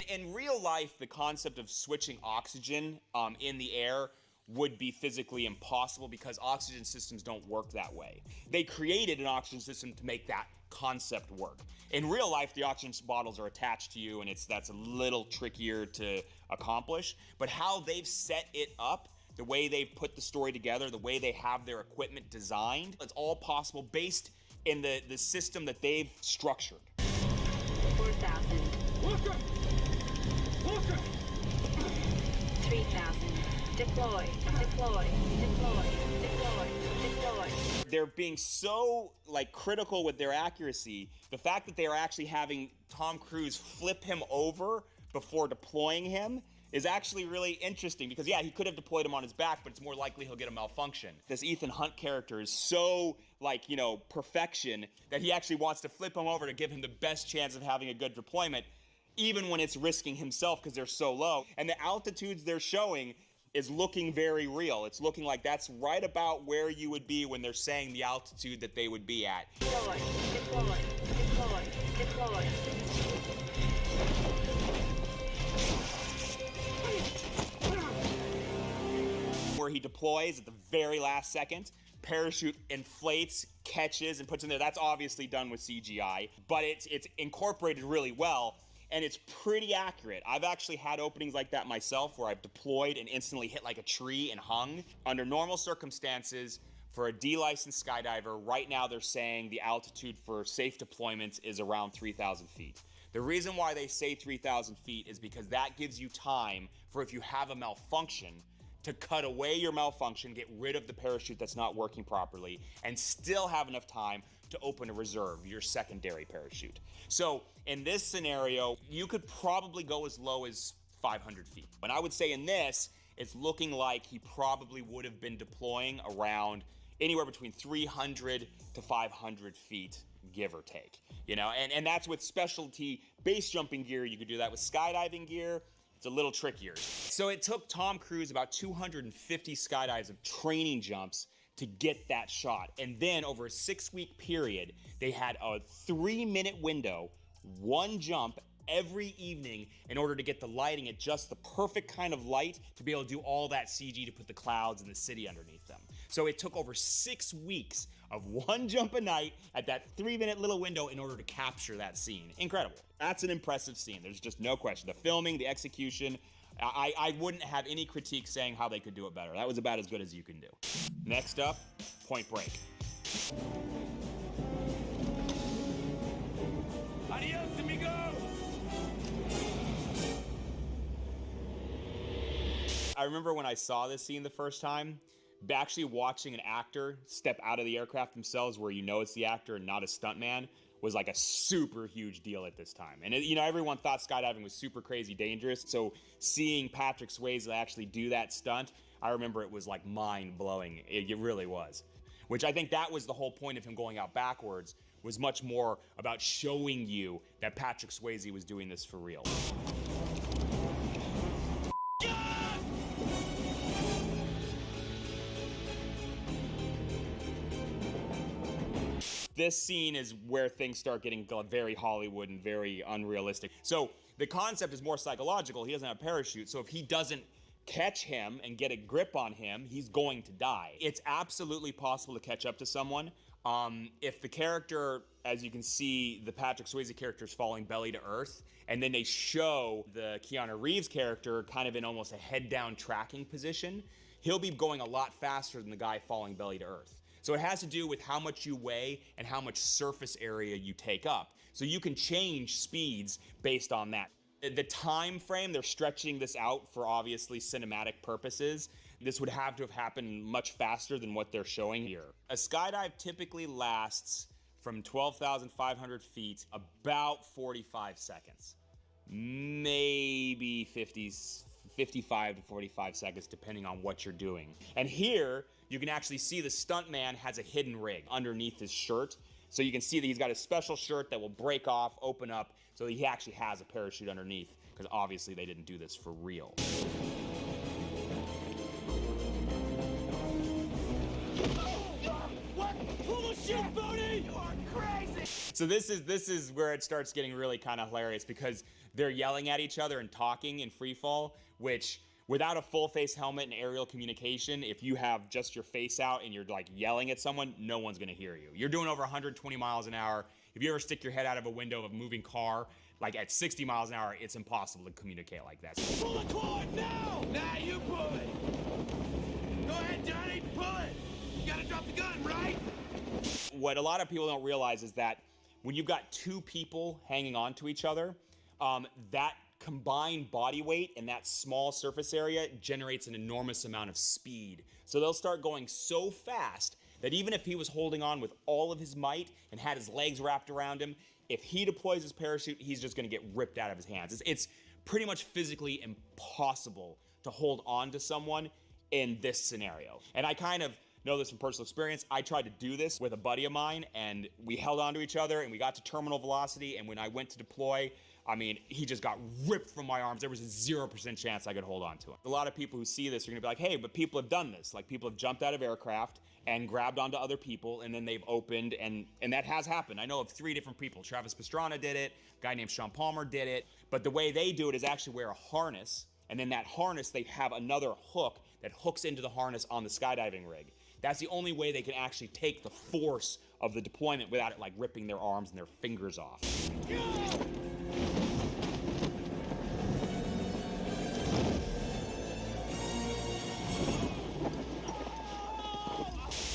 In real life, the concept of switching oxygen in the air would be physically impossible because oxygen systems don't work that way. They created an oxygen system to make that concept work. In real life, the oxygen bottles are attached to you, and that's a little trickier to accomplish. But how they've set it up, the way they've put the story together, the way they have their equipment designed, it's all possible based in the system that they've structured. 4,000. 3,000. Deploy. They're being so, like, critical with their accuracy. The fact that they are actually having Tom Cruise flip him over before deploying him is actually really interesting because, yeah, he could have deployed him on his back, but it's more likely he'll get a malfunction. This Ethan Hunt character is so, like, you know, perfection that he actually wants to flip him over to give him the best chance of having a good deployment, even when it's risking himself because they're so low. And the altitudes they're showing is looking very real. It's looking like that's right about where you would be when they're saying the altitude that they would be at. Deploy. Where he deploys at the very last second, parachute inflates, catches, and puts in there. That's obviously done with CGI, but it's incorporated really well. And it's pretty accurate. I've actually had openings like that myself where I've deployed and instantly hit like a tree and hung. Under normal circumstances, for a D-licensed skydiver, right now they're saying the altitude for safe deployments is around 3,000 feet. The reason why they say 3,000 feet is because that gives you time for, if you have a malfunction, to cut away your malfunction, get rid of the parachute that's not working properly, and still have enough time to open a reserve, your secondary parachute. So in this scenario, you could probably go as low as 500 feet. And I would say in this, it's looking like he probably would have been deploying around anywhere between 300 to 500 feet, give or take. You know, and that's with specialty base jumping gear. You could do that with skydiving gear. It's a little trickier. So it took Tom Cruise about 250 skydives of training jumps to get that shot. And then over a 6-week period, they had a 3-minute window, one jump every evening in order to get the lighting at just the perfect kind of light to be able to do all that CG to put the clouds and the city underneath them. So it took over 6 weeks of one jump a night at that 3-minute little window in order to capture that scene. Incredible. That's an impressive scene. There's just no question. The filming, the execution, I wouldn't have any critique saying how they could do it better. That was about as good as you can do. Next up, Point Break. Adios, amigo! I remember when I saw this scene the first time, actually watching an actor step out of the aircraft themselves where you know it's the actor and not a stuntman was like a super huge deal at this time. And you know, everyone thought skydiving was super crazy dangerous. So seeing Patrick Swayze actually do that stunt, I remember it was like mind blowing. It really was. Which I think that was the whole point of him going out backwards, was much more about showing you that Patrick Swayze was doing this for real. This scene is where things start getting very Hollywood and very unrealistic. So the concept is more psychological. He doesn't have a parachute, so if he doesn't catch him and get a grip on him, he's going to die. It's absolutely possible to catch up to someone. If the character, as you can see, the Patrick Swayze character is falling belly to earth, and then they show the Keanu Reeves character kind of in almost a head-down tracking position, he'll be going a lot faster than the guy falling belly to earth. So it has to do with how much you weigh and how much surface area you take up. So you can change speeds based on that. The time frame, they're stretching this out for obviously cinematic purposes. This would have to have happened much faster than what they're showing here. A skydive typically lasts from 12,500 feet about 45 seconds. Maybe 55 to 45 seconds, depending on what you're doing. And here, you can actually see the stuntman has a hidden rig underneath his shirt. So you can see that he's got a special shirt that will break off, open up, so that he actually has a parachute underneath, because obviously they didn't do this for real. What? Full of shit, Bodie! You are crazy! So this is where it starts getting really kind of hilarious, because they're yelling at each other and talking in free fall, which without a full face helmet and aerial communication, if you have just your face out and you're like yelling at someone, no one's gonna hear you. You're doing over 120 miles an hour. If you ever stick your head out of a window of a moving car, like at 60 miles an hour, it's impossible to communicate like that. Pull the cord now! Now you pull it! Go ahead, Johnny, pull it! You gotta drop the gun, right? What a lot of people don't realize is that when you've got two people hanging on to each other, that combined body weight and that small surface area generates an enormous amount of speed. So they'll start going so fast that even if he was holding on with all of his might and had his legs wrapped around him, if he deploys his parachute, he's just gonna get ripped out of his hands. It's pretty much physically impossible to hold on to someone in this scenario. And I kind of know this from personal experience. I tried to do this with a buddy of mine, and we held on to each other, and we got to terminal velocity, and when I went to deploy, I mean, he just got ripped from my arms. There was a 0% chance I could hold on to him. A lot of people who see this are gonna be like, hey, but people have done this. Like, people have jumped out of aircraft and grabbed onto other people, and then they've opened, and that has happened. I know of 3 different people. Travis Pastrana did it, a guy named Sean Palmer did it, but the way they do it is actually wear a harness, and then that harness, they have another hook that hooks into the harness on the skydiving rig. That's the only way they can actually take the force of the deployment without it like ripping their arms and their fingers off.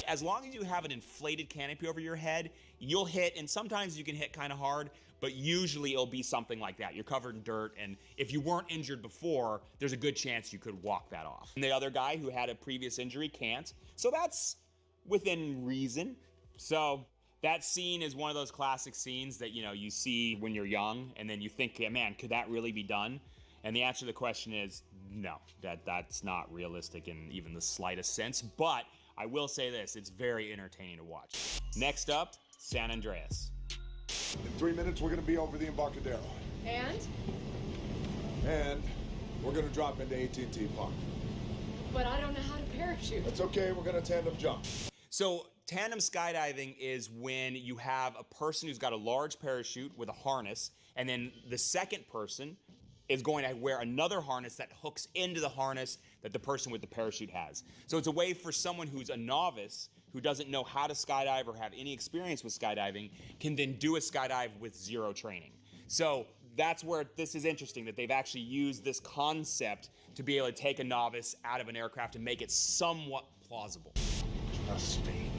As long as you have an inflated canopy over your head, you'll hit, and sometimes you can hit kind of hard, but usually it'll be something like that. You're covered in dirt, and if you weren't injured before, there's a good chance you could walk that off. And the other guy who had a previous injury can't, so that's within reason. So that scene is one of those classic scenes that, you know, you see when you're young, and then you think, yeah, man, could that really be done? And the answer to the question is no, that's not realistic in even the slightest sense, but I will say this, it's very entertaining to watch. Next up, San Andreas. In 3 minutes, we're gonna be over the Embarcadero. And? And we're gonna drop into AT&T Park. But I don't know how to parachute. That's okay, we're gonna tandem jump. So tandem skydiving is when you have a person who's got a large parachute with a harness, and then the second person is going to wear another harness that hooks into the harness that the person with the parachute has. So it's a way for someone who's a novice, who doesn't know how to skydive or have any experience with skydiving, can then do a skydive with 0 training. So that's where this is interesting, that they've actually used this concept to be able to take a novice out of an aircraft and make it somewhat plausible. Trust me.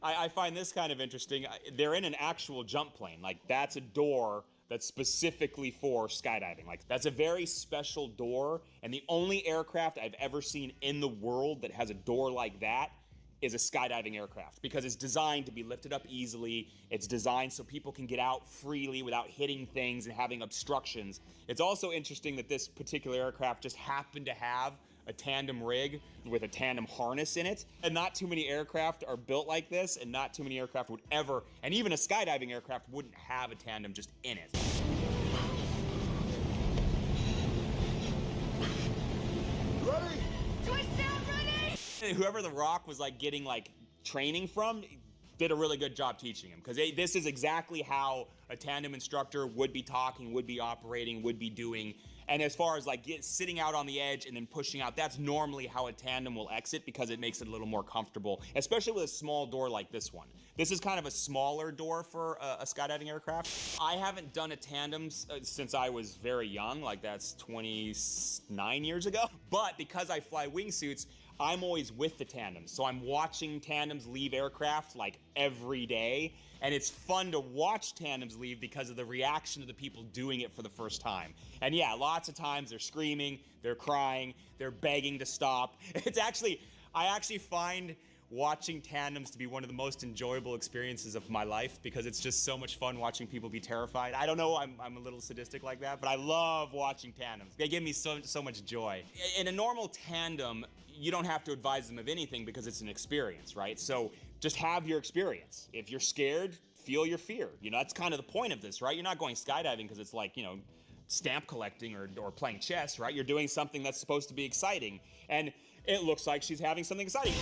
I find this kind of interesting. They're in an actual jump plane. Like, that's a door that's specifically for skydiving. Like, that's a very special door, and the only aircraft I've ever seen in the world that has a door like that is a skydiving aircraft, because it's designed to be lifted up easily. It's designed so people can get out freely without hitting things and having obstructions. It's also interesting that this particular aircraft just happened to have a tandem rig with a tandem harness in it. And not too many aircraft are built like this, and not too many aircraft would ever, and even a skydiving aircraft wouldn't have a tandem just in it. Ready? Do I sound ready? And whoever The Rock was like getting like training from, did a really good job teaching him, because this is exactly how a tandem instructor would be talking, would be operating, would be doing. And as far as like sitting out on the edge and then pushing out, that's normally how a tandem will exit, because it makes it a little more comfortable, especially with a small door like this one. This is kind of a smaller door for a skydiving aircraft. I haven't done a tandem since I was very young, like that's 29 years ago. But because I fly wingsuits, I'm always with the tandems. So I'm watching tandems leave aircraft like every day. And it's fun to watch tandems leave because of the reaction of the people doing it for the first time. And yeah, lots of times they're screaming, they're crying, they're begging to stop. I actually find watching tandems to be one of the most enjoyable experiences of my life, because it's just so much fun watching people be terrified. I don't know, I'm a little sadistic like that, but I love watching tandems. They give me so much joy. In a normal tandem, you don't have to advise them of anything because it's an experience, right? So just have your experience. If you're scared, feel your fear. You know, that's kind of the point of this, right? You're not going skydiving because it's like, you know, stamp collecting or playing chess, right? You're doing something that's supposed to be exciting. And it looks like she's having something exciting.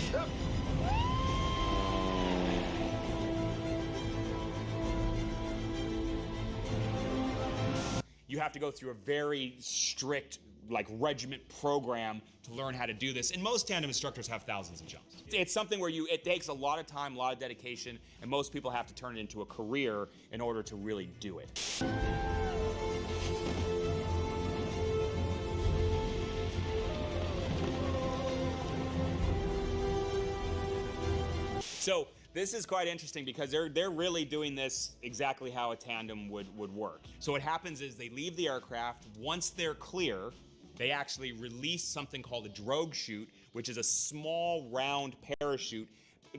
You have to go through a very strict, like, regiment program to learn how to do this. And most tandem instructors have thousands of jumps. It's something where it takes a lot of time, a lot of dedication, and most people have to turn it into a career in order to really do it. So this is quite interesting because they're really doing this exactly how a tandem would work. So what happens is they leave the aircraft. Once they're clear, they actually release something called a drogue chute, which is a small round parachute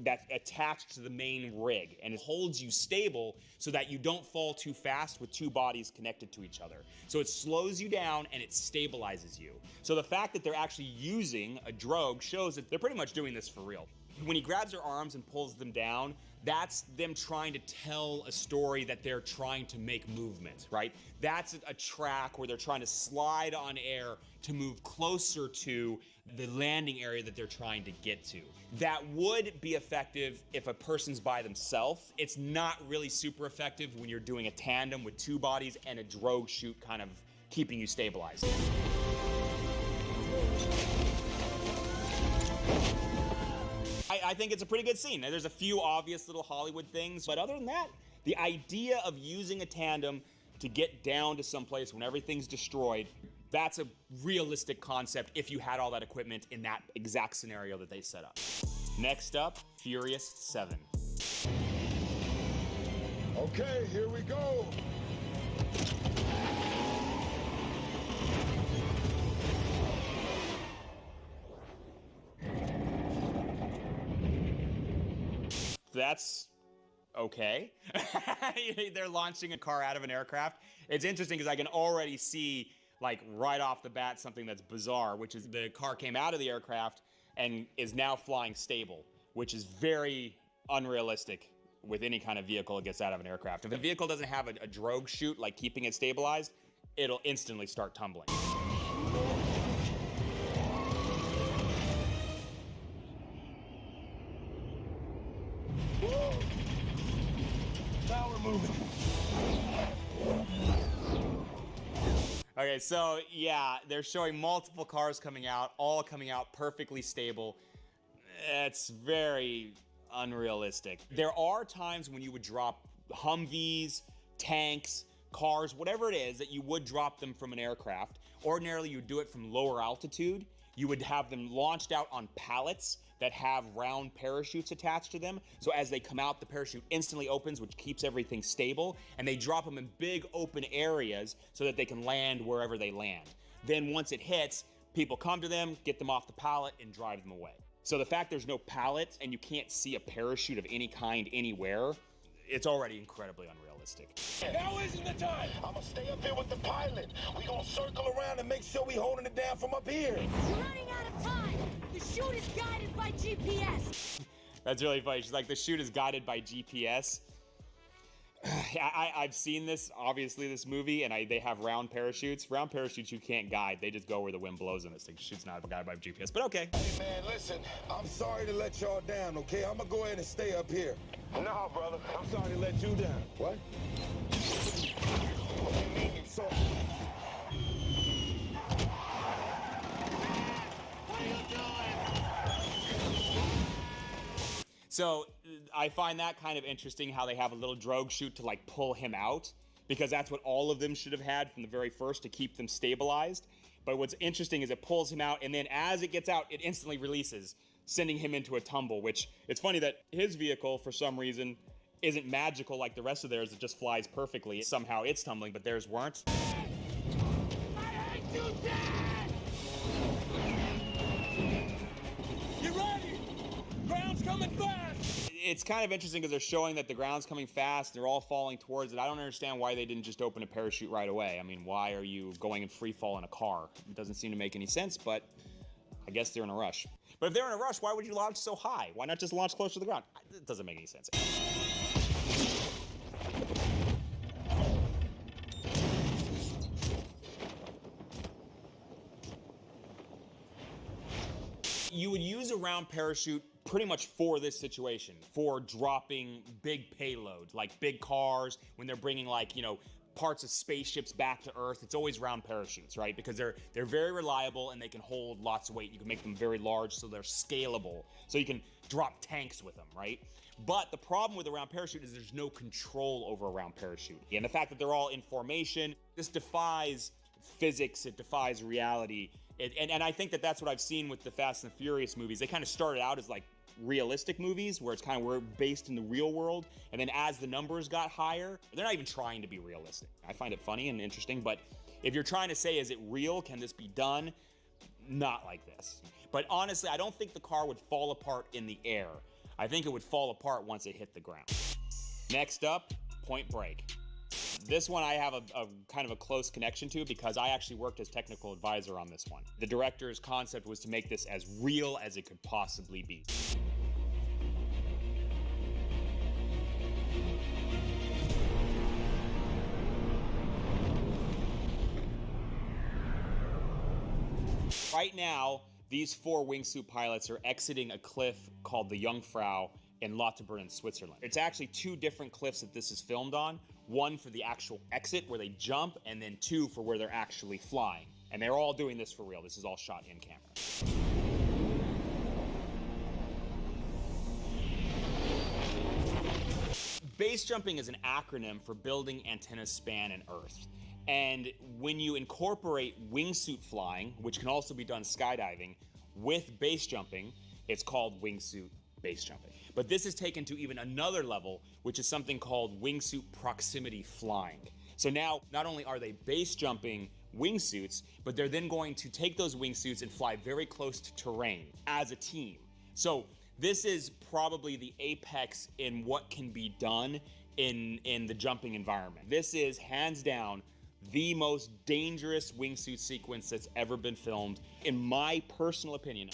that's attached to the main rig, and it holds you stable so that you don't fall too fast with two bodies connected to each other. So it slows you down and it stabilizes you. So the fact that they're actually using a drogue shows that they're pretty much doing this for real. When he grabs her arms and pulls them down, that's them trying to tell a story that they're trying to make movement, right? That's a track where they're trying to slide on air to move closer to the landing area that they're trying to get to. That would be effective if a person's by themselves. It's not really super effective when you're doing a tandem with two bodies and a drogue chute kind of keeping you stabilized. I think it's a pretty good scene. There's a few obvious little Hollywood things, but other than that, the idea of using a tandem to get down to someplace when everything's destroyed, that's a realistic concept if you had all that equipment in that exact scenario that they set up. Next up, Furious 7. Okay, here we go. That's okay. They're launching a car out of an aircraft. It's interesting because I can already see, like, right off the bat something that's bizarre, which is the car came out of the aircraft and is now flying stable, which is very unrealistic with any kind of vehicle that gets out of an aircraft. If a vehicle doesn't have a drogue chute, like keeping it stabilized, it'll instantly start tumbling. Now we're moving. Okay, so yeah, they're showing multiple cars coming out, all coming out perfectly stable. It's very unrealistic. There are times when you would drop Humvees, tanks, cars, whatever it is, that you would drop them from an aircraft. Ordinarily, you would do it from lower altitude. You would have them launched out on pallets that have round parachutes attached to them. So as they come out, the parachute instantly opens, which keeps everything stable, and they drop them in big open areas so that they can land wherever they land. Then once it hits, people come to them, get them off the pallet, and drive them away. So the fact there's no pallet and you can't see a parachute of any kind anywhere, it's already incredibly unrealistic. Now isn't the time. I'm gonna stay up here with the pilot. We gonna circle around and make sure we holding it down from up here. You're running out of time. The chute is guided by GPS. That's really funny. She's like, the chute is guided by GPS. I've seen this, obviously, this movie, and they have round parachutes. Round parachutes you can't guide. They just go where the wind blows, and this thing shoots not a guy by GPS, but okay. Hey, man, listen, I'm sorry to let y'all down, okay? I'm gonna go ahead and stay up here. No, brother, I'm sorry to let you down. What? So I find that kind of interesting how they have a little drogue chute to like pull him out, because that's what all of them should have had from the very first to keep them stabilized. But what's interesting is it pulls him out, and then as it gets out, it instantly releases, sending him into a tumble, which it's funny that his vehicle, for some reason, isn't magical like the rest of theirs. It just flies perfectly. Somehow it's tumbling, but theirs weren't. I hate you, Dad! You ready? Ground's coming fast! It's kind of interesting because they're showing that the ground's coming fast. They're all falling towards it. I don't understand why they didn't just open a parachute right away. I mean, why are you going in free fall in a car? It doesn't seem to make any sense, but I guess they're in a rush. But if they're in a rush, why would you launch so high? Why not just launch closer to the ground? It doesn't make any sense. You would use a round parachute pretty much for this situation, for dropping big payloads, like big cars, when they're bringing, like, you know, parts of spaceships back to Earth. It's always round parachutes, right? Because they're very reliable and they can hold lots of weight. You can make them very large so they're scalable. So you can drop tanks with them, right? But the problem with a round parachute is there's no control over a round parachute. And the fact that they're all in formation, this defies physics, it defies reality. And I think that that's what I've seen with the Fast and the Furious movies. They kind of started out as like realistic movies where it's kind of we're based in the real world, and then as the numbers got higher, they're not even trying to be realistic. I find it funny and interesting, but if you're trying to say, is it real? Can this be done? Not like this. But honestly, I don't think the car would fall apart in the air. I think it would fall apart once it hit the ground. Next up, Point Break. This one I have a kind of a close connection to because I actually worked as technical advisor on this one. The director's concept was to make this as real as it could possibly be. Right now, these 4 wingsuit pilots are exiting a cliff called the Jungfrau in Lauterbrunnen, Switzerland. It's actually 2 different cliffs that this is filmed on. One for the actual exit where they jump, and then 2 for where they're actually flying. And they're all doing this for real. This is all shot in camera. Base jumping is an acronym for building antenna span in Earth. And when you incorporate wingsuit flying, which can also be done skydiving, with base jumping, it's called wingsuit base jumping. But this is taken to even another level, which is something called wingsuit proximity flying. So now, not only are they base jumping wingsuits, but they're then going to take those wingsuits and fly very close to terrain as a team. So this is probably the apex in what can be done in the jumping environment. This is, hands down, the most dangerous wingsuit sequence that's ever been filmed, in my personal opinion.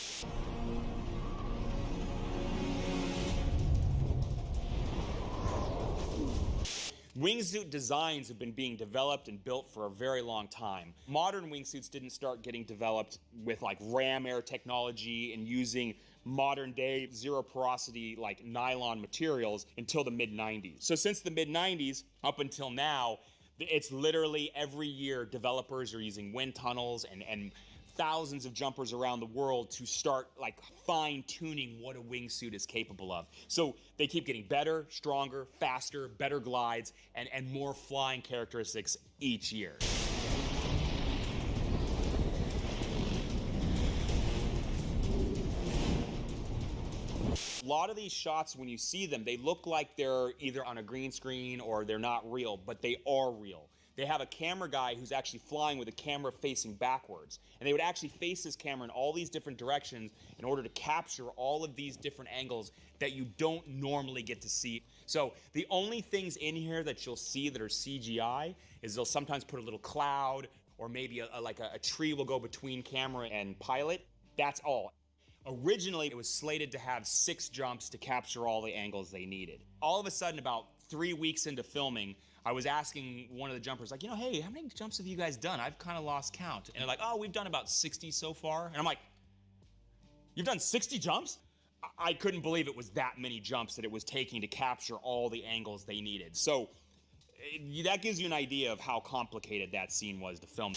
Wingsuit designs have been being developed and built for a very long time. Modern wingsuits didn't start getting developed with like ram air technology and using modern day zero porosity like nylon materials until the mid-90s. So since the mid-90s up until now, it's literally every year developers are using wind tunnels and thousands of jumpers around the world to start like fine-tuning what a wingsuit is capable of. So they keep getting better, stronger, faster, better glides, and more flying characteristics each year. A lot of these shots, when you see them, they look like they're either on a green screen or they're not real, but they are real. They have a camera guy who's actually flying with a camera facing backwards. And they would actually face this camera in all these different directions in order to capture all of these different angles that you don't normally get to see. So the only things in here that you'll see that are CGI is they'll sometimes put a little cloud, or maybe a tree will go between camera and pilot. That's all. Originally, it was slated to have 6 jumps to capture all the angles they needed. All of a sudden, about 3 weeks into filming, I was asking one of the jumpers, like, hey, how many jumps have you guys done? I've kind of lost count. And they're like, oh, we've done about 60 so far. And I'm like, you've done 60 jumps? I couldn't believe it was that many jumps that it was taking to capture all the angles they needed. So that gives you an idea of how complicated that scene was to film.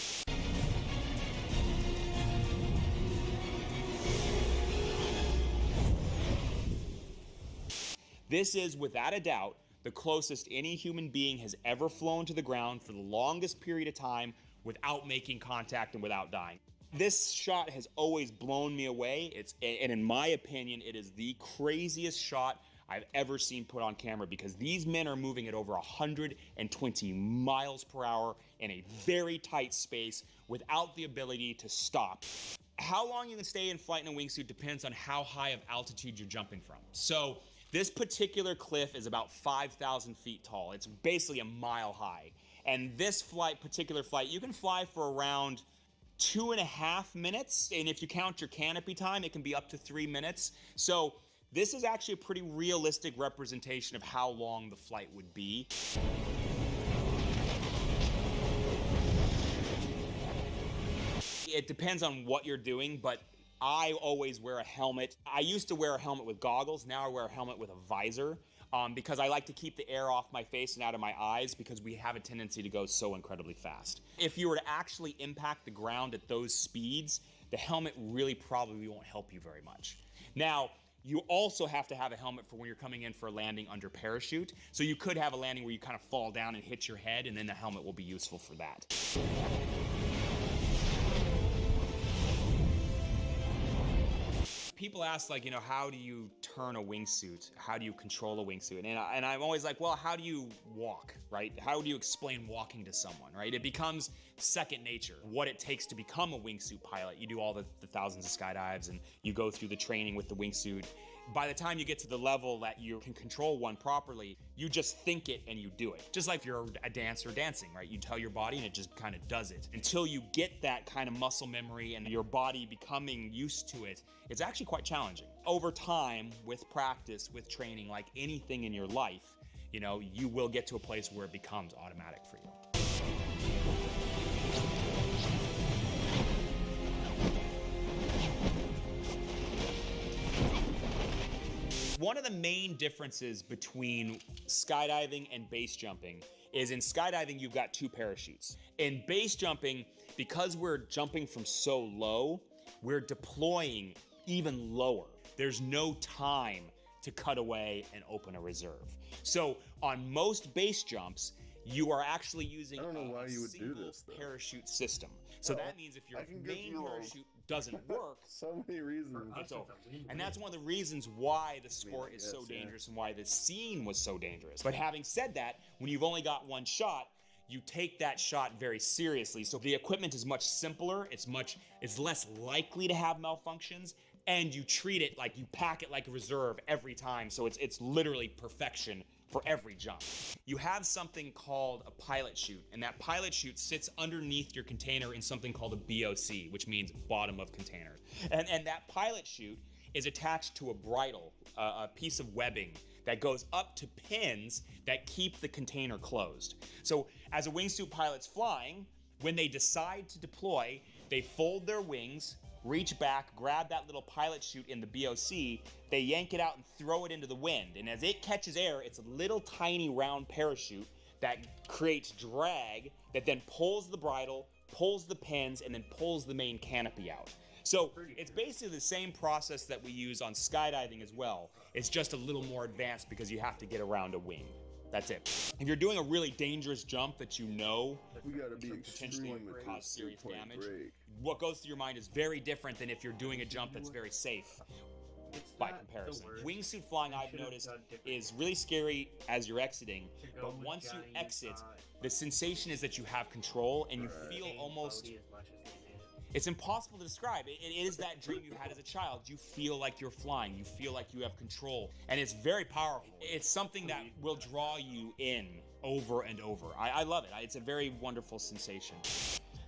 This is, without a doubt, the closest any human being has ever flown to the ground for the longest period of time without making contact and without dying. This shot has always blown me away. And in my opinion, it is the craziest shot I've ever seen put on camera, because these men are moving at over 120 miles per hour in a very tight space without the ability to stop. How long you can stay in flight in a wingsuit depends on how high of altitude you're jumping from. So this particular cliff is about 5,000 feet tall. It's basically a mile high. And this particular flight, you can fly for around 2.5 minutes. And if you count your canopy time, it can be up to 3 minutes. So this is actually a pretty realistic representation of how long the flight would be. It depends on what you're doing, but I always wear a helmet. I used to wear a helmet with goggles. Now I wear a helmet with a visor because I like to keep the air off my face and out of my eyes, because we have a tendency to go so incredibly fast. If you were to actually impact the ground at those speeds, the helmet really probably won't help you very much. Now, you also have to have a helmet for when you're coming in for a landing under parachute. So you could have a landing where you kind of fall down and hit your head, and then the helmet will be useful for that. People ask, like, how do you turn a wingsuit? How do you control a wingsuit? And I'm always like, well, how do you walk, right? How do you explain walking to someone, right? It becomes second nature. What it takes to become a wingsuit pilot. You do all the thousands of skydives, and you go through the training with the wingsuit. By the time you get to the level that you can control one properly, you just think it and you do it. Just like if you're a dancer dancing, right? You tell your body and it just kind of does it. Until you get that kind of muscle memory and your body becoming used to it, it's actually quite challenging. Over time, with practice, with training, like anything in your life, you will get to a place where it becomes automatic for you. One of the main differences between skydiving and base jumping is in skydiving, you've got 2 parachutes. In base jumping, because we're jumping from so low, we're deploying even lower. There's no time to cut away and open a reserve. So on most base jumps, you are actually using a single parachute system. So that means if your main parachute doesn't work, so many reasons, it's over. And that's one of the reasons why the sport is so dangerous and why the scene was so dangerous. But having said that, when you've only got one shot, you take that shot very seriously. So the equipment is much simpler, it's less likely to have malfunctions, and you treat it like, you pack it like a reserve every time. So it's literally perfection for every jump. You have something called a pilot chute, and that pilot chute sits underneath your container in something called a BOC, which means bottom of container. And that pilot chute is attached to a bridle, a piece of webbing that goes up to pins that keep the container closed. So as a wingsuit pilot's flying, when they decide to deploy, they fold their wings, reach back, grab that little pilot chute in the BOC, they yank it out and throw it into the wind. And as it catches air, it's a little tiny round parachute that creates drag that then pulls the bridle, pulls the pins, and then pulls the main canopy out. So it's basically the same process that we use on skydiving as well. It's just a little more advanced because you have to get around a wing. That's it. If you're doing a really dangerous jump that you know potentially would cause serious damage, what goes through your mind is very different than if you're doing a jump that's very safe by comparison. Wingsuit flying, I've noticed, is really scary as you're exiting, but once you exit, the sensation is that you have control and you feel almost... It's impossible to describe. It is that dream you had as a child. You feel like you're flying. You feel like you have control. And it's very powerful. It's something that will draw you in over and over. I love it. It's a very wonderful sensation.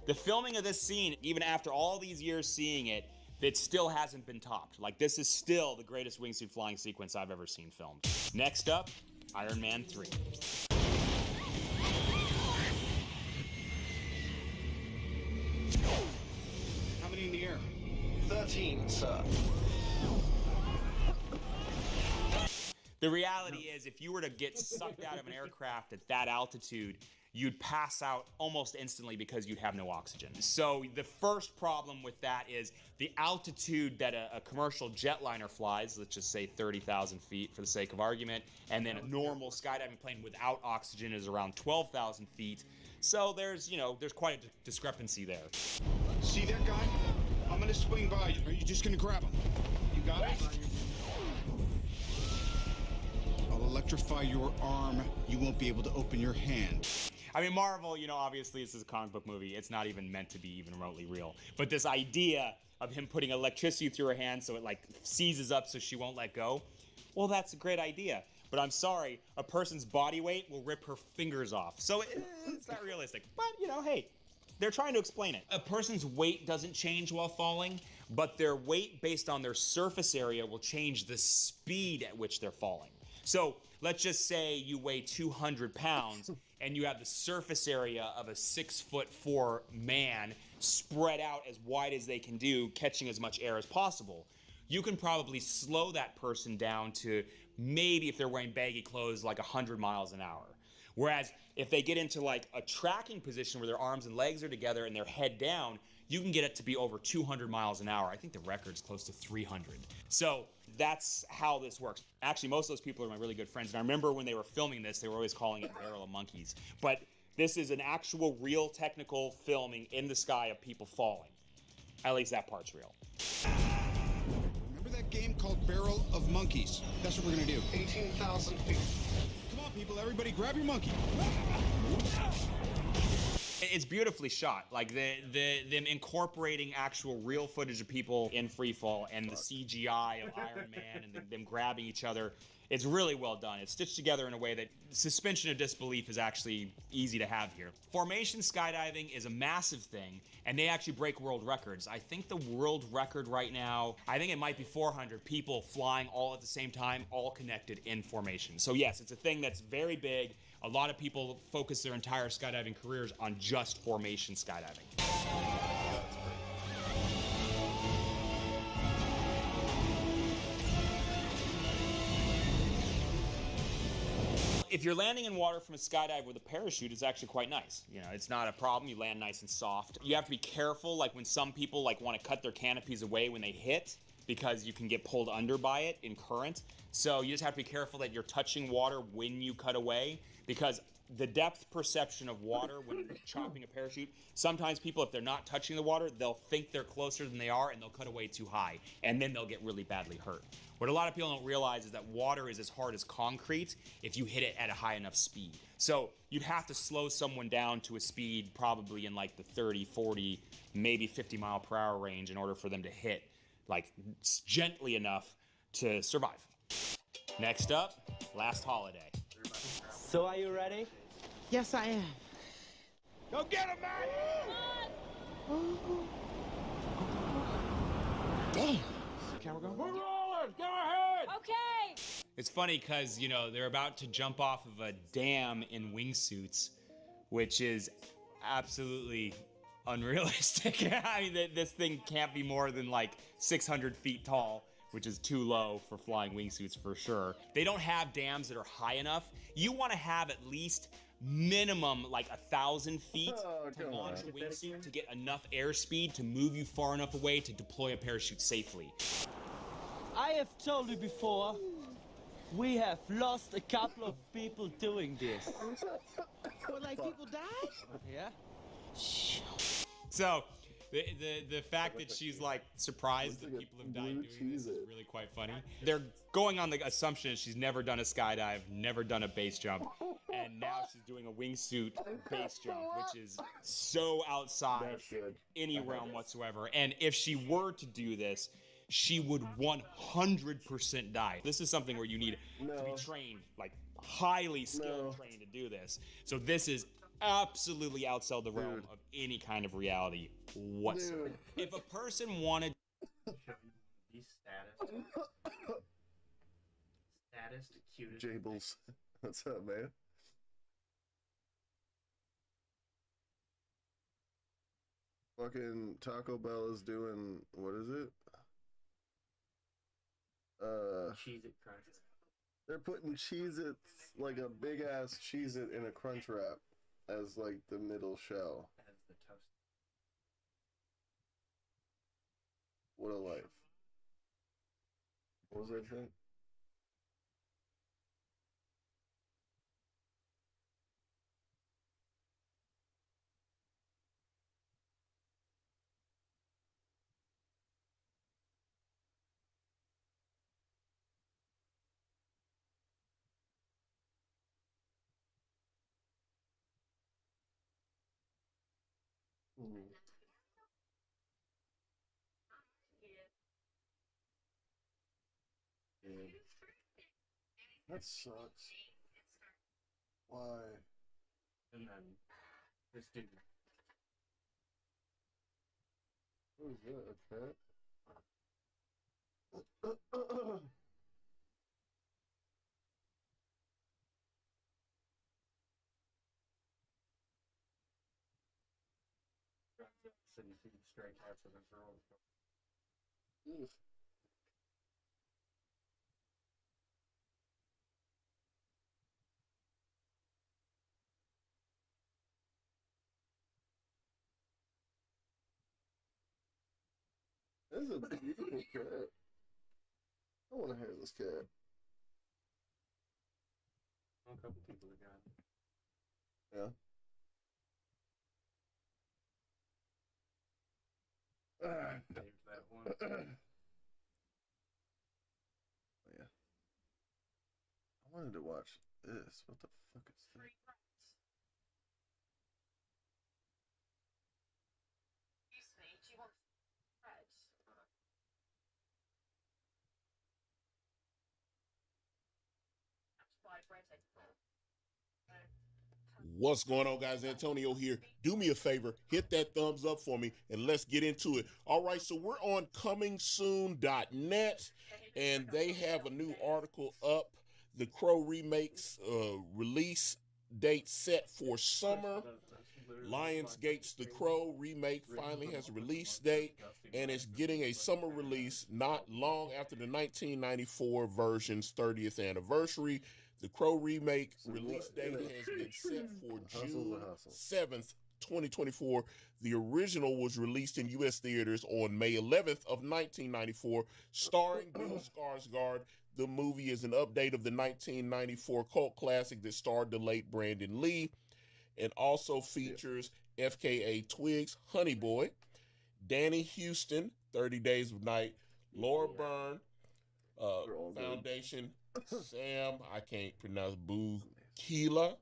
The filming of this scene, even after all these years seeing it, it still hasn't been topped. Like, this is still the greatest wingsuit flying sequence I've ever seen filmed. Next up, Iron Man 3. How many in the air? 13, sir. The reality is, if you were to get sucked out of an aircraft at that altitude, you'd pass out almost instantly because you'd have no oxygen. So the first problem with that is the altitude that a commercial jetliner flies, let's just say 30,000 feet for the sake of argument, and then a normal skydiving plane without oxygen is around 12,000 feet. So there's quite a discrepancy there. See that guy? I'm gonna swing by you. Are you just gonna grab him? You got it? I'll electrify your arm. You won't be able to open your hand. I mean, Marvel, obviously this is a comic book movie. It's not even meant to be even remotely real. But this idea of him putting electricity through her hand so it like seizes up so she won't let go, well, that's a great idea. But I'm sorry, a person's body weight will rip her fingers off. So it's not realistic. But, hey, they're trying to explain it. A person's weight doesn't change while falling, but their weight based on their surface area will change the speed at which they're falling. So let's just say you weigh 200 pounds and you have the surface area of a 6'4" man spread out as wide as they can do, catching as much air as possible. You can probably slow that person down to maybe, if they're wearing baggy clothes, like 100 miles an hour. Whereas if they get into like a tracking position where their arms and legs are together and their head down, you can get it to be over 200 miles an hour. I think the record's close to 300. So that's how this works. Actually, most of those people are my really good friends. And I remember when they were filming this, they were always calling it Barrel of Monkeys. But this is an actual real technical filming in the sky of people falling. At least that part's real. Remember that game called Barrel of Monkeys? That's what we're gonna do. 18,000 feet. Come on, people, everybody grab your monkey. It's beautifully shot, like them incorporating actual real footage of people in free fall and the CGI of Iron Man and them grabbing each other. It's really well done. It's stitched together in a way that suspension of disbelief is actually easy to have here. Formation skydiving is a massive thing, and they actually break world records. I think the world record right now, I think it might be 400 people flying all at the same time, all connected in formation. So yes, it's a thing that's very big. A lot of people focus their entire skydiving careers on just formation skydiving. If you're landing in water from a skydive with a parachute, it's actually quite nice. It's not a problem. You land nice and soft. You have to be careful, like when some people want to cut their canopies away when they hit, because you can get pulled under by it in current. So you just have to be careful that you're touching water when you cut away, because the depth perception of water when chopping a parachute, sometimes people, if they're not touching the water, they'll think they're closer than they are and they'll cut away too high, and then they'll get really badly hurt. What a lot of people don't realize is that water is as hard as concrete if you hit it at a high enough speed. So you'd have to slow someone down to a speed probably in like the 30, 40, maybe 50 mile per hour range in order for them to hit like gently enough to survive. Next up, Last Holiday. So are you ready? Yes, I am. Go get him, man! Damn. Camera going. We're rolling! Go ahead! Okay! It's funny because, they're about to jump off of a dam in wingsuits, which is absolutely unrealistic. I mean, this thing can't be more than like 600 feet tall, which is too low for flying wingsuits for sure. They don't have dams that are high enough. You want to have at least minimum like 1,000 feet to launch a wingsuit to get enough airspeed to move you far enough away to deploy a parachute safely. I have told you before, we have lost a couple of people doing this. What, like people died? Yeah. So, the fact that she's like surprised that people have died doing this is really quite funny. They're going on the assumption that she's never done a skydive, never done a base jump, and now she's doing a wingsuit base jump, which is so outside any realm whatsoever. And if she were to do this, she would 100% die. This is something where you need to be trained, like highly skilled trained to do this. So this is absolutely outside the realm of any kind of reality whatsoever. If a person wanted Jables. What's up, man? Fucking Taco Bell is doing, what is it? Cheez-It Crunch. They're putting Cheez-Its, like a big ass Cheez-It in a crunch wrap as like the middle shell. As the toast. What a life. What was that thing? Mm. Yeah. That sucks. Why? And then this dude. Who's that? A cat? Said you see stray cats in this room. Ugh. This is a beautiful cat. I want to hear this cat. A couple people have got it. Yeah. Saved that one. Yeah. I wanted to watch this. What the fuck is that? Excuse me, do you want bread? That's why bread egg roll. What's going on, guys? Antonio here. Do me a favor, hit that thumbs up for me, and let's get into it. All right, so we're on comingsoon.net, and they have a new article up. The Crow remakes release date set for summer. Lionsgate's The Crow remake finally has a release date, and it's getting a summer release not long after the 1994 version's 30th anniversary. The Crow remake release date has been set for June 7th, 2024. The original was released in U.S. theaters on May 11th of 1994, starring Bill Skarsgård. The movie is an update of the 1994 cult classic that starred the late Brandon Lee, and also features FKA Twigs, Honey Boy, Danny Houston, 30 Days of Night, Laura Byrne, Foundation, Sam, I can't pronounce, Bukila,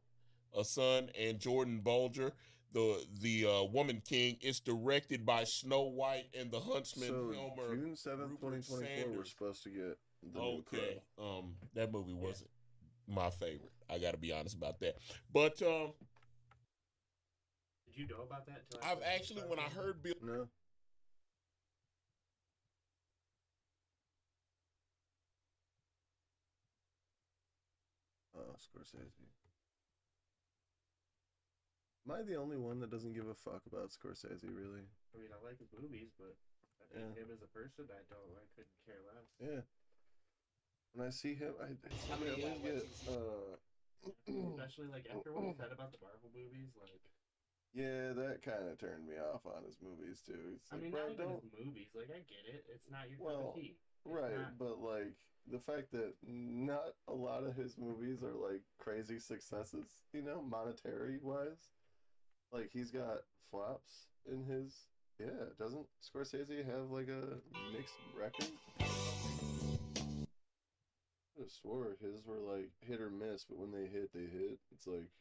a son, and Jordan Bulger, the Woman King. It's directed by Snow White and the Huntsman, So Helmer, June 7th, 2024, we're supposed to get the new Crow. That movie wasn't my favorite. I got to be honest about that. But did you know about that? I've actually, when I heard Bill, no. Oh, Scorsese. Am I the only one that doesn't give a fuck about Scorsese, really? I mean, I like his movies, but I think him as a person, I couldn't care less. Yeah. When I see him, I always get, especially like after what he said about the Marvel movies, like. Yeah, that kind of turned me off on his movies too. It's like, I mean, bro, not even his movies. Like, I get it. It's not your cup of tea. Right, but like the fact that not a lot of his movies are like crazy successes, you know, monetary wise. Like he's got flops in his. Yeah, doesn't Scorsese have like a mixed record? I swore his were like hit or miss, but when they hit, they hit. It's like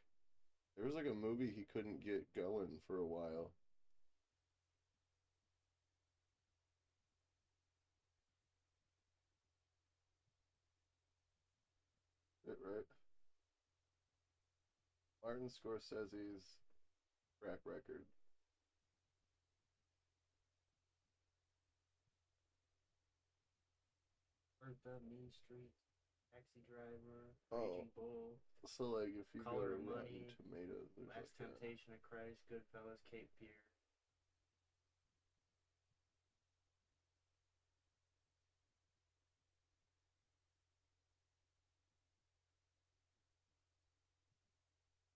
there was like a movie he couldn't get going for a while. Right. Martin Scorsese's track record. Or the Mean Streets. Taxi Driver, Oh. Raging Bull, So, like, if you Color go to of Rotten Money, Tomatoes, there's Last like Temptation of Christ, Goodfellas, Cape Fear.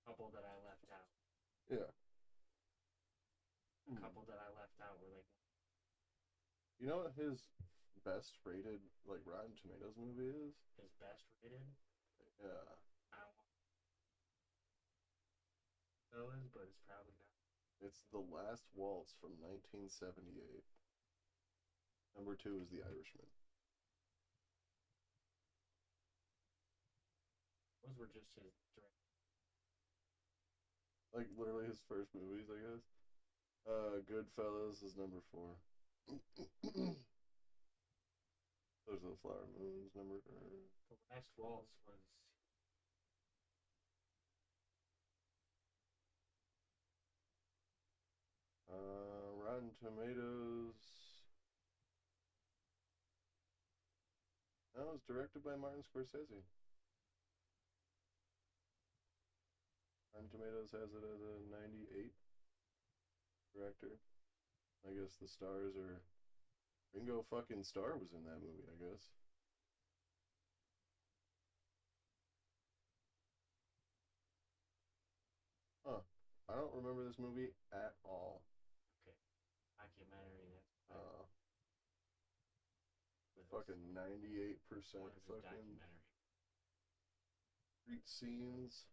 Couple that I left out. Yeah. A couple that I left out were like. You know what his best rated, like, Rotten Tomatoes movie is? His best rated? Yeah. I don't want Goodfellas, but it's probably not. It's The Last Waltz from 1978. Number 2 is The Irishman. Those were just his direct. Like, literally his first movies, I guess. Goodfellas is number 4. Those are the Flower Moons, number 4. The Last Waltz was. Rotten Tomatoes. That was directed by Martin Scorsese. Rotten Tomatoes has it as a 98. Director. I guess the stars are. Ringo fucking Starr was in that movie, I guess. Huh. I don't remember this movie at all. Okay. Documentary, that's fucking 98% fucking documentary. street scenes.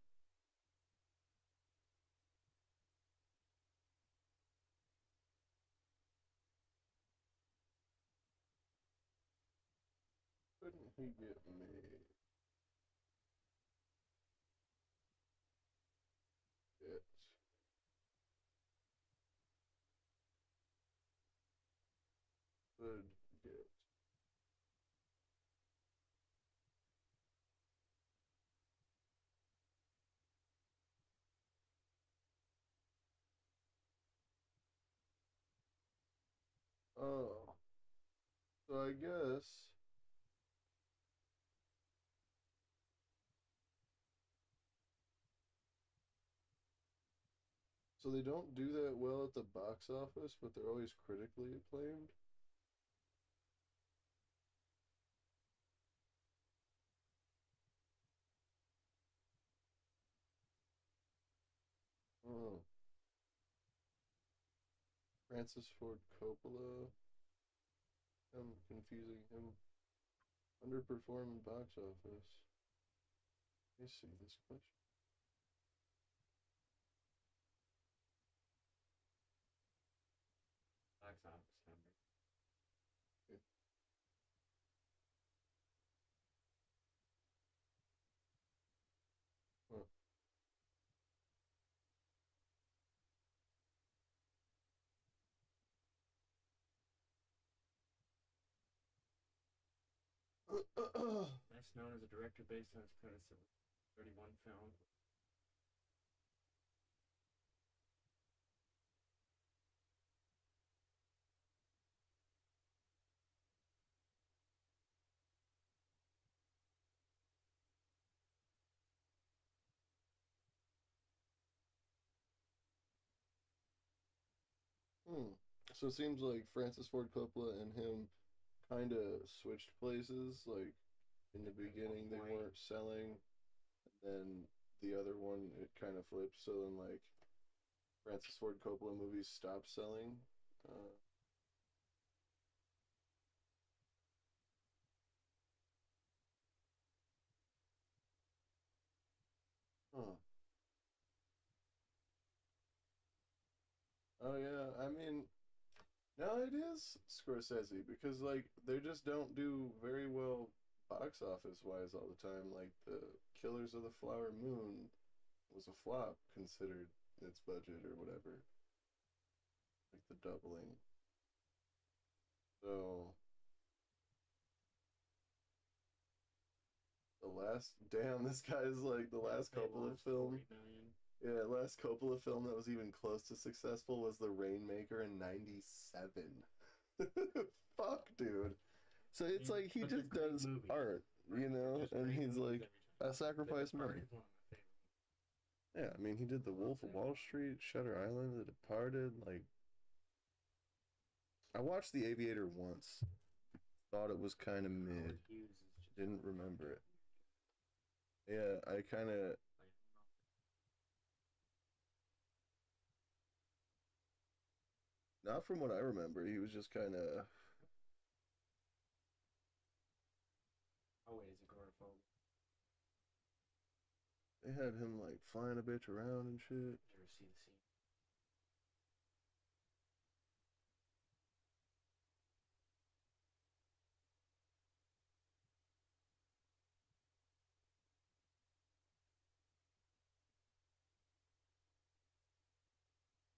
Couldn't he get made? It. Could get. Oh. So I guess. So they don't do that well at the box office, but they're always critically acclaimed. Oh. Francis Ford Coppola. I'm confusing him. Underperforming box office. Let me see this question. Box office number. Okay. Huh. Best known as a director based on his credits of 31 films. So it seems like Francis Ford Coppola and him kind of switched places. Like in the beginning, they weren't selling, and then the other one it kind of flipped. So then, like Francis Ford Coppola movies stopped selling. Huh. Oh yeah, I mean, no, it is Scorsese because like they just don't do very well box office wise all the time. Like the Killers of the Flower Moon was a flop considered its budget or whatever. Like the doubling. So the last damn, this guy's like the last couple of film. Yeah, last couple of film that was even close to successful was The Rainmaker in '97. Fuck, dude. So it's like he just does art. you know, and he's like, I sacrificed money. Yeah, I mean, he did The Wolf of Wall Street, Shutter Island, The Departed. Like, I watched The Aviator once, thought it was kind of mid, didn't remember it. Yeah, I kind of. Not from what I remember. He was just kind of. Always agoraphobic. They had him like flying a bitch around and shit. You ever see the scene?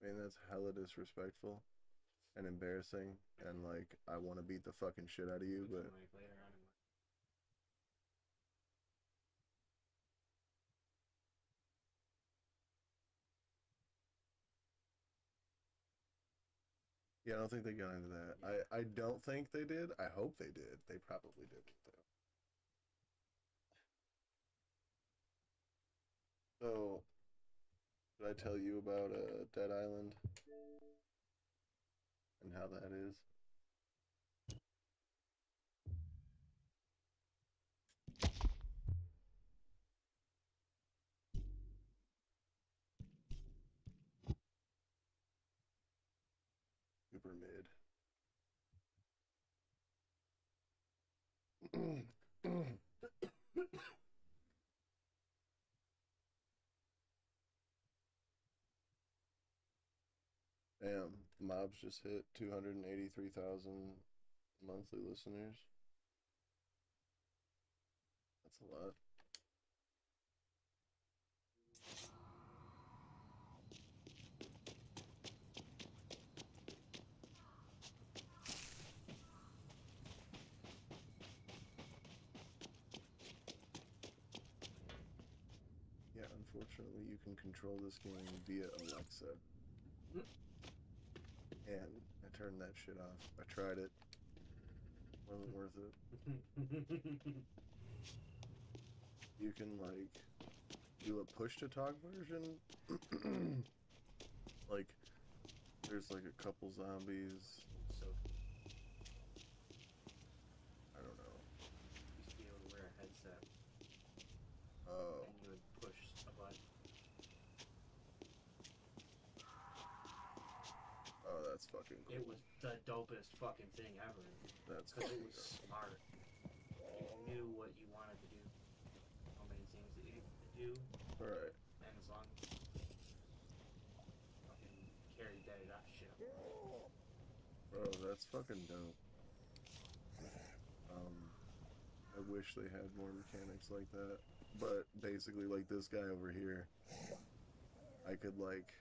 I mean, that's hella disrespectful and embarrassing, and like, I want to beat the fucking shit out of you, but. Like later on in life. Yeah, I don't think they got into that. I don't think they did. I hope they did. They probably did though. So, did I tell you about Dead Island and how that is? Super mid. Damn, Mobs just hit 283,000 monthly listeners. That's a lot. Yeah, unfortunately, you can control this game via Alexa. And I turned that shit off. I tried it. Wasn't worth it. You can, like, do a push-to-talk version. Like, there's, like, a couple zombies. So I don't know. used to be able to wear a headset. Oh. And you would push a button. Oh, that's fucking cool. It was the dopest fucking thing ever. That's because it fucking was dope. smart. You knew what you wanted to do, how many things that you could do, Alright. and as long as you fucking carried that shit up. Bro, that's fucking dope. I wish they had more mechanics like that. But basically, like this guy over here, I could, like,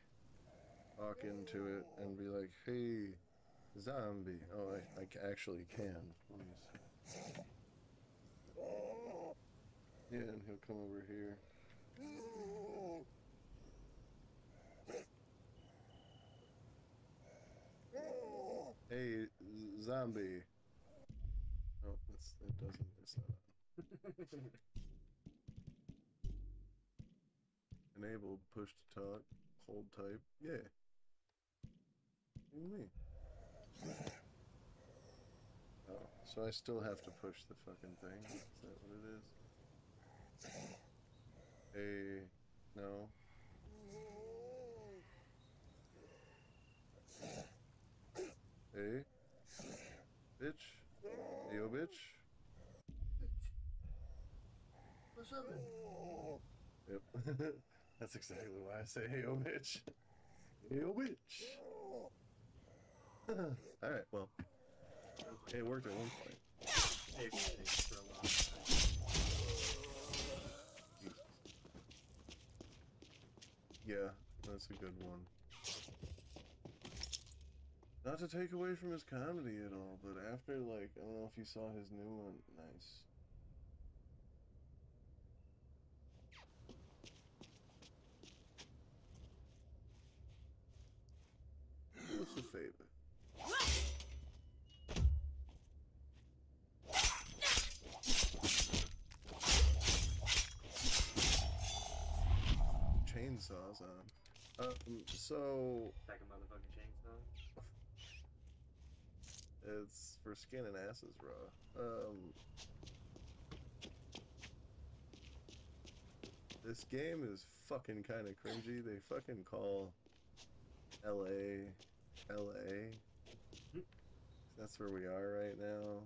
walk into it and be like, hey, zombie. Oh, I actually can. Yeah, and he'll come over here. Hey, zombie. Oh, it doesn't. It's not on. Enabled push to talk, hold type. Yeah. What do you mean? Oh, so I still have to push the fucking thing. Is that what it is? Hey, no. Hey, bitch. Hey, yo, bitch. What's up, man? Yep. That's exactly why I say hey, yo, bitch. Hey, yo, bitch. Alright, well. It worked at one point. For a long time. Yeah, that's a good one. Not to take away from his comedy at all, but after, like, I don't know if you saw his new one. Nice. Do us a favor. chainsaws on. So Like a motherfucking chainsaw. it's for skinning asses raw. This game is fucking kind of cringy. They fucking call LA. That's where we are right now.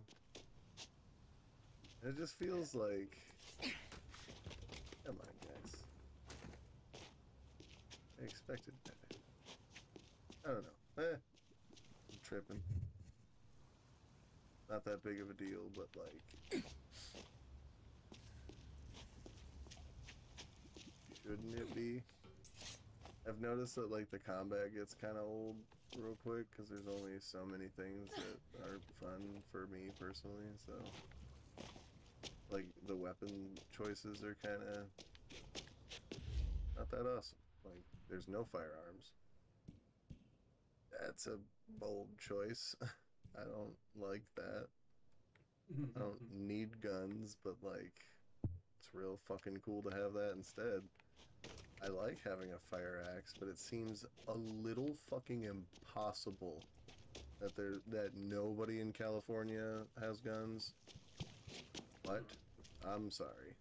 It just feels like... Come on, guys. I expected better. I don't know. I'm tripping. Not that big of a deal, but like... Shouldn't it be? I've noticed that like the combat gets kind of old real quick because there's only so many things that are fun for me personally, so like the weapon choices are kind of not that awesome. Like there's no firearms. That's a bold choice. I don't like that. I don't need guns, but like it's real fucking cool to have that instead. I like having a fire axe, but it seems a little fucking impossible that nobody in California has guns. What? I'm sorry.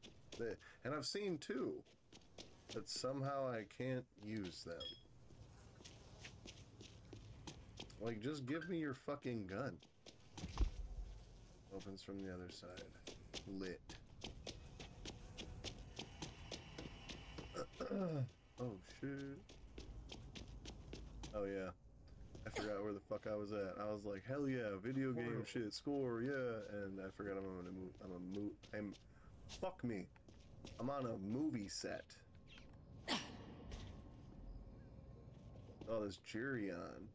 And I've seen two, but somehow I can't use them. Like, just give me your fucking gun. Opens from the other side. Lit. Oh shit. Oh yeah. I forgot where the fuck I was at. I was like, hell yeah, video game shit, score, yeah, and I forgot fuck me. I'm on a movie set. Oh, there's Jury on.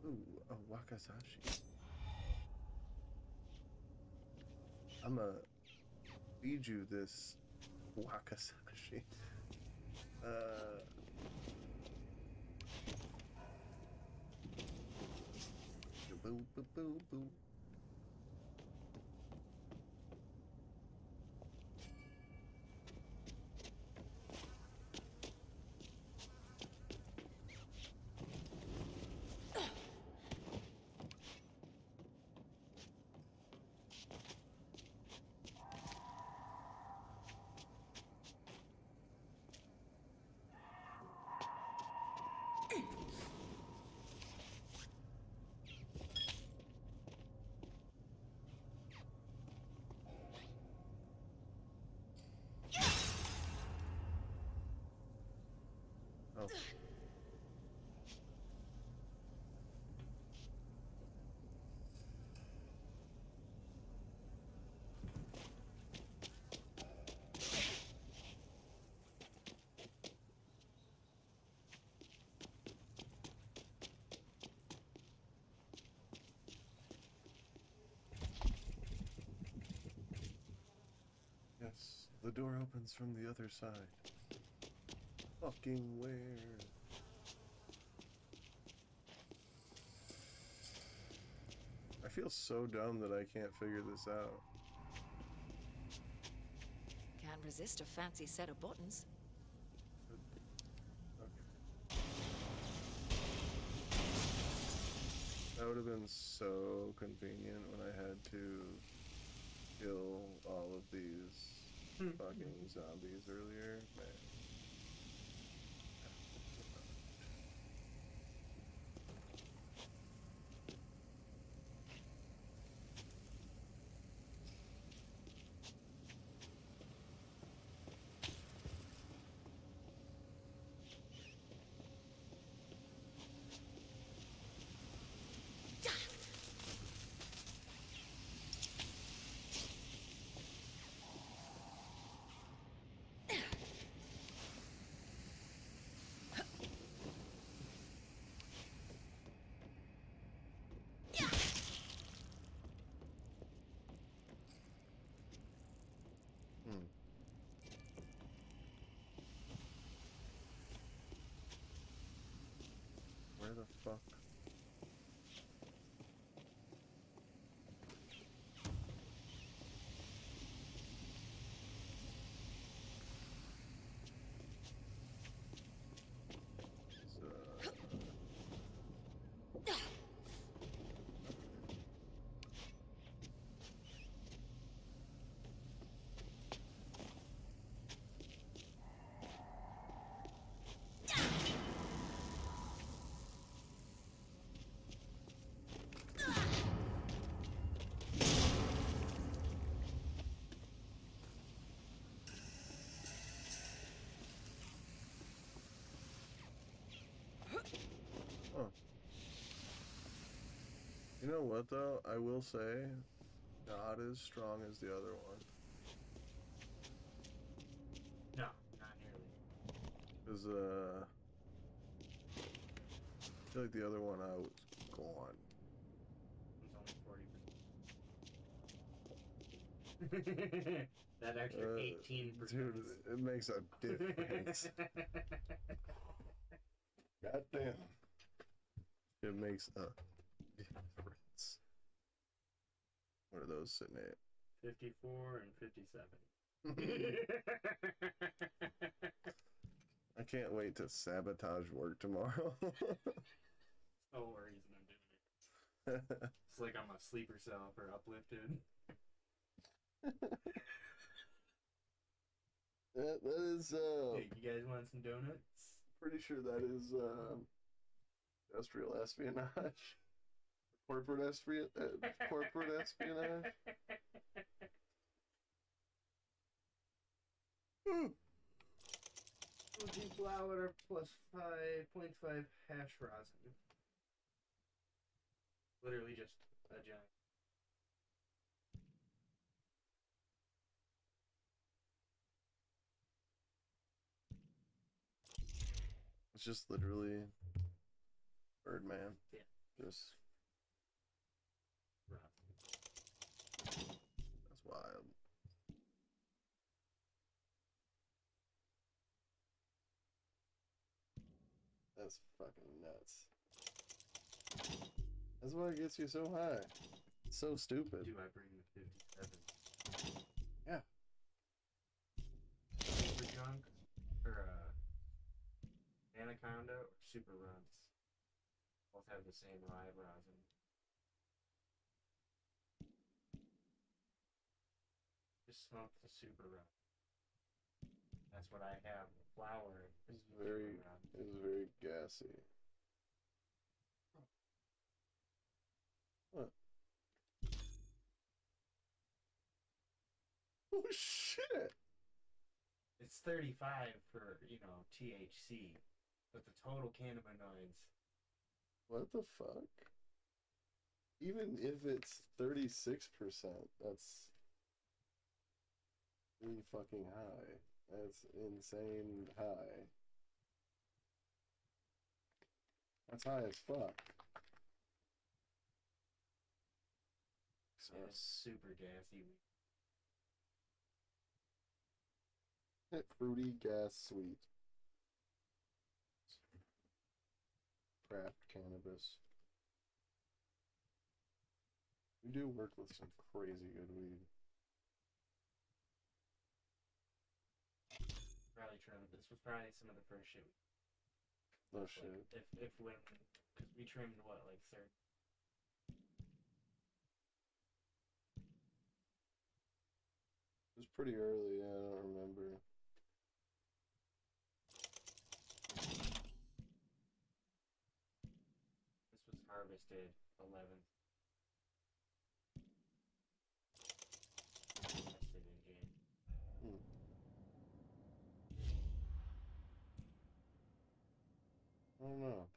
Ooh, a Wakasashi. I'ma feed you this Wakasashi. Boo, boo, boo, boo. Oh. Yes, the door opens from the other side. Fucking where? I feel so dumb that I can't figure this out. Can't resist a fancy set of buttons. Okay. That would have been so convenient when I had to kill all of these fucking zombies earlier. Man. Where the fuck? You know what though? I will say, not as strong as the other one. No, not nearly. Cause I feel like the other one I was gone. It's only 40%. That extra 18%. Dude, it makes a difference. Goddamn. It makes a difference. What are those sitting at? 54 and 57. I can't wait to sabotage work tomorrow. No reason I'm doing it. It's like I'm a sleeper cell for Uplifted. That is Hey, you guys want some donuts? pretty sure that is industrial espionage. Corporate espionage. Protein flour plus 5.5 hash rosin. Literally just a giant. It's just literally Birdman. Yeah. Just that's wild. That's fucking nuts. That's why it gets you so high. It's so stupid. Do I bring the 57? Yeah. Super junk or Anaconda or Super Runs? Both have the same live rosin. Just smoke the Super Run. That's what I have. The flour is Very gassy. What? Oh shit! It's 35 for, THC, but the total cannabinoids. What the fuck? Even if it's 36%, that's really fucking high. That's insane high. That's high as fuck. It's super gassy. Fruity, gas, sweet. Craft cannabis. We do work with some crazy good weed. Probably trimmed. This was probably some of the first shit. No shit. If when, because we trimmed what, like 30. It was pretty early, yeah, I don't remember. This was harvested 11th. Harvested in June. I don't know.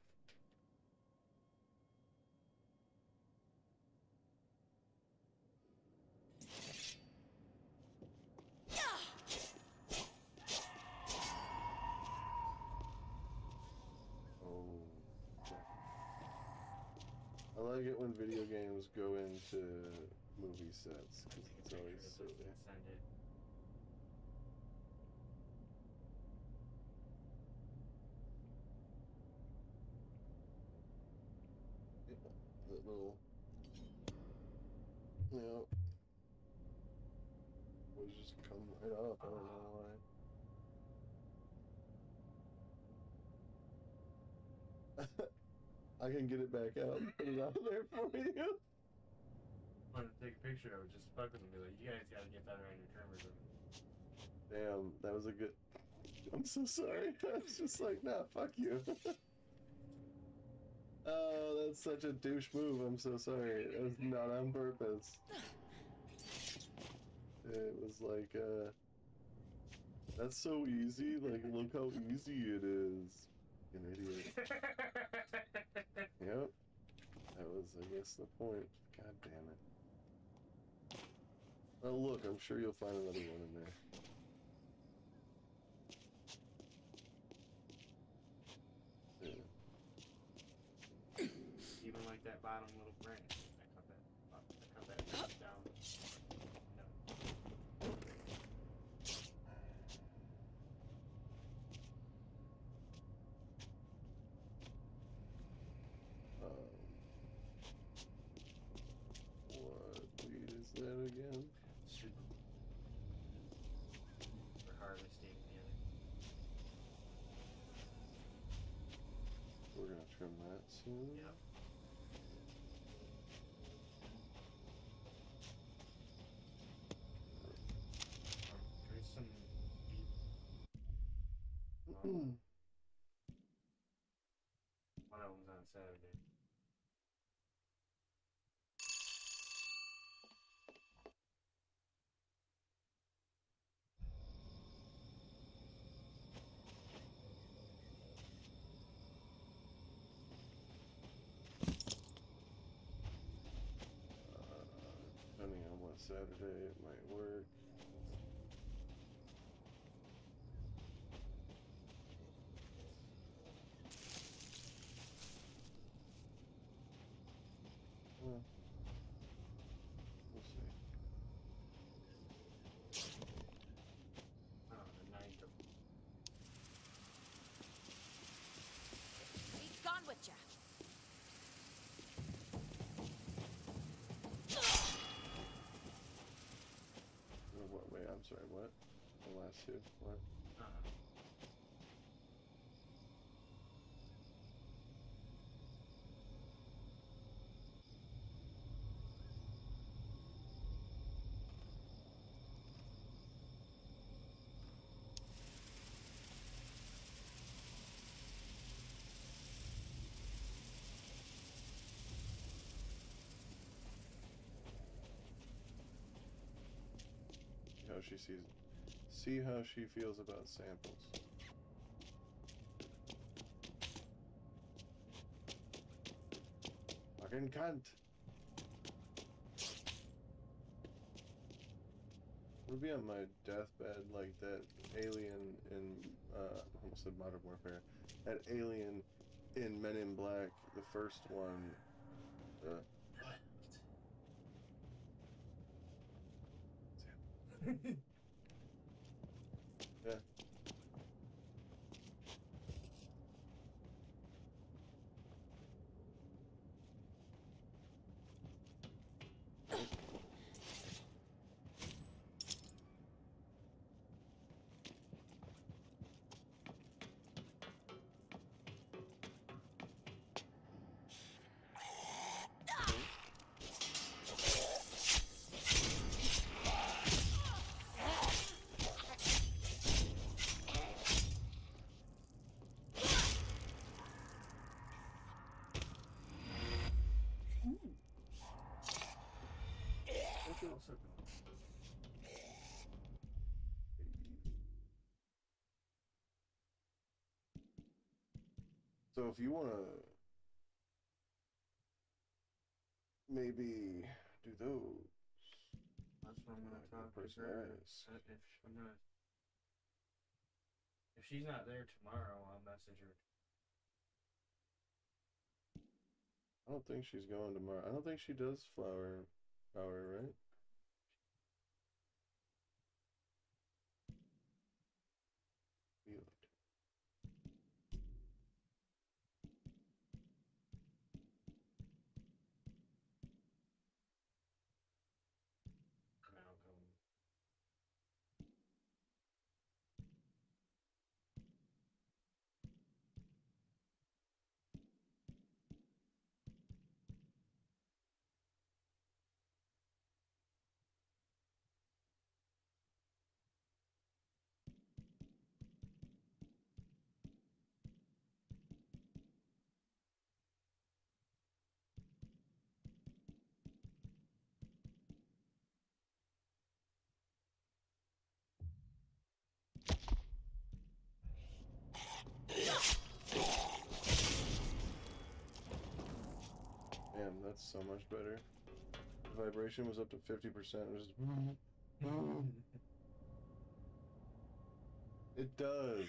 Oh. I like it when video games go into movie sets because it's always so good. Send it. That little, was just come right up. I don't know why. I can get it back out and put it out there for you. I wanted to take a picture of it, just fuck with them, be like, you guys gotta get better on your trimmers. Damn, that was a good. I'm so sorry. I was just like, nah, fuck you. Oh, that's such a douche move. I'm so sorry. It was not on purpose. It was like, that's so easy. Like, look how easy it is. An idiot. Yep. That was is, I guess, the point. God damn it. Oh, look, I'm sure you'll find another one in there. Yeah. Even like that bottom little branch. I cut that branch down. No. What weed is that again? Super. For harvesting the other. We're gonna trim that soon. Yep. There's some deep. One of them's on Saturday. Depending on what Saturday it might work. Well, we'll see. The 9th of. Be gone with ya. What, wait, I'm sorry, what? The last two? What? How she sees it. See how she feels about samples. Fucking cunt. Would be on my deathbed like that alien in I almost said Modern Warfare. That alien in Men in Black, the first one. Yeah. So if you want to maybe do those. That's what I'm gonna talk to person her. is. If she's not there tomorrow, I'll message her. I don't think she's going tomorrow. I don't think she does flower, right? Feel it. Malcolm. Man, that's so much better. The vibration was up to 50%. It was It does.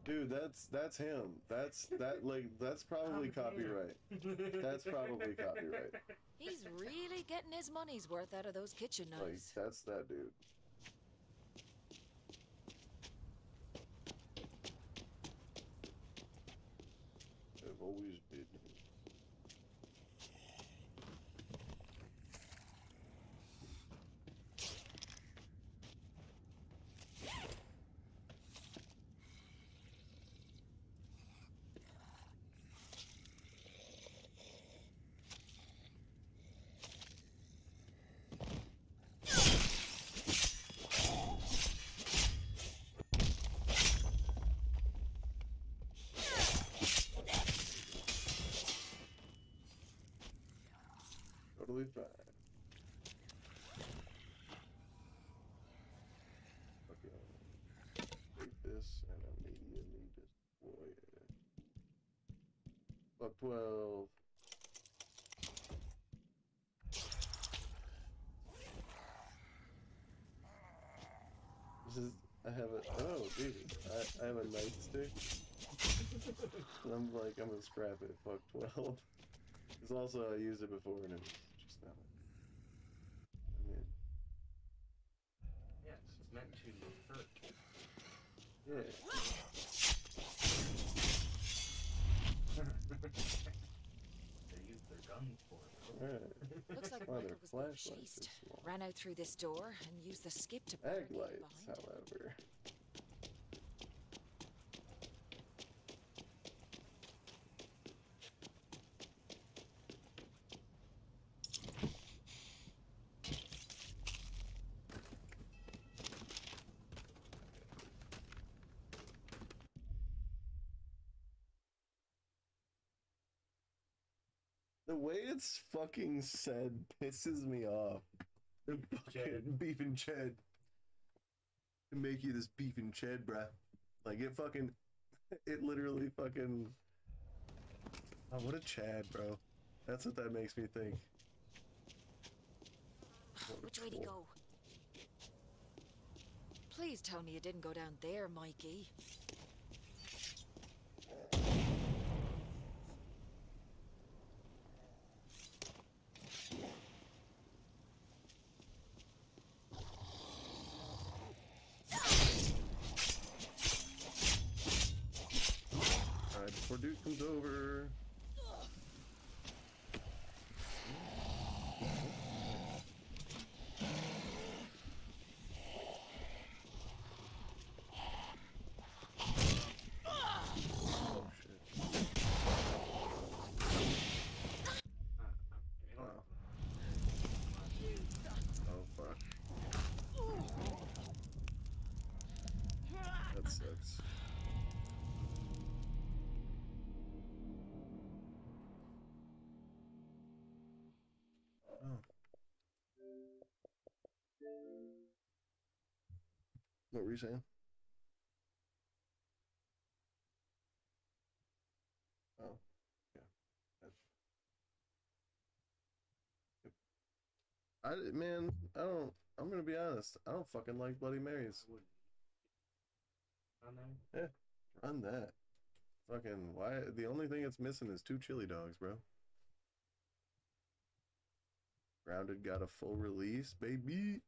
Dude, that's him. That's probably copyright. That's probably copyright. He's really getting his money's worth out of those kitchen Like, knives. that's that dude. I've always been. Totally fine. Okay. Take this and immediately destroy it. Buck 12. This is, I have a, oh, dude, I have a nightstick. And I'm like, I'm gonna scrap it, fuck 12. Because also I used it before and it was just not, I mean. Yes, it's meant to hurt. Yeah. They use their guns for it. Alright. Looks like Oh, Michael their was flashlights chased. are small. Ran out through this door and used the skip to Egg barricade lights, behind. however. The way it's fucking said pisses me off. The fucking beef and ched. To make you this beef and ched, bruh. Like, it literally fucking... Oh, what a Chad, bro. That's what that makes me think. Which way to go? Please tell me you didn't go down there, Mikey. Alright, before Duke comes over... Oh, shit. Oh. Oh, fuck. That sucks. Oh. What were you saying? Oh, yeah. Man, I'm gonna be honest. I don't fucking like Bloody Marys. Yeah, run that. Fucking, why? The only thing it's missing is 2 chili dogs, bro. Grounded got a full release, baby.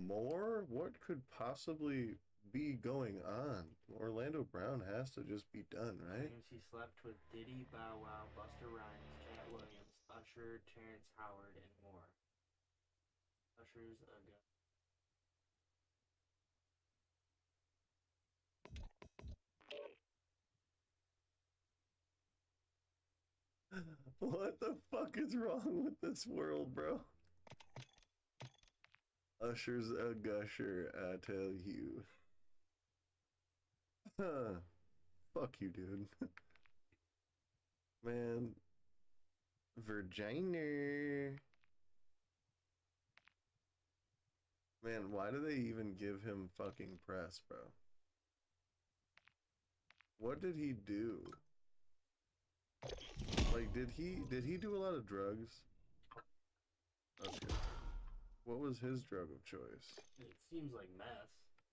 more? What could possibly be going on? Orlando Brown has to just be done, right? And she slept with Diddy, Bow Wow, Busta Rhymes, Cat Williams, Usher, Terrence Howard, and more. Usher's a gun. What the fuck is wrong with this world, bro? Usher's a gusher, I tell you. Fuck you, dude. Man. Virginia. Man, why do they even give him fucking press, bro? What did he do? Like, did he do a lot of drugs? Okay. What was his drug of choice? It seems like meth,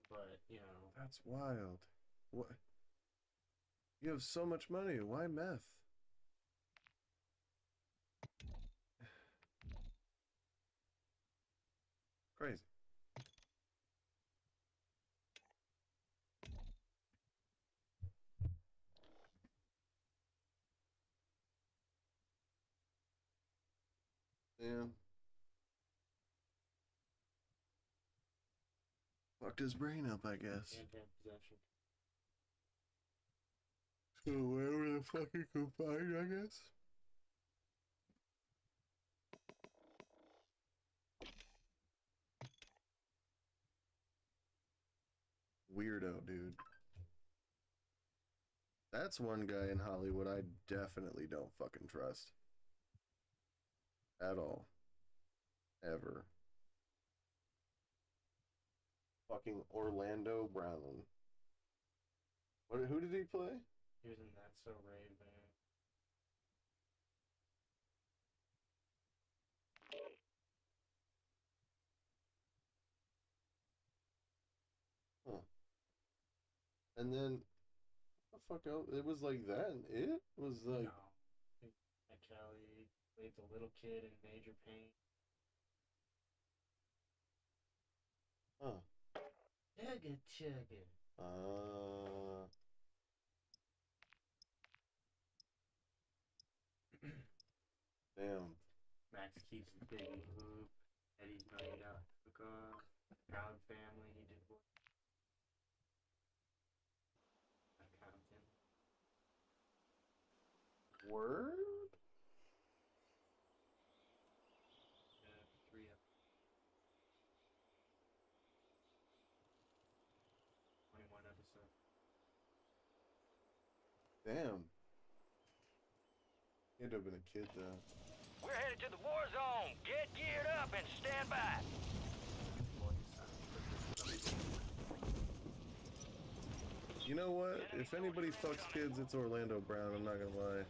but, you know. That's wild. What? You have so much money. Why meth? Crazy. Yeah. Fucked his brain up, I guess. Anti-possession. So wherever the fuck he could find, I guess. Weirdo, dude. That's one guy in Hollywood I definitely don't fucking trust. At all. Ever. Fucking Orlando Brown. Who did he play? He was in That So Raven. Huh. And then, what the fuck else? It was like that and it was like... No. Kelly played the little kid in Major Pain. Huh. Chugga. Damn. Max keeps a big hoop. Eddie's $1 million took off. Proud Family, he did what? Accountant. Word? Yeah, 3 episodes. 21 episodes. Damn. He had to have been a kid, though. We're headed to the war zone. Get geared up and stand by. You know what? If anybody fucks kids, it's Orlando Brown. I'm not gonna lie.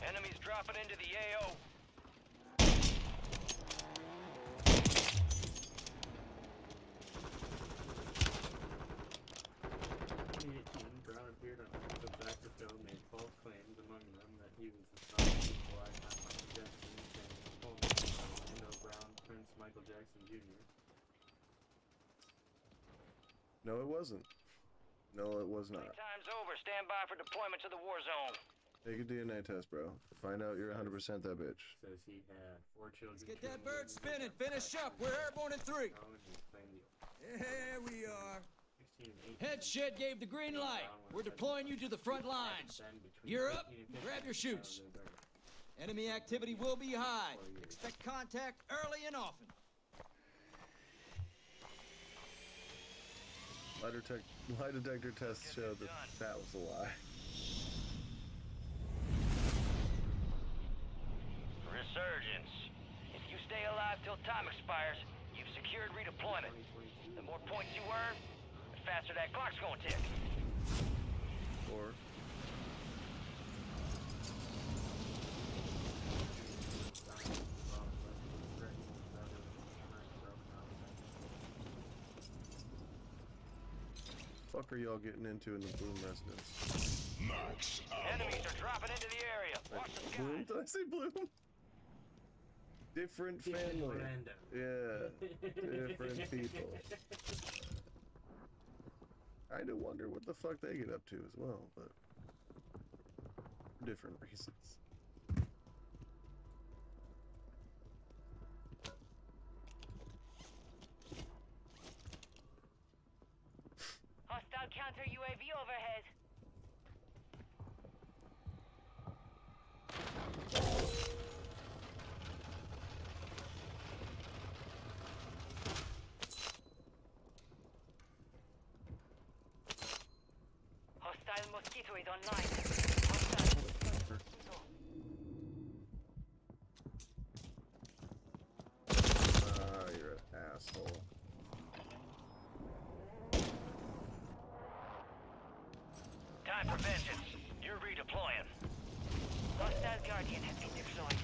Enemies dropping into the AO. Brown appeared on the back of film, made false claims, among them that he was the son of equal icon Michael Jackson and Orlando Brown, Prince Michael Jackson Jr. No, it wasn't. No, it was not. Time's over. Stand by for deployment to the war zone. Take a DNA test, bro. Find out you're 100% that bitch. Says he had 4 children. Let's get that bird spinning. Finish up. We're airborne in 3. Here we are. Head shed gave the green light. We're deploying you to the front lines. Gear up. Grab your chutes. Enemy activity will be high. Expect contact early and often. Lie detector tests showed that was a lie. Resurgence. If you stay alive till time expires, you've secured redeployment. The more points you earn, the faster that clock's gonna tick. Or fuck are y'all getting into in the Bloom residence? Max. Enemies are dropping into the area. Watch the skies. Bloom? Did I say Bloom? Different family. Random. Yeah. Different people. I do wonder what the fuck they get up to as well, but for different reasons. Hostile counter UAV overhead. Hostile mosquito is online. You're an asshole. Time for vengeance. You're redeploying. Hostile Guardian has been deployed.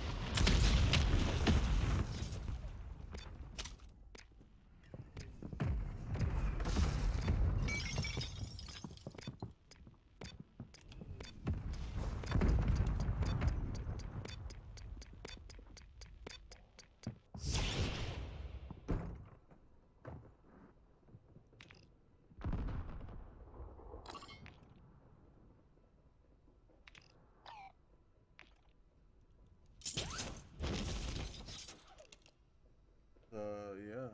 Yeah.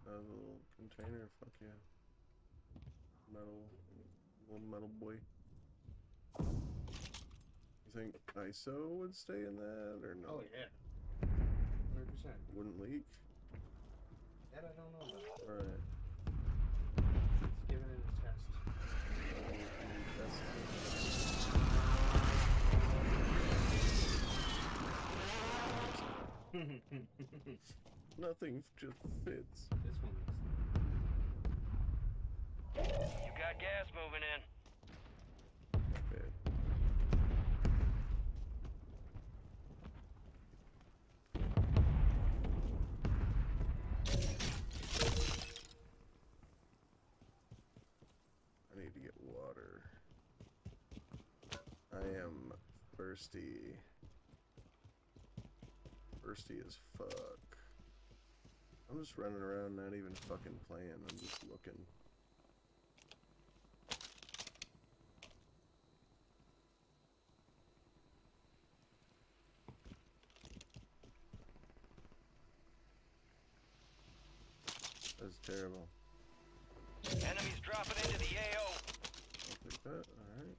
A little container, fuck yeah. Little metal boy. You think ISO would stay in that, or no? Oh yeah. 100%. Wouldn't leak? That I don't know about. Alright. It's giving it a test. Nothing just fits. This one You got gas moving in. Okay. I need to get water. I am thirsty. Thirsty as fuck. I'm just running around, not even fucking playing. I'm just looking. That's terrible. Enemies dropping into the AO. I'll take that. Alright.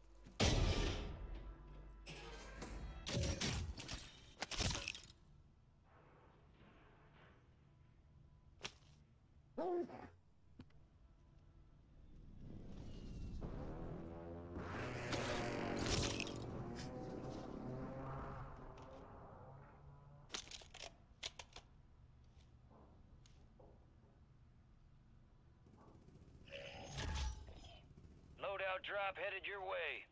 Loadout drop headed your way.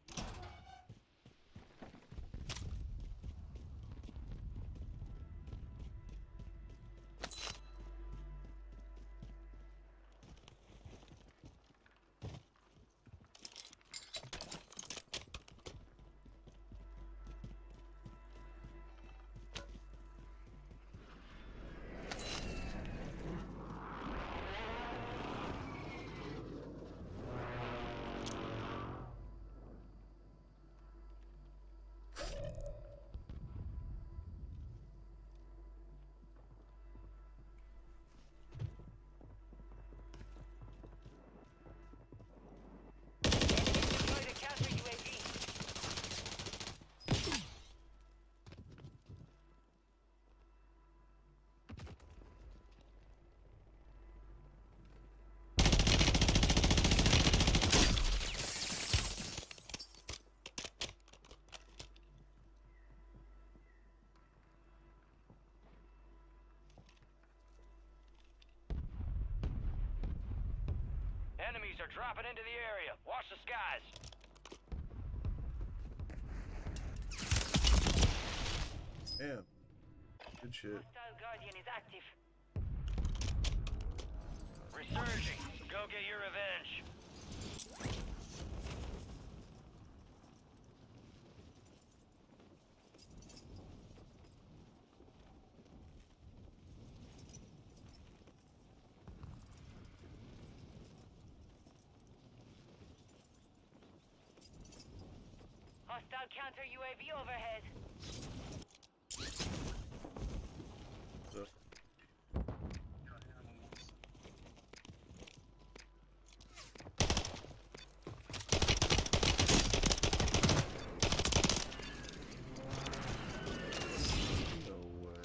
Enemies are dropping into the area. Watch the skies. Damn. Good shit. Hostile Guardian is active. Resurging. Go get your revenge. Hostile counter UAV overhead. So. No way.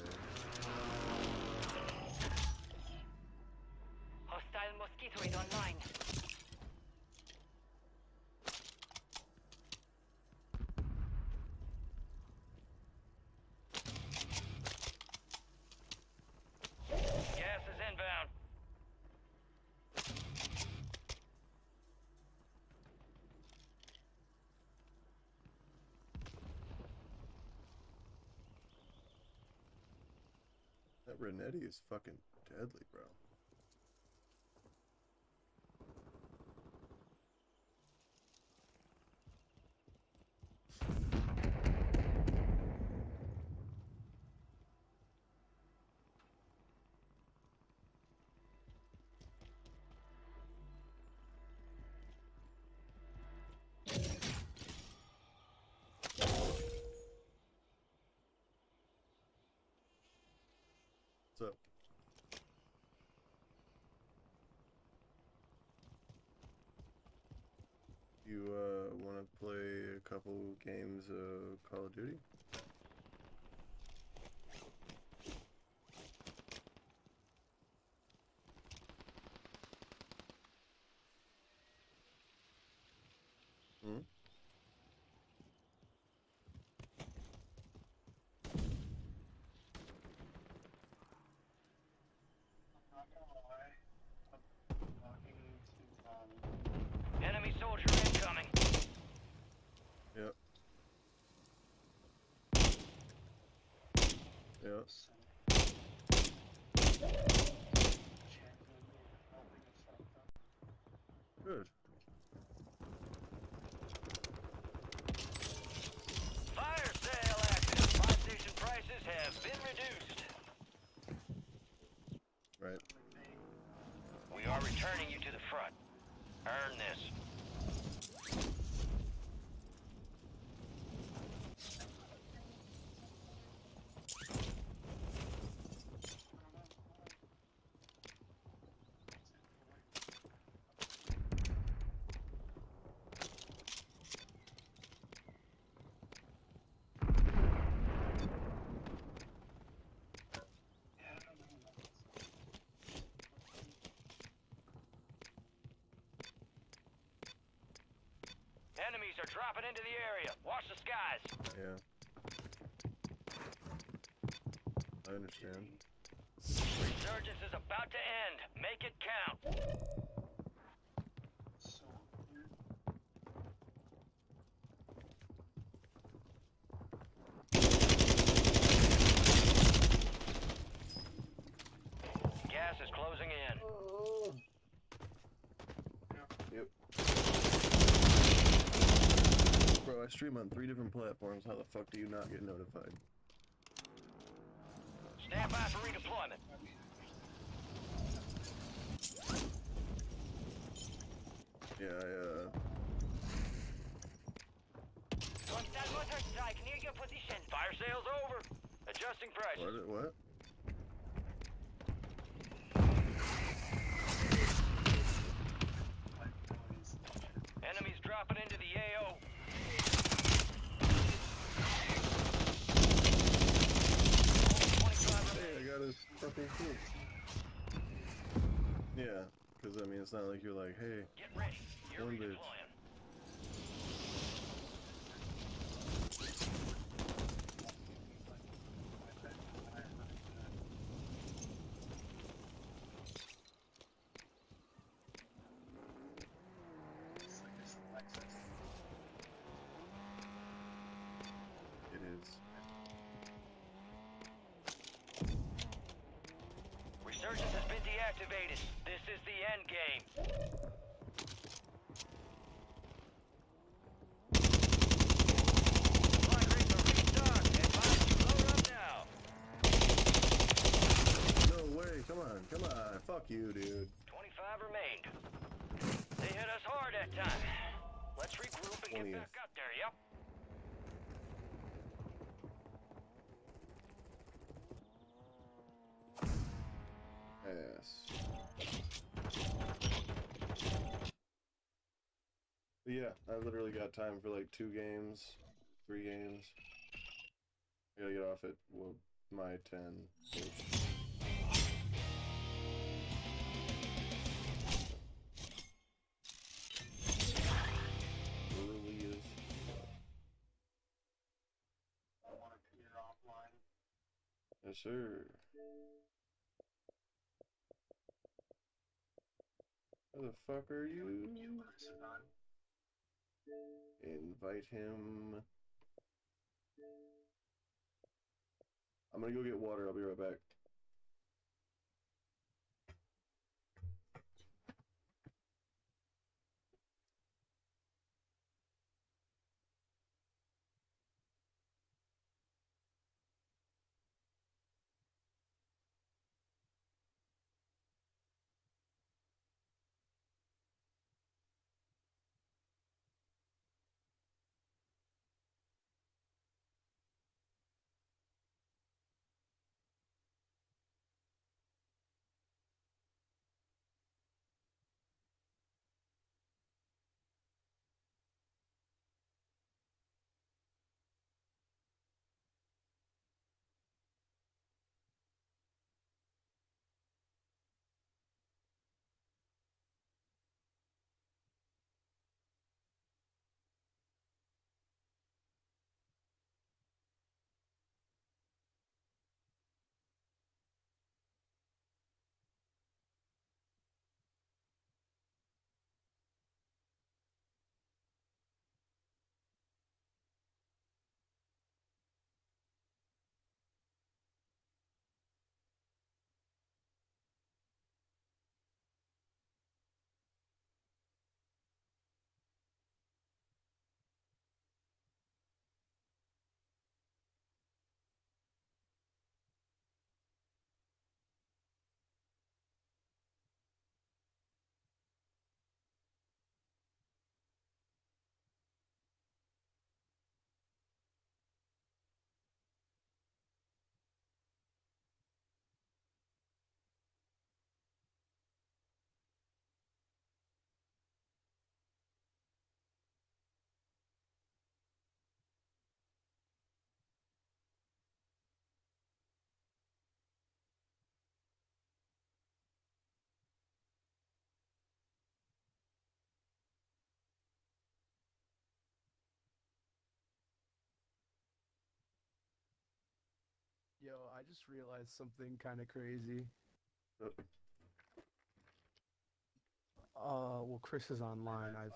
Hostile mosquitoid online. Gas is inbound. That Renetti is fucking deadly, bro. What's up? You want to play a couple games of Call of Duty? Hmm? Enemy soldier incoming. Yep. Yep. Good. Fire sale active. Buy station prices have been reduced. Right. We are returning you to the front. Earn this. Enemies are dropping into the area. Watch the skies. Yeah. I understand. Resurgence is about to end. Make it count. Gas is closing in. Yep. Bro, I stream on 3 different platforms. How the fuck do you not get notified? Stand by for redeployment. Yeah, Hostile motor strike near your position. Fire sale's over. Adjusting prices. What? Enemies dropping into the AO. Hey, I got his fucking food. Yeah, because I mean, it's not like you're like, hey, Get ready. You're one bitch. redeploying. It is. Resurgence has been deactivated. This is the end game. Supply crates are restocked. Advise you load up now. No way, come on. Fuck you, dude. 25 remained. They hit us hard that time. Let's regroup and get back up there, yep? ass. But yeah, I literally got time for like 2 games, 3 games. I gotta get off at, well, my 10. Early as fuck. I want to clear offline. Yes, sir. Where the fuck are you? Invite him. I'm gonna go get water. I'll be right back. Yo, I just realized something kind of crazy. Well, Chris is online. I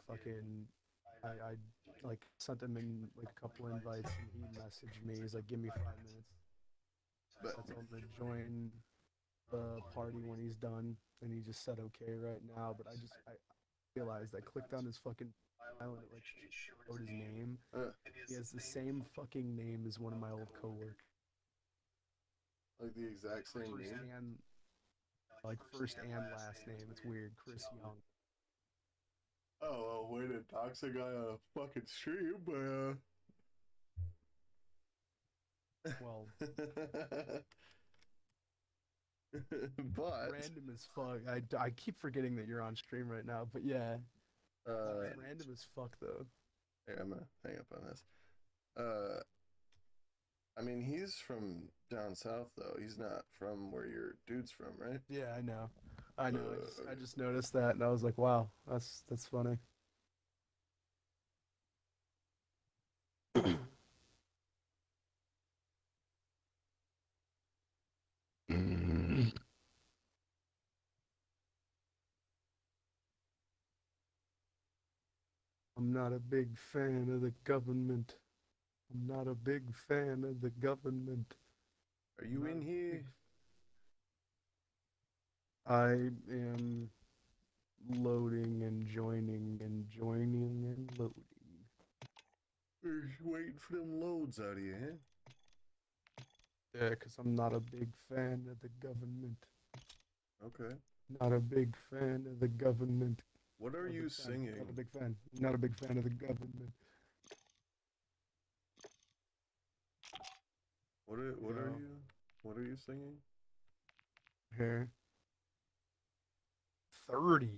like sent him in like a couple invites, and he messaged me. He's like, "Give me 5 minutes." I told him to join the party when he's done, and he just said okay right now. But I realized I clicked on his fucking file and it like showed his name. He has the same fucking name as one of my old coworkers. Like the exact same name? And like first and last name. It's weird. Chris Young. Oh, well, way to dox a guy on a fucking stream, but Well, but random as fuck. I keep forgetting that you're on stream right now, but yeah. Random as fuck though. Here, I'm gonna hang up on this. I mean, he's from down south though. He's not from where your dude's from, right? Yeah, I know. I know. I just noticed that, and I was like, wow, that's funny. I'm not a big fan of the government. I'm not a big fan of the government. Are you in here? I am loading and joining and joining and loading. We're waiting for them loads out of you, huh? Yeah, because I'm not a big fan of the government. Okay. Not a big fan of the government. What are you singing? Not a big fan. Not a big fan of the government. What are you singing? Here. 30.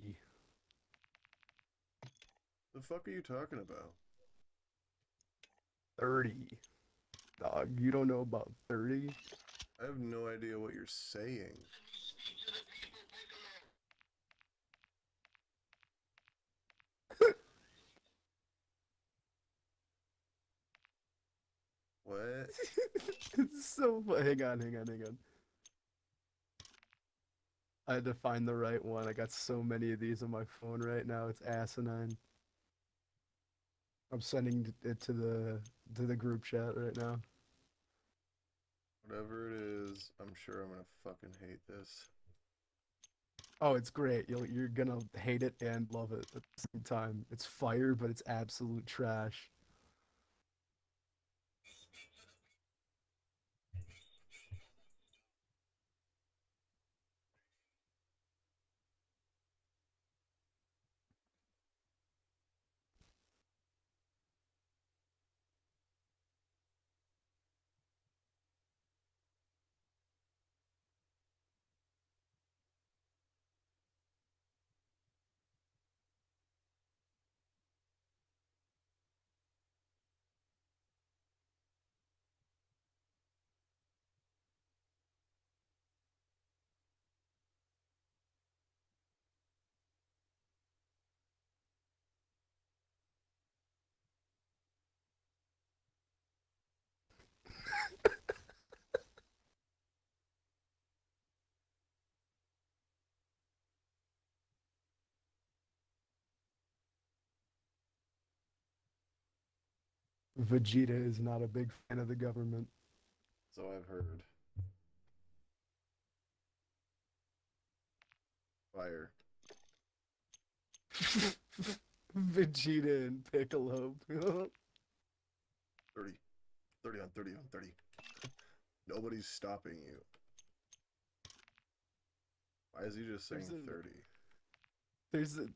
The fuck are you talking about? 30. Dog, you don't know about 30? I have no idea what you're saying. What? It's so hang on. I had to find the right one. I got so many of these on my phone right now. It's asinine. I'm sending it to the group chat right now. Whatever it is, I'm sure I'm gonna fucking hate this. Oh, it's great. You're gonna hate it and love it at the same time. It's fire, but it's absolute trash. Vegeta is not a big fan of the government. So I've heard. Fire. Vegeta and Piccolo. 30. 30 on 30 on 30. Nobody's stopping you. Why is he just saying 30? There's a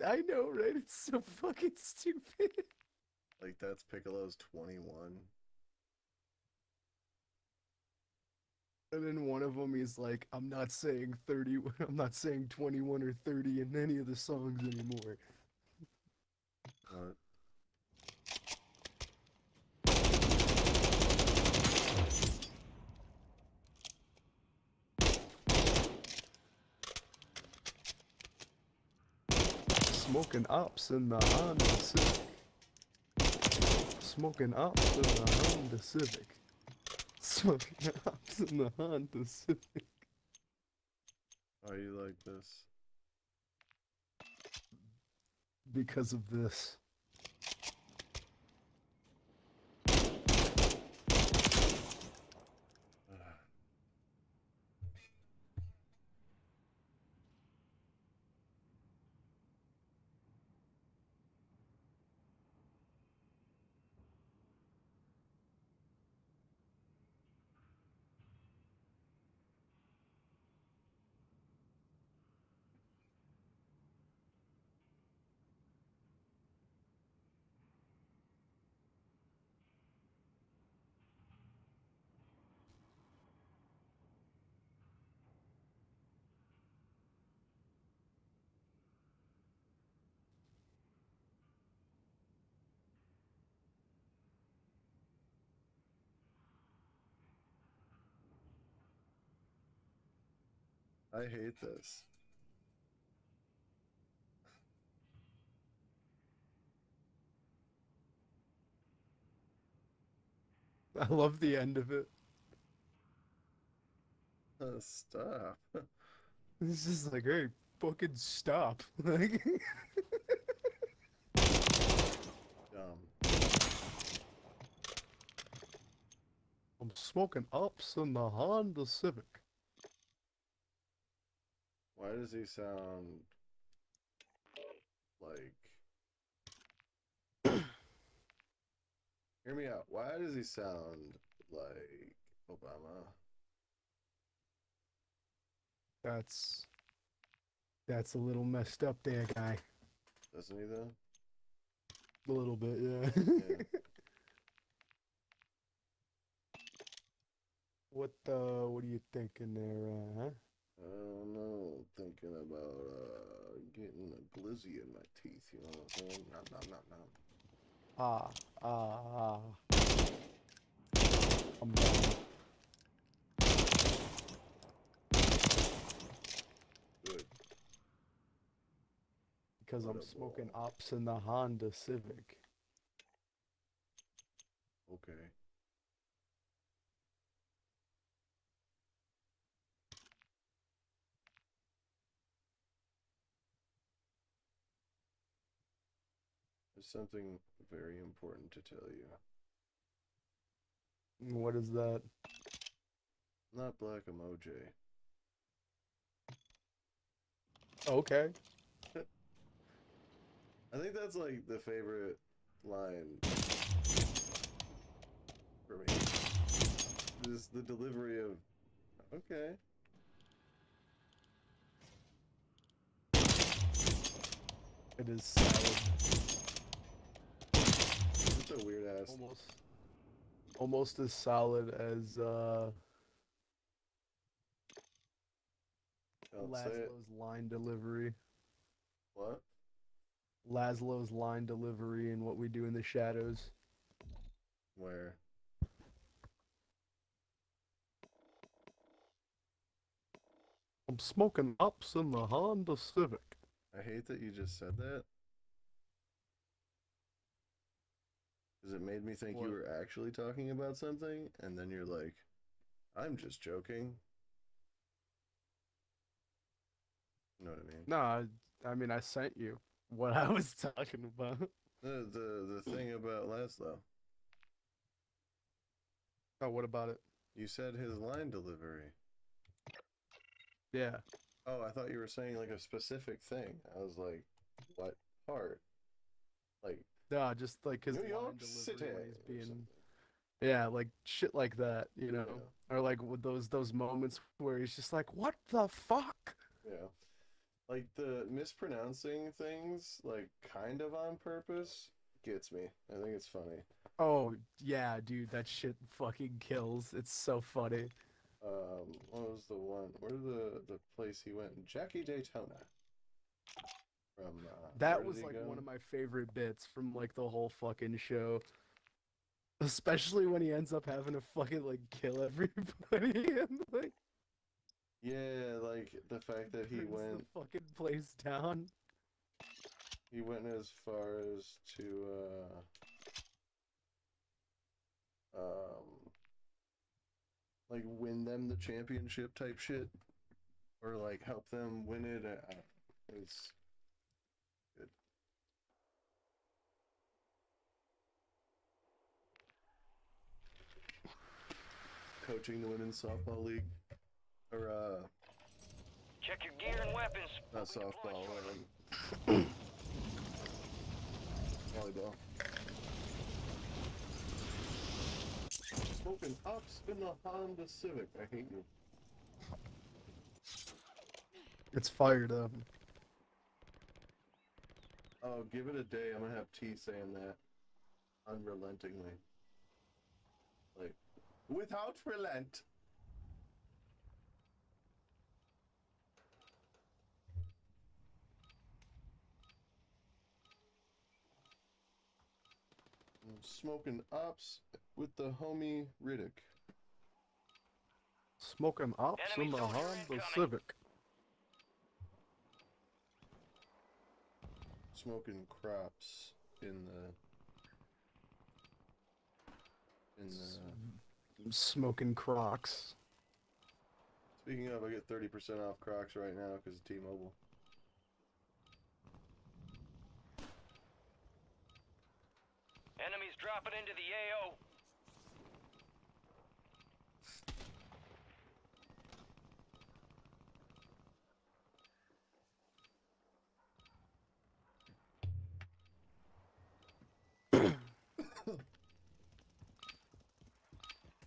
I know, right? It's so fucking stupid. Like, that's Piccolo's 21. And then one of them he's like, I'm not saying 30, I'm not saying 21 or 30 in any of the songs anymore. What? Smoking ops in the Honda Civic. Smoking ops in the Honda Civic. Smoking ops in the Honda Civic. Why you like this? Because of this. I hate this. I love the end of it. Stop. It's just like, hey, fucking stop. Like, Dumb. I'm smoking ups in the Honda Civic. Why does he sound like... Hear me out. Why does he sound like Obama? That's a little messed up there, guy. Doesn't he though? A little bit, yeah. Yeah. What are you thinking there, huh? I don't know. Thinking thinking about getting a glizzy in my teeth, you know what I'm saying? Nom, nom, nom, nom. I'm done. Good. Because I'm smoking ops in the Honda Civic. Okay. There's something very important to tell you. What is that? Not black emoji. Okay. I think that's like the favorite line for me. Is the delivery of, okay. It is salad. It's a weird ass. Almost as solid as Laszlo's line delivery. What? Laszlo's line delivery in What We Do in the Shadows. Where? I'm smoking ups in the Honda Civic. I hate that you just said that. Because it made me think you were actually talking about something, and then you're like, I'm just joking. You know what I mean? No, I mean, I sent you what I was talking about. The thing about Laszlo. Oh, what about it? You said his line delivery. Yeah. Oh, I thought you were saying like a specific thing. I was like, what part? Like, No, just like his New line York delivery City when he's or being, something. yeah, like shit like that, you know, or like with those moments where he's just like, what the fuck? Yeah. Like the mispronouncing things, like kind of on purpose, gets me. I think it's funny. Oh yeah, dude, that shit fucking kills. It's so funny. What was the one? Where's the place he went? Jackie Daytona. From That where was did he like go? one of my favorite bits from like the whole fucking show. Especially when he ends up having to fucking like kill everybody and like Yeah, like the fact that he burns went. the fucking place down. He went as far as to like win them the championship type shit, or like help them win it. It's good. Coaching the women's softball league, or Check your gear and weapons. not softball, volleyball. Smoking ups in the Honda Civic. I hate you. It's fired up. Oh, give it a day. I'm gonna have T saying that unrelentingly. Like, without relent. I'm smoking ops with the homie Riddick. Smoking ops in the Honda Civic. Smoking crops in the Smoking Crocs. Speaking of, I get 30% off Crocs right now because of T-Mobile. Enemies dropping into the AO.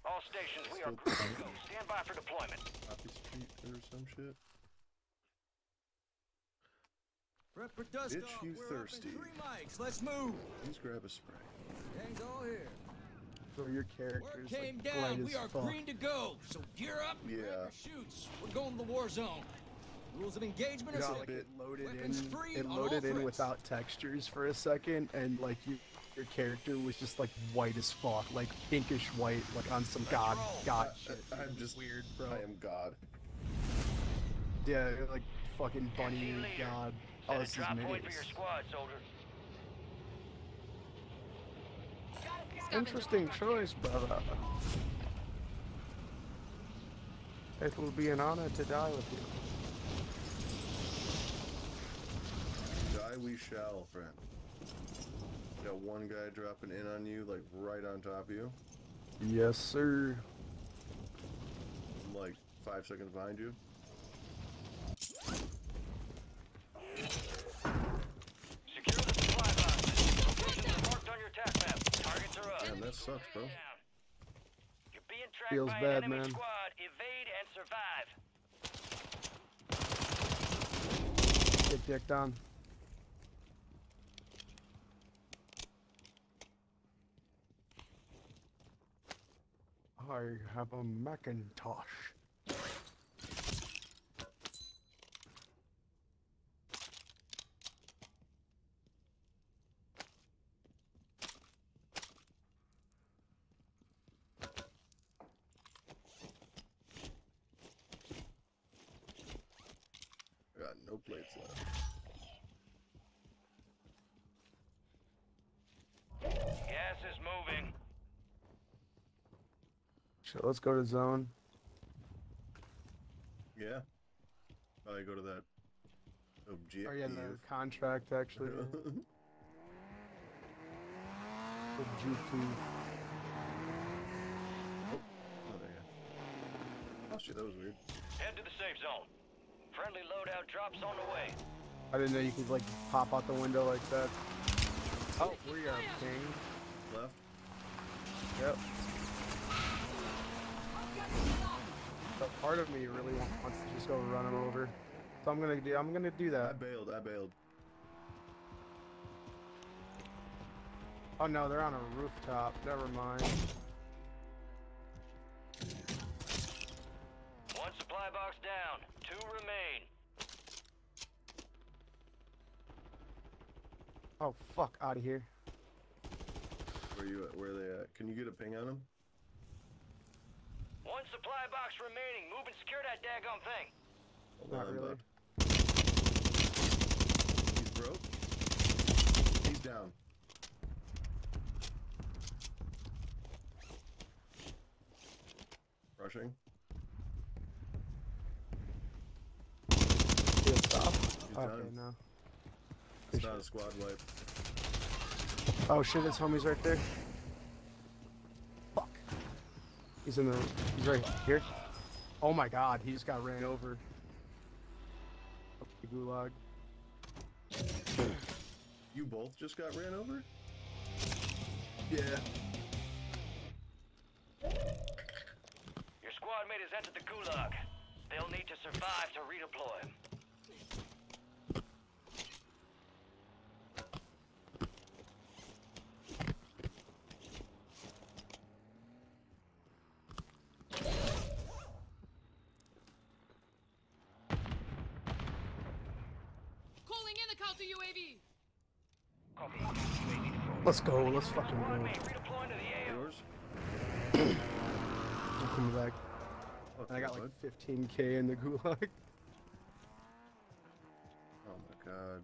All stations, we are good to go. Stand by for deployment. Poppy Street or some shit. Prep for dust Bitch, off. you We're thirsty. up in 3 mics. Let's move. Please grab a spray. Gang's all here. So your Work character's came like down. bright We as are fuck. green to go. So gear up. Yeah. Grab your shoots. We're going to the war zone. Rules of engagement are Yeah, simple. it loaded Weapons in. free It on loaded all in threats. without textures for a second, and like your character was just like white as fuck, like pinkish white, like on some god shit. I'm just weird, bro. I am God. Yeah, like fucking bunny god. Oh, this is Drop point for minions. your squad, soldier. Interesting choice, brother. It will be an honor to die with you. Die we shall, friend. Got one guy dropping in on you, like right on top of you. Yes, sir. I'm like 5 seconds behind you. Secure the supply boxes. Locations marked on your attack map. Targets are up. Damn, that sucks, bro. You're being tracked Feels by bad, an enemy man. squad. Evade and survive. Get dicked on. I have a Macintosh. I got no plates left. Gas is moving. So let's go to zone. Yeah. I go to that objective. Oh yeah, the contract actually. Objective. Oh, there you go. Oh shit, that was weird. Head to the safe zone. Friendly loadout drops on the way. I didn't know you could like pop out the window like that. Oh, we are ping. Left. Yep. But part of me really wants to just go run him over, so I'm gonna do I that. bailed. Oh no, they're on a rooftop. Never mind. One supply box down. 2 remain. Oh fuck, out of here. Where you at? Where are they at? Can you get a ping on them? 1 supply box remaining. Move and secure that daggone thing. Hold Not on, really. Buck. He's broke. He's down. Rushing. He'll stop. He's Okay, done. no. It's not a squad wipe. Oh shit, his homie's right there. Fuck. He's right here. Oh my god, he just got ran over. The gulag. You both just got ran over? Yeah. Your squad mate has entered the gulag. They'll need to survive to redeploy. Calling in the counter UAV. Copy. UAV deployed. Let's go, let's fucking Squad go. mate redeploying to the AO. Yours? I'm coming back. Fuck I yeah, got like bud. 15k in the gulag. Oh my god.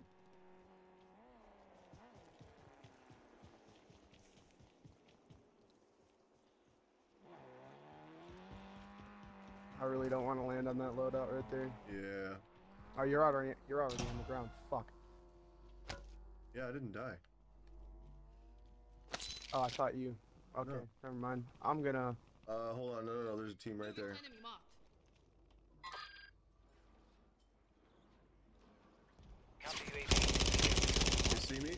I really don't want to land on that loadout right there. Yeah. Oh, you're already on the ground. Fuck. Yeah, I didn't die. Oh, I thought you. Okay, No. never mind. I'm gonna. Hold on. No. There's a team right there. Enemy marked. Counter UAV. You see me?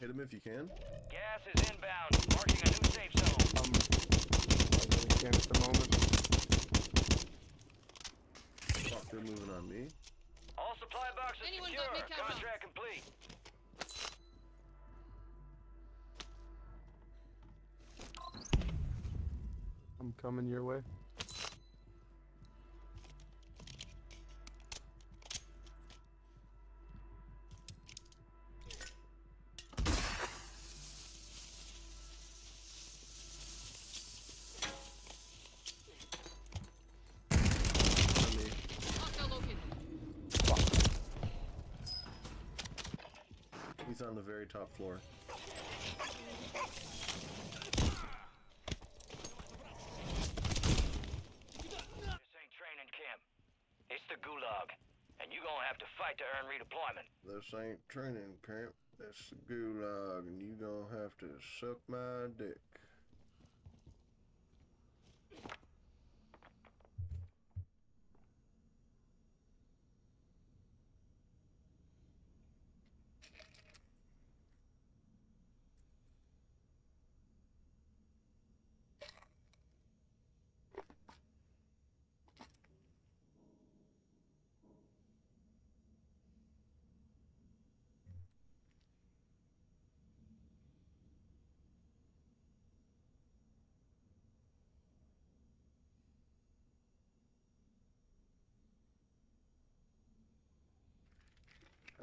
Hit him if you can. Gas is inbound. Marking a new safe zone. I really can't at the moment. Fuck, they're moving on me. All supply boxes Anyone secure. got me, Captain? Contract complete. I'm coming your way. on the very top floor. This ain't training camp. It's the gulag. And you gonna have to fight to earn redeployment. This ain't training camp. It's the gulag, and you gonna have to suck my dick.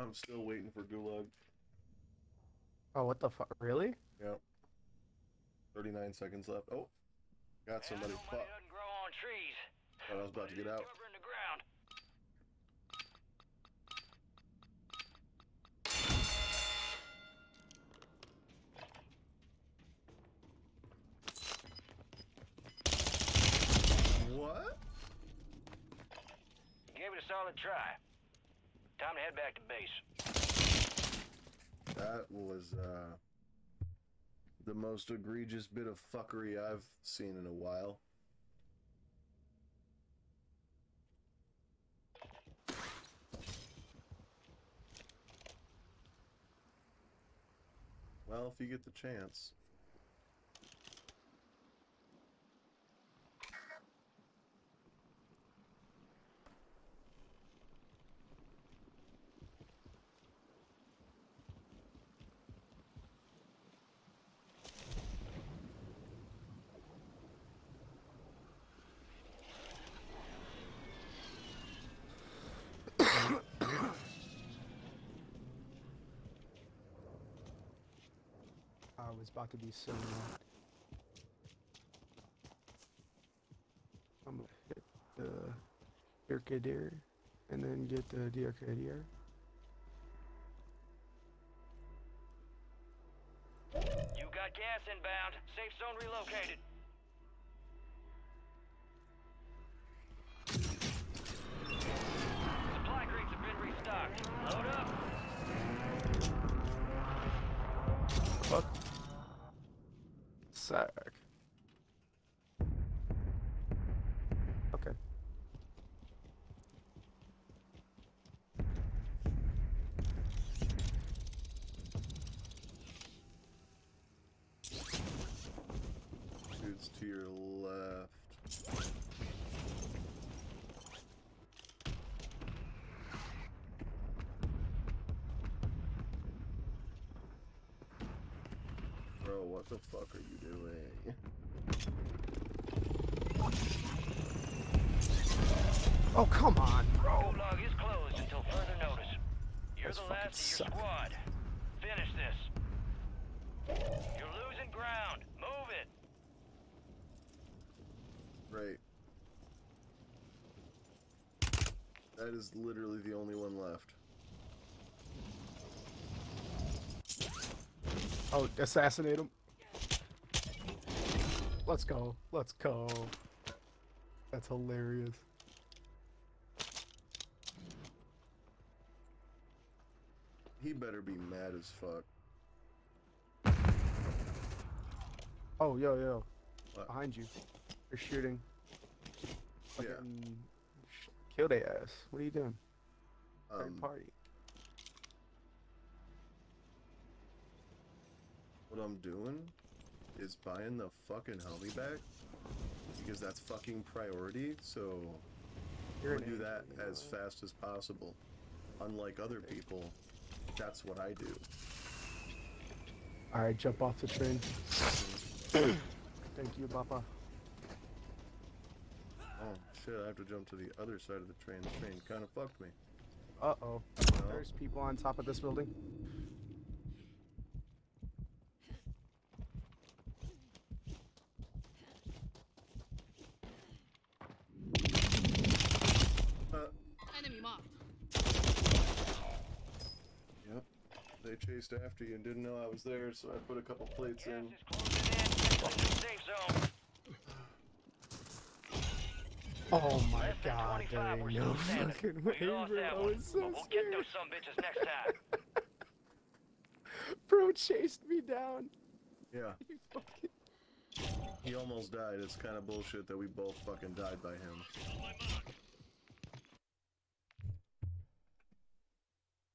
I'm still waiting for gulag. Oh, what the fuck? Really? Yep. 39 seconds left. Oh, got somebody. Fuck. Doesn't grow on trees. Thought I was about to get out. Covering the ground. What? Gave it a solid try. Time to head back to base. That was the most egregious bit of fuckery I've seen in a while. Well, if you get the chance. I was about to be so mad. I'm gonna hit the Irkadir and then get the Dirkadir. You got gas inbound. Safe zone relocated. Supply crates have been restocked. Load up. Fuck. Sack. Okay. Dude's to your left. Bro, what the fuck are you doing? Oh, come on, bro. Gulag is closed until further notice. You're That's the fucking last of your suck. squad. Finish this. You're losing ground. Move it. Right. That is literally the only one left. Oh, assassinate him. Let's go. Let's go. That's hilarious. He better be mad as fuck. Oh, yo. What? Behind you. They're shooting. Yeah. Fucking kill their ass. What are you doing? Third party. What I'm doing is buying the fucking homie back because that's fucking priority. So You're I'm gonna an do that angel, as fast as possible. Unlike other people, that's what I do. Alright, jump off the train. Thank you, Papa. Oh shit! I have to jump to the other side of the train. The train kind of fucked me. Uh-oh. There's people on top of this building. Enemy marked. Yep. They chased after you and didn't know I was there, so I put a couple plates in. Safe zone. Oh my god, there ain't no fucking way, We lost bro. that I one, was so but we'll get scared. those some bitches next time. Bro chased me down. Yeah. He almost died. It's kind of bullshit that we both fucking died by him.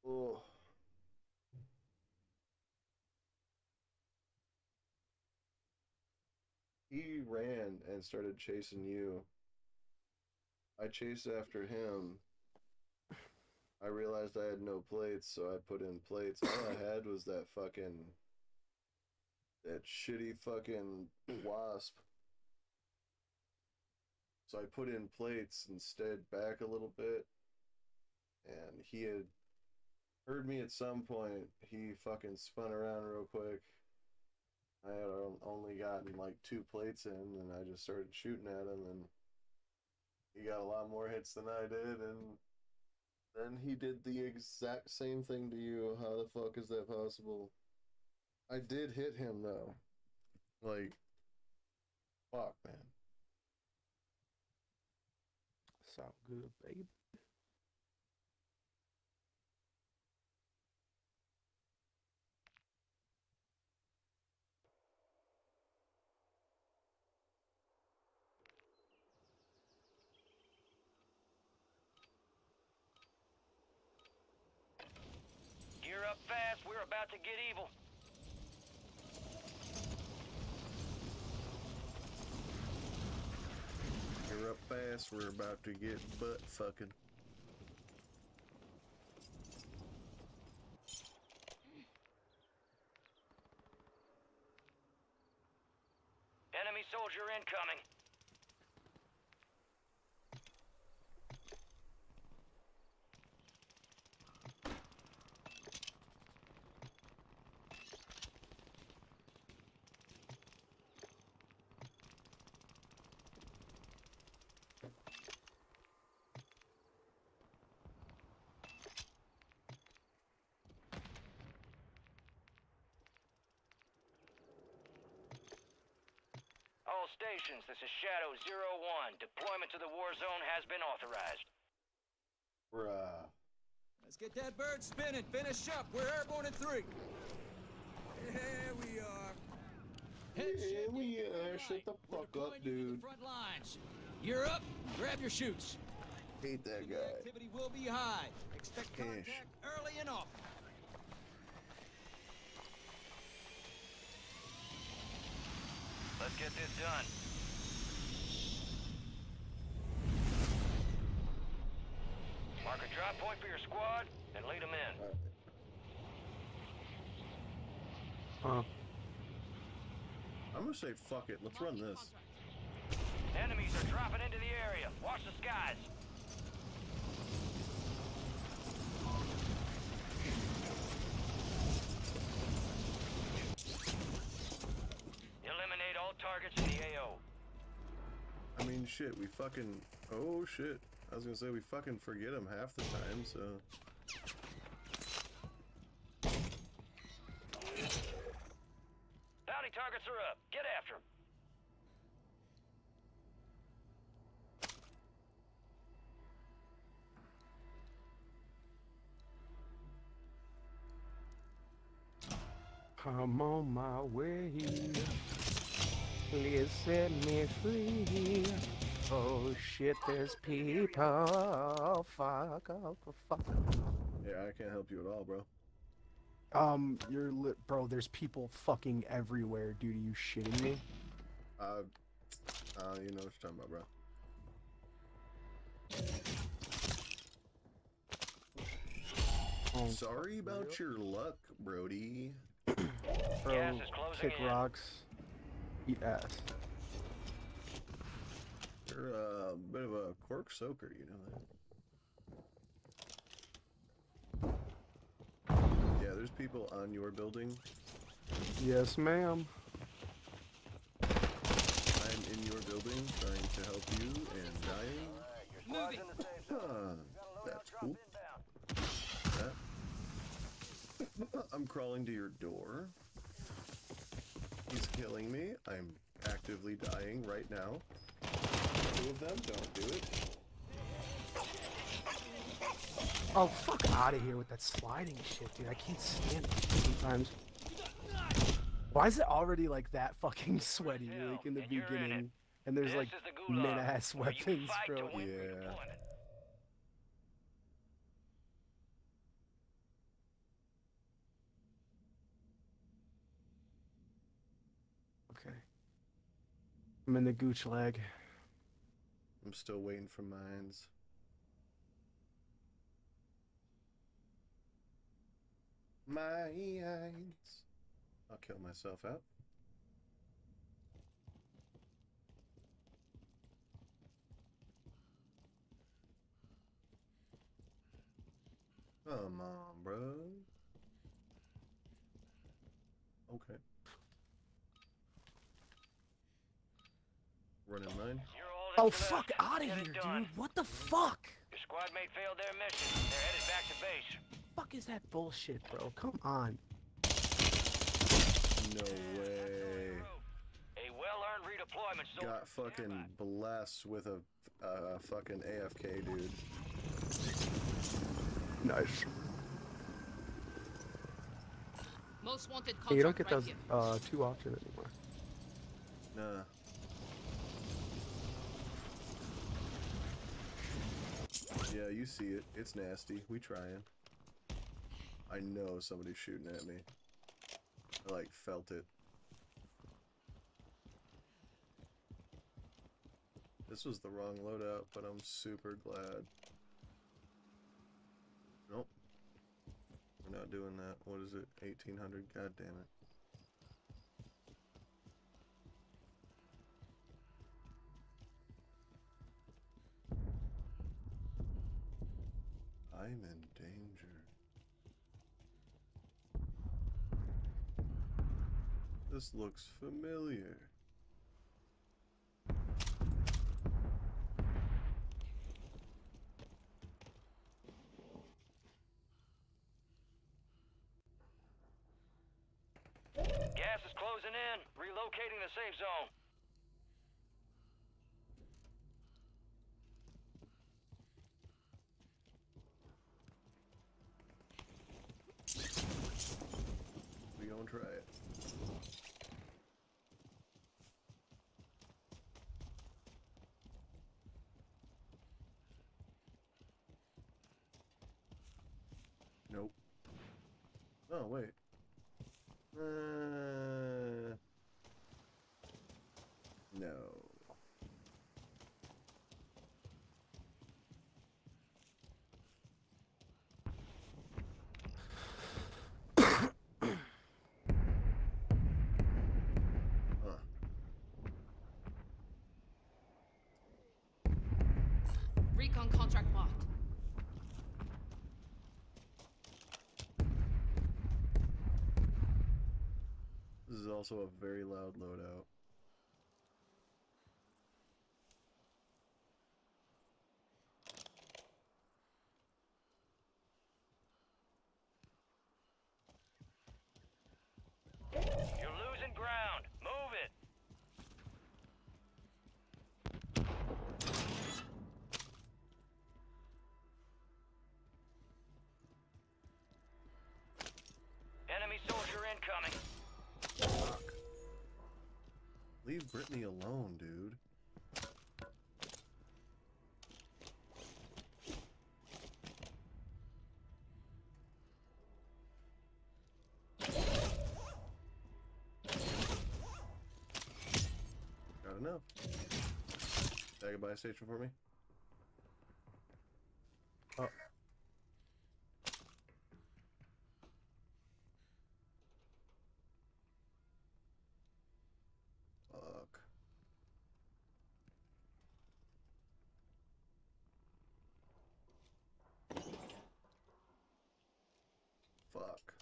Oh. He ran and started chasing you. I chased after him. I realized I had no plates, so I put in plates. All I had was that shitty fucking wasp. So I put in plates and stayed back a little bit. And he had heard me at some point. He fucking spun around real quick. I had only gotten like 2 plates in, and I just started shooting at him, and he got a lot more hits than I did, and then he did the exact same thing to you. How the fuck is that possible? I did hit him, though. Like, fuck, man. Sound good, babe. Gear up fast, we're about to get evil. You're up fast, we're about to get butt fucking. Enemy soldier incoming. All stations, this is Shadow 01. Deployment to the war zone has been authorized. Bruh. Let's get that bird spinning. Finish up. We're airborne in 3. Here we are. Here we are. Shut the fuck up, dude. Front lines. You're up. Grab your chutes. Hate that guy. Activity will be high. Expect contact early and often. Let's get this done. Mark a drop point for your squad and lead them in. I'm gonna say fuck it. Let's run this. Enemies are dropping into the area. Watch the skies. Eliminate all targets in the AO. I mean, shit, we fucking... Oh, shit. I was gonna say, we fucking forget him half the time, so... Bounty targets are up. Get after them. I'm on my way. Please set me free. Oh shit, there's people. Fuck up, fuck. Yeah, I can't help you at all, bro. You're lit, bro. There's people fucking everywhere, dude. Are you shitting me? You know what you're talking about, bro. Sorry about your luck, Brody. Bro, kick rocks, eat ass. You're a bit of a cork soaker, you know that. Yeah, there's people on your building. Yes, ma'am. I'm in your building trying to help you and dying. That's cool. I'm crawling to your door. He's killing me. I'm actively dying right now. Two of them, don't do it. Oh, fuck out of here with that sliding shit, dude. I can't stand it sometimes. Why is it already like that fucking sweaty, like in the beginning? And there's like mid-ass weapons, bro. Yeah. Okay. I'm in the gooch leg. I'm still waiting for mines. Mines. I'll kill myself out. Come on, bro. Okay. Running mine. Oh, fuck out of here, dude. What the fuck? Your squad mate failed their mission. They're headed back to base. Fuck is that bullshit, bro? Come on. No way. A well-earned redeployment soldier. Got fucking blessed with a fucking AFK dude. Nice. Most wanted Hey, you don't contract get right those here. too often anymore. Nah. Yeah, you see it. It's nasty. We trying. I know somebody's shooting at me. I like felt it. This was the wrong loadout, but I'm super glad. Nope. We're not doing that. What is it? 1800? God damn it. I'm in danger. This looks familiar. Gas is closing in. Relocating the safe zone. We gonna try it. Nope. Oh, wait. No. Recon contract marked. This is also a very loud loadout. You're losing ground. Move it. Enemy soldier incoming. Fuck. Leave Brittany alone, dude. Got enough. Say goodbye station for me. Oh. Fuck. Fuck.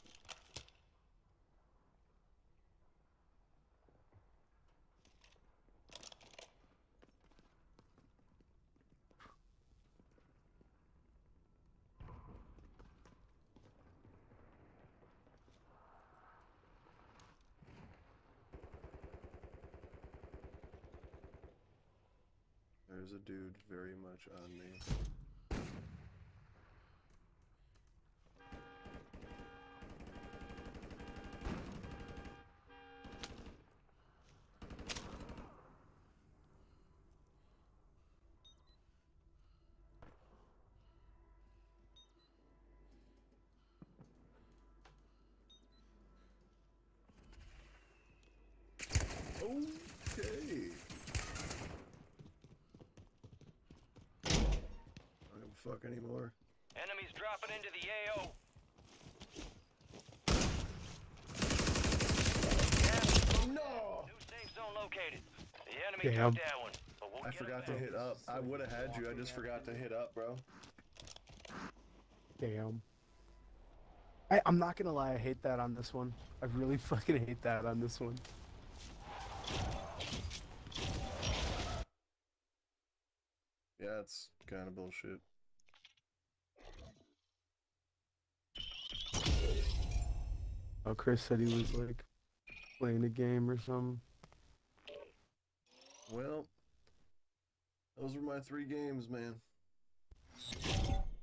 There's a dude very much on me. Okay. I don't give a fuck anymore. Enemies dropping into the AO. No! New safe zone located. The enemy Damn. took that one, but we'll I get 'em forgot to back. hit up. I would have had you. I just forgot to hit up, bro. Damn. I'm not gonna lie, I hate that on this one. I really fucking hate that on this one. Yeah, it's kind of bullshit. Oh, Chris said he was like playing a game or something. Well, those were my 3 games, man.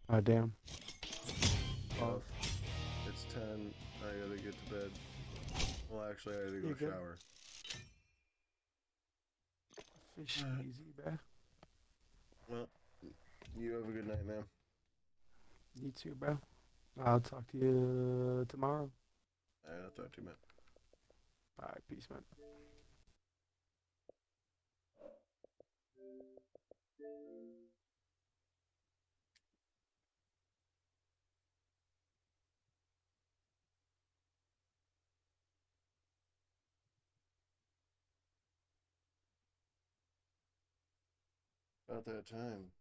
Oh, damn. Well, it's 10. I gotta get to bed. Well, actually, I gotta go You good? shower. Fish easy, bruh. Well, you have a good night, man. You too, bro. I'll talk to you tomorrow. Alright, I'll talk to you, man. Alright, peace, man. About that time.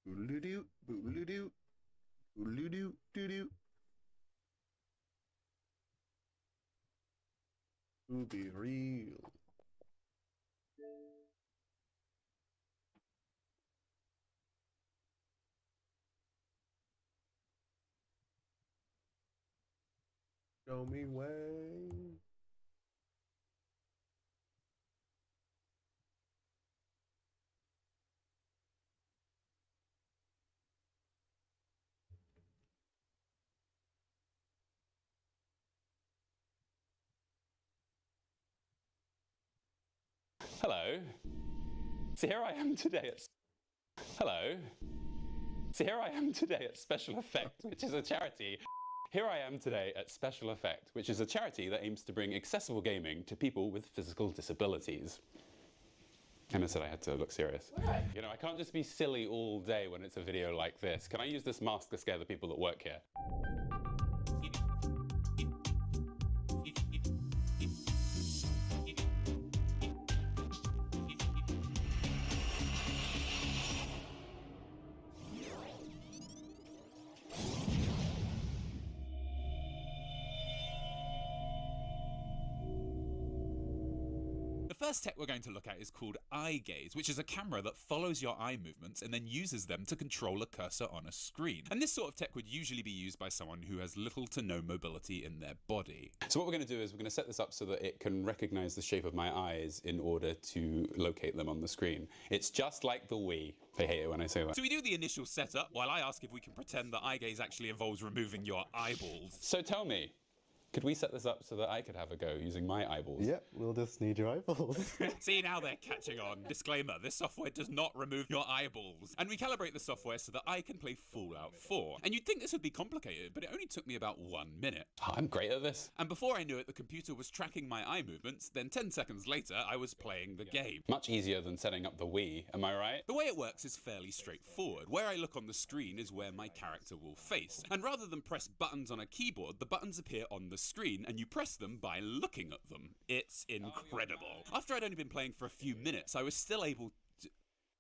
Boodaloo, boodaloo, boodaloo, doo-doo. Who be real? Show me way. Hello. So here I am today at... Hello. So here I am today at Special Effect, which is a charity. Here I am today at Special Effect, which is a charity that aims to bring accessible gaming to people with physical disabilities. Emma said I had to look serious. You know, I can't just be silly all day when it's a video like this. Can I use this mask to scare the people that work here? The first tech we're going to look at is called eye gaze, which is a camera that follows your eye movements and then uses them to control a cursor on a screen. And this sort of tech would usually be used by someone who has little to no mobility in their body. So what we're going to do is we're going to set this up so that it can recognize the shape of my eyes in order to locate them on the screen. It's just like the Wii. They hate it when I say that. So we do the initial setup while I ask if we can pretend that eye gaze actually involves removing your eyeballs. So tell me, could we set this up so that I could have a go using my eyeballs? Yep, we'll just need your eyeballs. See, now they're catching on. Disclaimer, this software does not remove your eyeballs. And we calibrate the software so that I can play Fallout 4. And you'd think this would be complicated, but it only took me about 1 minute. Oh, I'm great at this. And before I knew it, the computer was tracking my eye movements, then 10 seconds later, I was playing the game. Much easier than setting up the Wii, am I right? The way it works is fairly straightforward. Where I look on the screen is where my character will face. And rather than press buttons on a keyboard, the buttons appear on the screen, and you press them by looking at them. It's incredible. After I'd only been playing for a few minutes, I was still able to...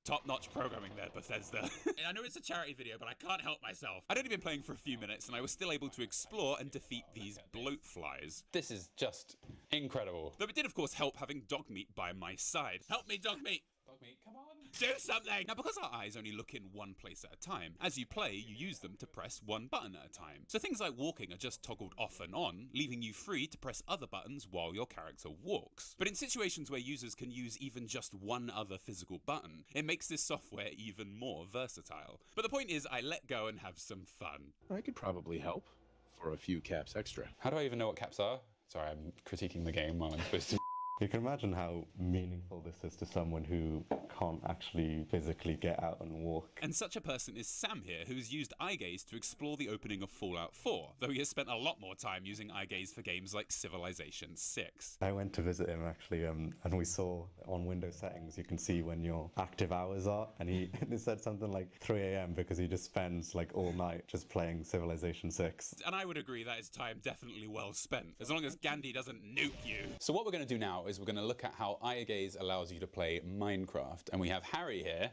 Top-notch programming there, Bethesda. I know it's a charity video, but I can't help myself. I'd only been playing for a few minutes, and I was still able to explore and defeat these bloat flies. This is just incredible. Though it did, of course, help having Dogmeat by my side. Help me, Dogmeat! Dogmeat, come on. Do something! Now, because our eyes only look in one place at a time, as you play, you use them to press one button at a time. So things like walking are just toggled off and on, leaving you free to press other buttons while your character walks. But in situations where users can use even just one other physical button, it makes this software even more versatile. But the point is, I let go and have some fun. I could probably help for a few caps extra. How do I even know what caps are? Sorry, I'm critiquing the game while I'm supposed to. You can imagine how meaningful this is to someone who can't actually physically get out and walk. And such a person is Sam here, who's used eye gaze to explore the opening of Fallout 4, though he has spent a lot more time using eye gaze for games like Civilization 6. I went to visit him actually, and we saw on Windows settings you can see when your active hours are, and he said something like 3 a.m. because he just spends like all night just playing Civilization 6. And I would agree that is time definitely well spent, as long as Gandhi doesn't nuke you. So what we're going to do now is we're going to look at how eye gaze allows you to play Minecraft. And we have Harry here.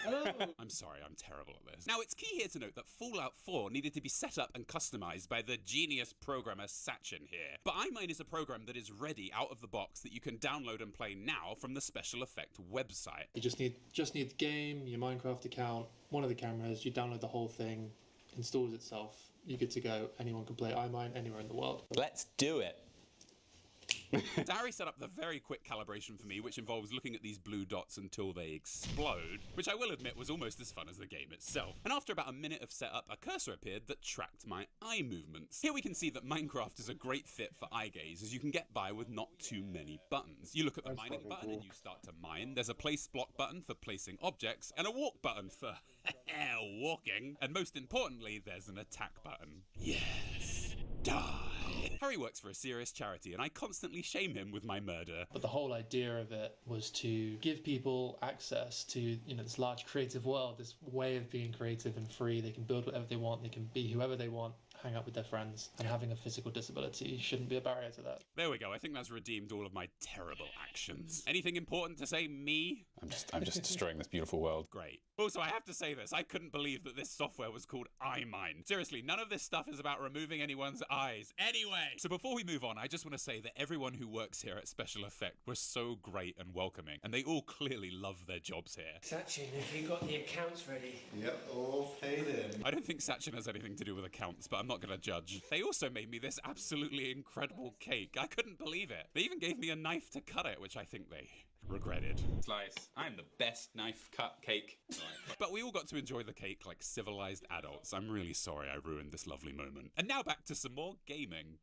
Hello. I'm sorry, I'm terrible at this. Now, it's key here to note that Fallout 4 needed to be set up and customized by the genius programmer Sachin here. But iMine is a program that is ready out of the box that you can download and play now from the Special Effect website. You just need the game, your Minecraft account, one of the cameras, you download the whole thing, installs itself, you're good to go. Anyone can play iMine anywhere in the world. Let's do it. So Harry set up the very quick calibration for me, which involves looking at these blue dots until they explode, which I will admit was almost as fun as the game itself. And after about a minute of setup, a cursor appeared that tracked my eye movements. Here we can see that Minecraft is a great fit for eye gaze, as you can get by with not too many buttons. You look at the mining button and you start to mine. There's a place block button for placing objects, and a walk button for walking. And most importantly, there's an attack button. Yes. Die. Harry works for a serious charity, and I constantly shame him with my murder. But the whole idea of it was to give people access to, this large creative world, this way of being creative and free. They can build whatever they want, they can be whoever they want, hang out with their friends, and having a physical disability shouldn't be a barrier to that. There we go. I think that's redeemed all of my terrible actions. Anything important to say, me? I'm just destroying this beautiful world. Great. Also, I have to say this. I couldn't believe that this software was called iMine. Seriously, none of this stuff is about removing anyone's eyes. Anyway! So before we move on, I just want to say that everyone who works here at Special Effect was so great and welcoming, and they all clearly love their jobs here. Sachin, have you got the accounts ready? Yep, all paid in. I don't think Sachin has anything to do with accounts, but I'm not going to judge. They also made me this absolutely incredible cake. I couldn't believe it. They even gave me a knife to cut it, which I think they regretted. Slice. I'm the best knife cut cake. But we all got to enjoy the cake like civilized adults. I'm really sorry I ruined this lovely moment. And now back to some more gaming.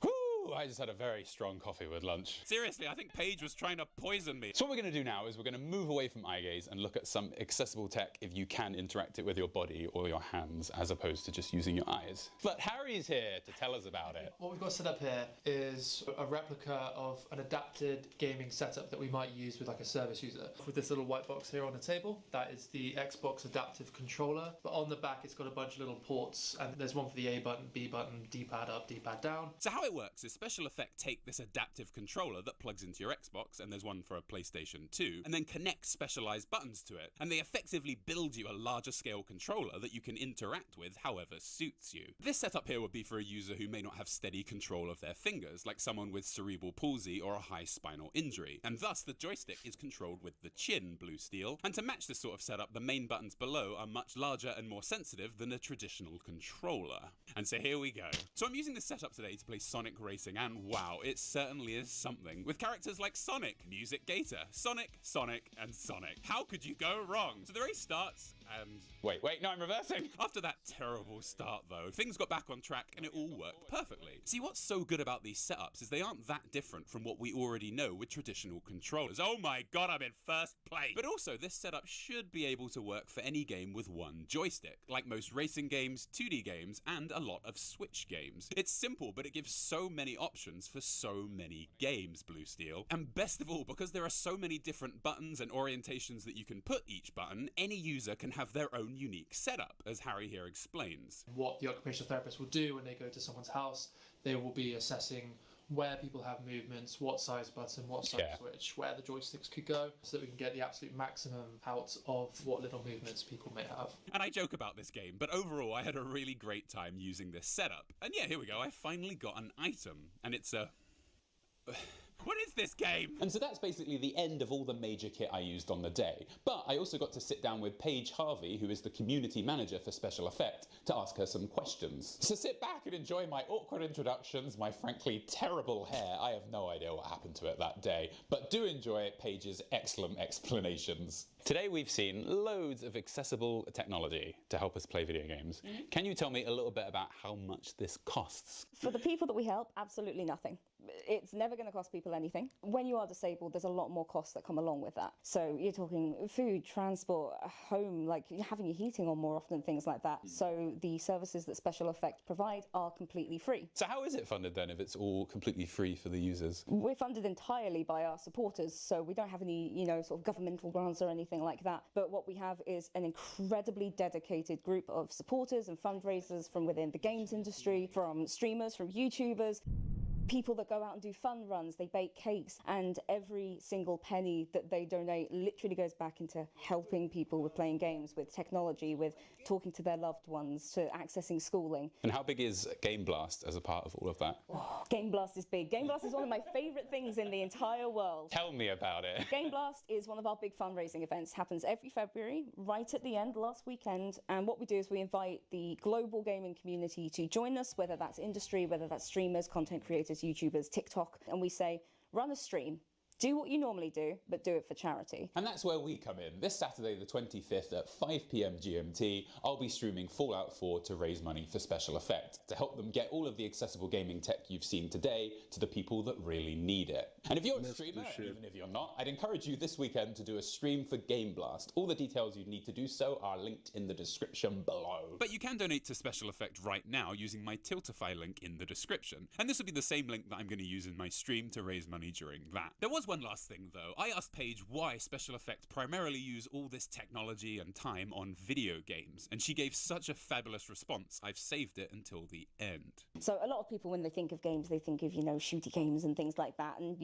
I just had a very strong coffee with lunch. Seriously, I think Paige was trying to poison me. So what we're going to do now is we're going to move away from eye gaze and look at some accessible tech if you can interact it with your body or your hands as opposed to just using your eyes. But Harry's here to tell us about it. What we've got set up here is a replica of an adapted gaming setup that we might use with like a service user. With this little white box here on the table, that is the Xbox adaptive controller. But on the back, it's got a bunch of little ports, and there's one for the A button, B button, D-pad up, D-pad down. So how it works is Special Effect take this adaptive controller that plugs into your Xbox, and there's one for a PlayStation 2, and then connect specialized buttons to it, and they effectively build you a larger scale controller that you can interact with however suits you. This setup here would be for a user who may not have steady control of their fingers, like someone with cerebral palsy or a high spinal injury, and thus the joystick is controlled with the chin, Blue Steel, and to match this sort of setup, the main buttons below are much larger and more sensitive than a traditional controller. And so here we go. So I'm using this setup today to play Sonic Racing, and wow, it certainly is something. With characters like Sonic, Music Gator, Sonic, Sonic, and Sonic. How could you go wrong? So the race starts, and... Wait, no, I'm reversing. After that terrible start, though, things got back on track, and it all worked perfectly. See, what's so good about these setups is they aren't that different from what we already know with traditional controllers. Oh my god, I'm in first place! But also, this setup should be able to work for any game with one joystick, like most racing games, 2D games, and a lot of Switch games. It's simple, but it gives so many options for so many games, Blue Steel. And best of all, because there are so many different buttons and orientations that you can put each button, any user can have their own unique setup, as Harry here explains. What the occupational therapist will do when they go to someone's house, they will be assessing where people have movements, what size button, what size switch, where the joysticks could go, so that we can get the absolute maximum out of what little movements people may have. And I joke about this game, but overall I had a really great time using this setup. And yeah, here we go, I finally got an item, and it's a... What is this game? And so that's basically the end of all the major kit I used on the day. But I also got to sit down with Paige Harvey, who is the community manager for Special Effect, to ask her some questions. So sit back and enjoy my awkward introductions, my frankly terrible hair. I have no idea what happened to it that day, but do enjoy Paige's excellent explanations. Today we've seen loads of accessible technology to help us play video games. Can you tell me a little bit about how much this costs? For the people that we help, absolutely nothing. It's never going to cost people anything. When you are disabled, there's a lot more costs that come along with that. So you're talking food, transport, home, like having your heating on more often, things like that. So the services that Special Effect provide are completely free. So how is it funded then if it's all completely free for the users? We're funded entirely by our supporters, so we don't have any, sort of governmental grants or anything like that. But what we have is an incredibly dedicated group of supporters and fundraisers from within the games industry, from streamers, from YouTubers. People that go out and do fun runs, they bake cakes, and every single penny that they donate literally goes back into helping people with playing games, with technology, with talking to their loved ones, to accessing schooling. And how big is Game Blast as a part of all of that? Oh, Game Blast is big. Game Blast is one of my favourite things in the entire world. Tell me about it. Game Blast is one of our big fundraising events. Happens every February, right at the end, last weekend. And what we do is we invite the global gaming community to join us, whether that's industry, whether that's streamers, content creators, YouTubers, TikTok, and we say, run a stream. Do what you normally do, but do it for charity. And that's where we come in. This Saturday the 25th at 5 PM GMT, I'll be streaming Fallout 4 to raise money for Special Effect, to help them get all of the accessible gaming tech you've seen today to the people that really need it. And if you're a streamer, even if you're not, I'd encourage you this weekend to do a stream for Game Blast. All the details you need to do so are linked in the description below. But you can donate to Special Effect right now using my Tiltify link in the description. And this will be the same link that I'm going to use in my stream to raise money during that. There was one last thing though. I asked Paige why Special Effect primarily use all this technology and time on video games, and she gave such a fabulous response, I've saved it until the end. So a lot of people, when they think of games, they think of, shooty games and things like that, and,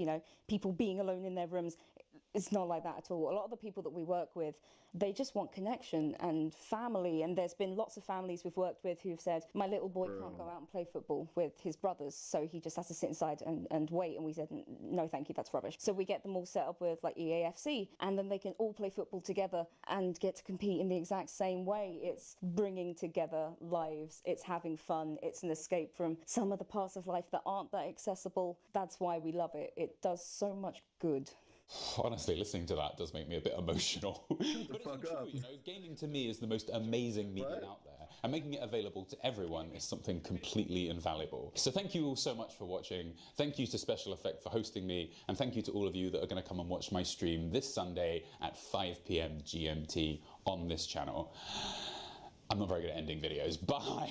people being alone in their rooms. It's not like that at all. A lot of the people that we work with, they just want connection and family. And there's been lots of families we've worked with who've said, my little boy can't go out and play football with his brothers, so he just has to sit inside and wait. And we said, no, thank you, that's rubbish. So we get them all set up with like EAFC, and then they can all play football together and get to compete in the exact same way. It's bringing together lives. It's having fun. It's an escape from some of the parts of life that aren't that accessible. That's why we love it. It does so much good. Honestly, listening to that does make me a bit emotional. But it's all true, gaming to me is the most amazing medium out there, and making it available to everyone is something completely invaluable. So thank you all so much for watching. Thank you to Special Effect for hosting me, and thank you to all of you that are going to come and watch my stream this Sunday at 5 PM GMT on this channel. I'm not very good at ending videos. Bye!